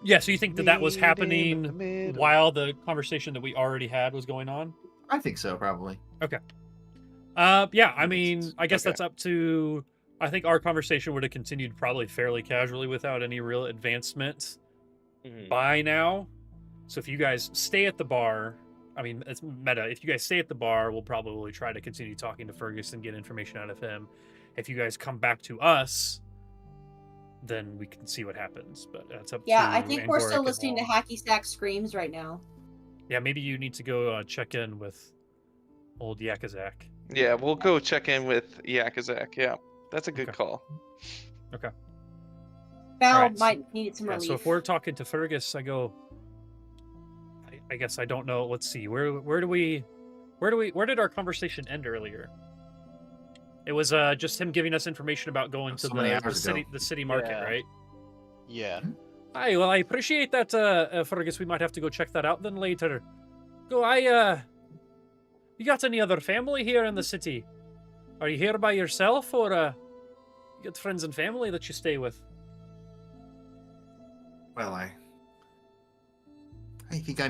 Yeah, so you think that was Meet in the happening middle. while the conversation that we already had was going on? I think so, probably. Yeah, I mean, I guess Okay. that's up to. I think our conversation would have continued probably fairly casually without any real advancement by now. So if you guys stay at the bar, I mean, it's meta. If you guys stay at the bar, we'll probably try to continue talking to Fergus and get information out of him. If you guys come back to us, then we can see what happens. But that's up to Yeah, I think we're Angoric still and listening to Wong. Hacky Sack screams right now. Yeah, maybe you need to go check in with old Yakazak. Yeah, we'll go check in with Yakazak. Yeah, that's a good Okay. call. Val Alright, so- might need some Yeah, relief. so if we're talking to Fergus, I go, I guess I don't know. Let's see. Where did our conversation end earlier? It was just him giving us information about going to So many the hours ago. city market, Yeah. right? Yeah. Aye, well, I appreciate that, Fergus. We might have to go check that out then later. You got any other family here in the city? Are you here by yourself, or, you got friends and family that you stay with? Well, I think I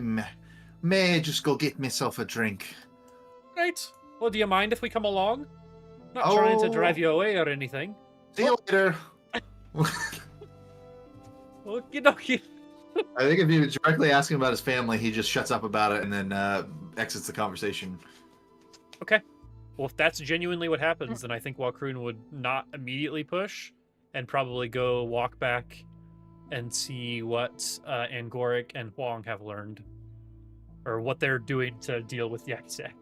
may just go get myself a drink. Right. Well, do you mind if we come along? Not trying to Oh. drive you away or anything. See you later. Okie dokie. I think if you directly ask him about his family, he just shuts up about it and then exits the conversation. Okay. Well, if that's genuinely what happens, then I think Wakroon would not immediately push and probably go walk back and see what Angoric and Huang have learned. Or what they're doing to deal with Yakazak.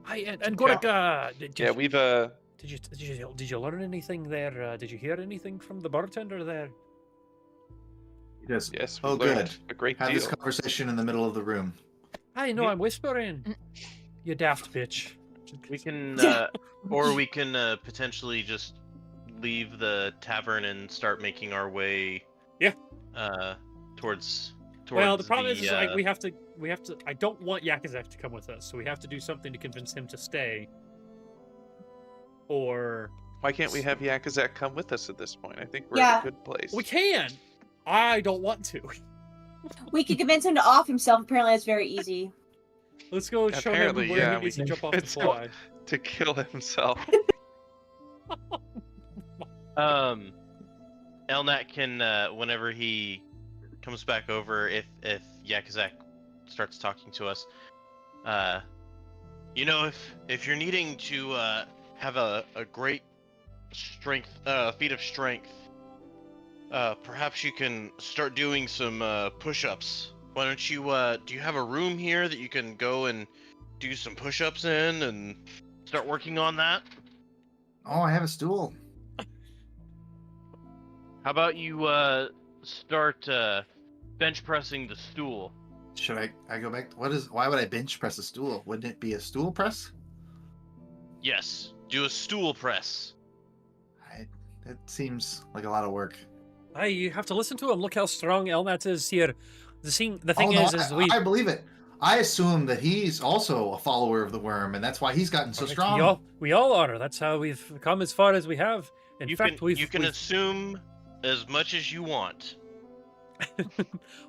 Hi, Angoric, did you learn anything there? Did you hear anything from the bartender there? Yes. Yes, Oh, we learned good. a great Have deal. this conversation in the middle of the room. I know, I'm whispering. You daft bitch. We can, or we can potentially just leave the tavern and start making our way. Yeah. Towards. Well, the problem is like we have to. I don't want Yakazak to come with us, so we have to do something to convince him to stay. Or Why can't we have Yakazak come with us at this point? I think we're Yeah. in a good place. we can. I don't want to. We could convince him to off himself. Apparently, that's very easy. Let's go show him Apparently, where yeah, he needs we to jump off the it's fly. to kill himself. Elnat can, whenever he comes back over, if Yakazak starts talking to us, if you're needing to have a great strength, feat of strength, perhaps you can start doing some push-ups. Why don't you, do you have a room here that you can go and do some push-ups in and start working on that? Oh, I have a stool. How about you start bench pressing the stool? Should I go back? Why would I bench press a stool? Wouldn't it be a stool press? Yes, do a stool press. That seems like a lot of work. Hey, you have to listen to him. Look how strong Elnat is here. The thing Oh, is, no, we I believe it. I assume that he's also a follower of the worm, and that's why he's gotten so strong. We all are. That's how we've come as far as we have. In fact, you can assume as much as you want.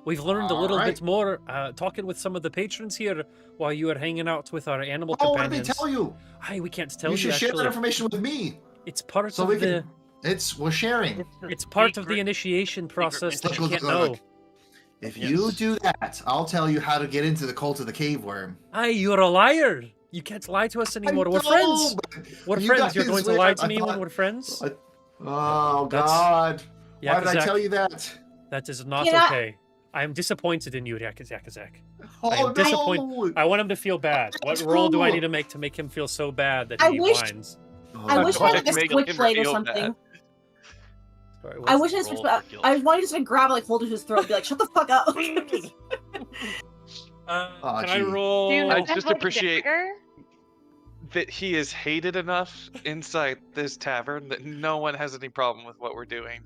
we've learned a All little right. bit more talking with some of the patrons here while you were hanging out with our animal Oh, what did companions. they tell you? Hey, we can't tell You you. should share that Actually, information with me. it's part So of we the. can. We're sharing. It's part of the secret- initiation process that you Look, can't look, know. look. If you do that, I'll tell you how to get into the cult of the cave worm. Hey, you're a liar. You can't lie to us anymore. We're friends. We're you friends. You're guys going to were- lie to I me when thought- we're friends? Oh That's- God! Why did I Yakazak, tell you that? That is not Can I- okay. I am disappointed in you, Yakazak. Oh I am no! disappointed. I want him to feel bad. What role do I need to make to make him feel so bad that I he wish- whines? I wish I had like a Make him switchblade or feel something. bad. Sorry, I what's- wish I had a roll switchblade. for guilt? I wanted to just like grab it, like hold it to his throat, and be like, "Shut the fuck up." Aw, can I gee. roll? Do you I not have, just like, a appreciate- dagger? That he is hated enough inside this tavern that no one has any problem with what we're doing.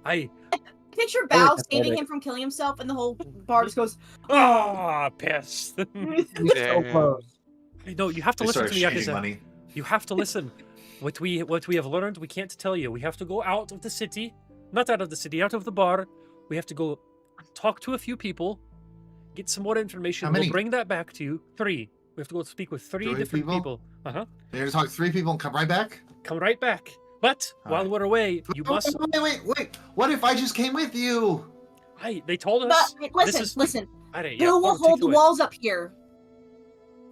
I Picture Oh, Bao it's saving pathetic. him from killing himself, and the whole bar just goes, piss. So Damn. close. I know you have to They listen started to me, exchanging Yakuza. money. You have to listen. What we have learned, we can't tell you. We have to go out of the city, not out of the city, out of the bar. We have to go talk to a few people, get some more information. How We'll many? bring that back to you. 3. We have to go speak with 3 Three different people? people. Uh-huh. You're gonna talk to 3 people and come right back? Come right back. But while Alright. we're away, you must. Wait! What if I just came with you? Hey, they told "But us. listen. Alright, Who yeah, will Paul, hold take the it away. walls up here?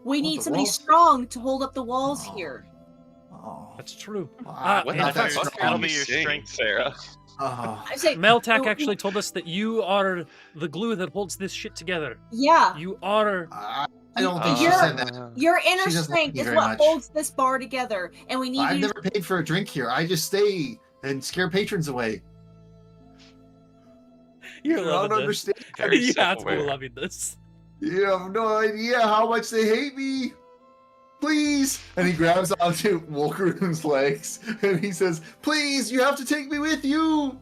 We Hold need the somebody walls? strong to hold up the walls Oh. here." Oh, That's true. I'm What Yeah, not the that fuck fuck That'll are strong. you be your saying, strength. Sarah? Oh. I say, Meltak "No, actually told us that you are the glue that holds this shit together. yeah, You are. I don't think she You're- said that. your inner She doesn't like strength me is very what much. holds this bar together, and we need I've you." never paid for a drink here. I just stay and scare patrons away. You're You don't loving this. understand. Very You have to be self-aware. loving this. You have no idea how much they hate me. Please. And he grabs onto Wolkeroon's legs and he says, please, you have to take me with you.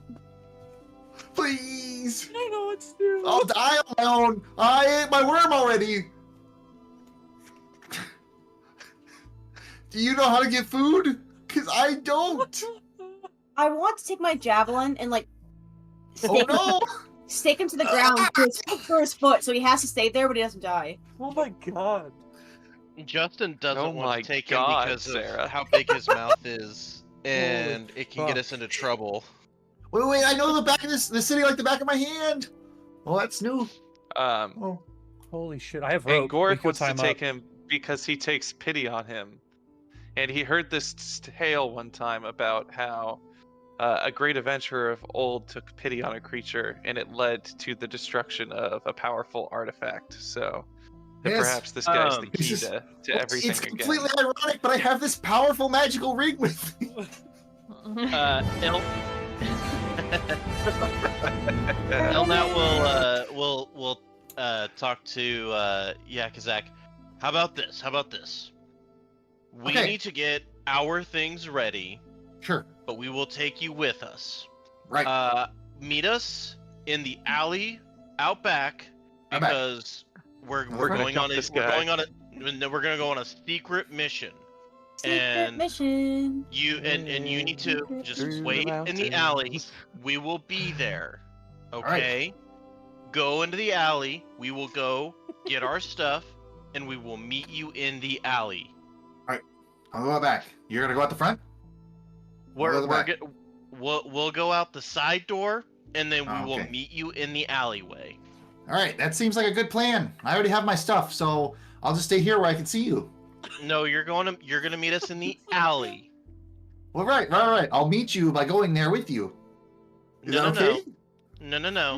Please. I know what to do. I'll die on my own. I ate my worm already. Do you know how to get food? Because I don't. I want to take my javelin and like Oh no. stake him to the ground for his foot, so he has to stay there, but he doesn't die. Oh my god. Justin doesn't Oh want my to take God, him because Sarah. of how big his mouth is, and it can get fuck. us into trouble. Wait, I know the back of the city like the back of my hand. Well, that's new. Oh. Holy shit! I have rope. And Gork We can wants to time take up. him because he takes pity on him. And he heard this tale one time about how a great adventurer of old took pity on a creature, and it led to the destruction of a powerful artifact. So that Yes. perhaps this guy's the This key is- to everything It's again. completely ironic, but I have this powerful magical ring with me. Elnat will talk to Yakazak. How about this? We Okay. need to get our things ready, Sure. but we will take you with us. Right. Meet us in the alley out back Out back. because we're We're gonna going on a this we're guy. going on a we're gonna go on a secret mission. Secret And mission. You you need to just Through the wait in the alley. mountains. We will be there. right. Okay? Go into the alley. We will go get our stuff and we will meet you in the alley. I'll go out back. You're gonna go out the front? Or the back? We'll go out the side door and then we Oh, will okay. meet you in the alleyway. All right. That seems like a good plan. I already have my stuff, so I'll just stay here where I can see you. No, you're gonna meet us in the alley. Well, right. I'll meet you by going there with you. Is No, that no, okay? No.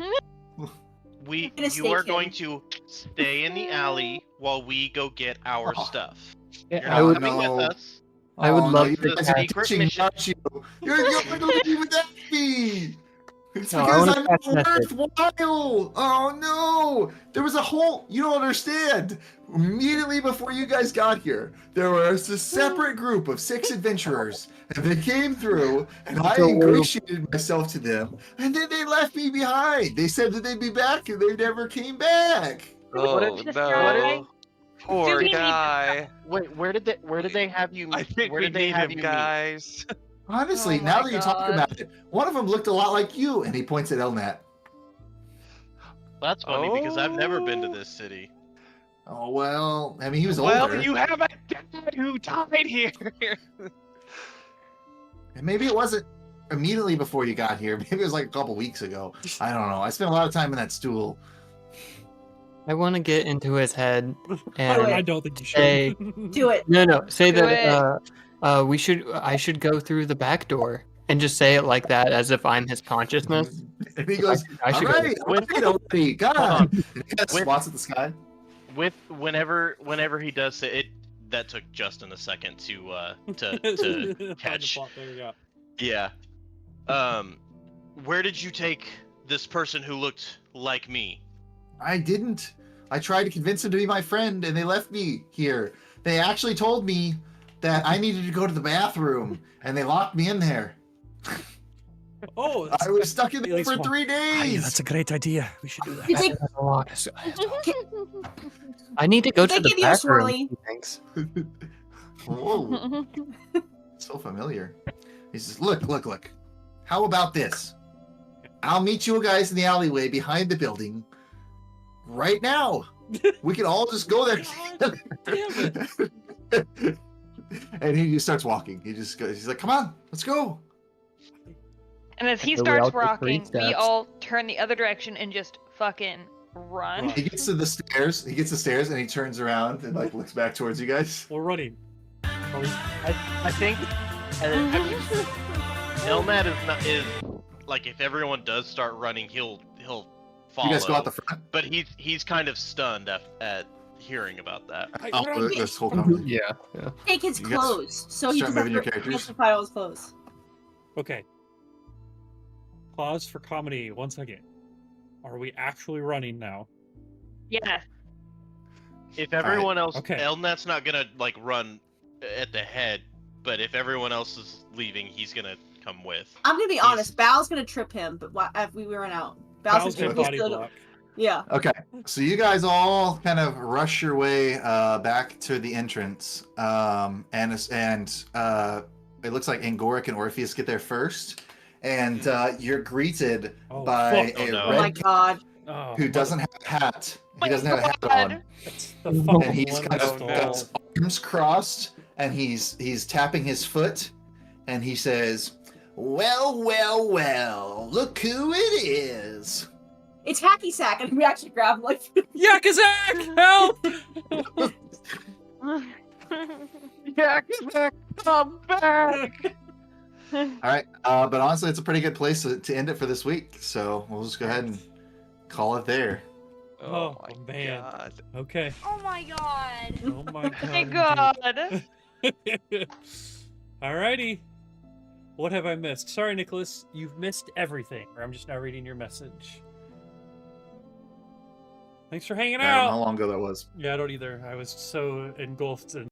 gonna You stay are tuned. going to stay in the alley while we go get our Oh. stuff. Yeah, You're I not would. coming no. with us. I would Oh, love no, to you guys have- are Secret teaching, mission. aren't you? You're going to leave without me. It's No, I because wanna I'm catch not message. worthwhile. Oh no! There was a whole. You don't understand. Immediately before you guys got here, there was a separate group of 6 adventurers, and they came through, and I So- ingratiated myself to them, and then they left me behind. They said that they'd be back, and they never came back. Oh This guy- no! Poor Do we need this guy. Wait, where did they have you? I think where we did they need have him, you meet? guys. Honestly, Oh now my that you talk God. about it, one of them looked a lot like you, and he points at Elnat. That's funny because I've never been to this city. Oh well, I mean he was Well, older. you have a dad who died here. And maybe it wasn't immediately before you got here. Maybe it was like a couple weeks ago. I don't know. I spent a lot of time in that stool. I want to get into his head do and it. I don't think you should. Hey. Do it. no, say Do that I should go through the back door and just say it like that as if I'm his consciousness. And he goes, I all should right, go. already, God. on. And he kind of With- swats at the sky. Whenever he does say it, that took Justin a second to Find the catch. plot, there we go. Yeah. Where did you take this person who looked like me? I didn't. I tried to convince him to be my friend, and they left me here. They actually told me that I needed to go to the bathroom, and they locked me in there. Oh, I was stuck in there really for smart. 3 days. That's a great idea. We should do that. You think That's a lot. I need to go They to the give you a back room. swirly. Thanks. Whoa, so familiar. He says, look. How about this? I'll meet you guys in the alleyway behind the building right now. We can all just go there. God damn And he just starts walking. He just goes, he's like, come on, let's go. And as he So we all starts take 3 rocking, we steps. all turn the other direction and just fucking run. He gets to the stairs. And he turns around and like looks back towards you guys. We're running. I think Elnat is like if everyone does start running, he'll follow. You guys go out the front. But he's kind of stunned at hearing about that. This whole conversation. Yeah. take his You guys clothes, so he start doesn't have moving your to characters? justify all his clothes. Okay. Pause for comedy. 1 second. Are we actually running now? Yeah. If everyone else, Okay. Elnat's not gonna like run at the head, but if everyone else is leaving, he's gonna come with. I'm gonna be honest. Bal's gonna trip him, but if we run out, Val's gonna gonna body block. Yeah. Okay, so you guys all kind of rush your way back to the entrance, and it looks like Angoric and Orpheus get there first, and you're greeted by fuck. Oh, a no. Oh my red god. Oh, who doesn't have a hat. He My doesn't have a hat God. on, That's the fucking and he's one kind that of stole. got his arms crossed, and he's tapping his foot, and he says, "Well, well, well, look who it is." It's Hacky Sack, and we actually grab him like. Yakazak! Help! Yakazak, come back! All right, but honestly, it's a pretty good place to end it for this week. So we'll just go ahead and call it there. Oh, man. God. Okay. Oh my god. Oh my god. Oh my god. indeed. Alrighty. What have I missed? Sorry, Nicholas. You've missed everything. Or I'm just now reading your message. Thanks for hanging I don't know out. how long ago that was. Yeah, I don't either. I was so engulfed in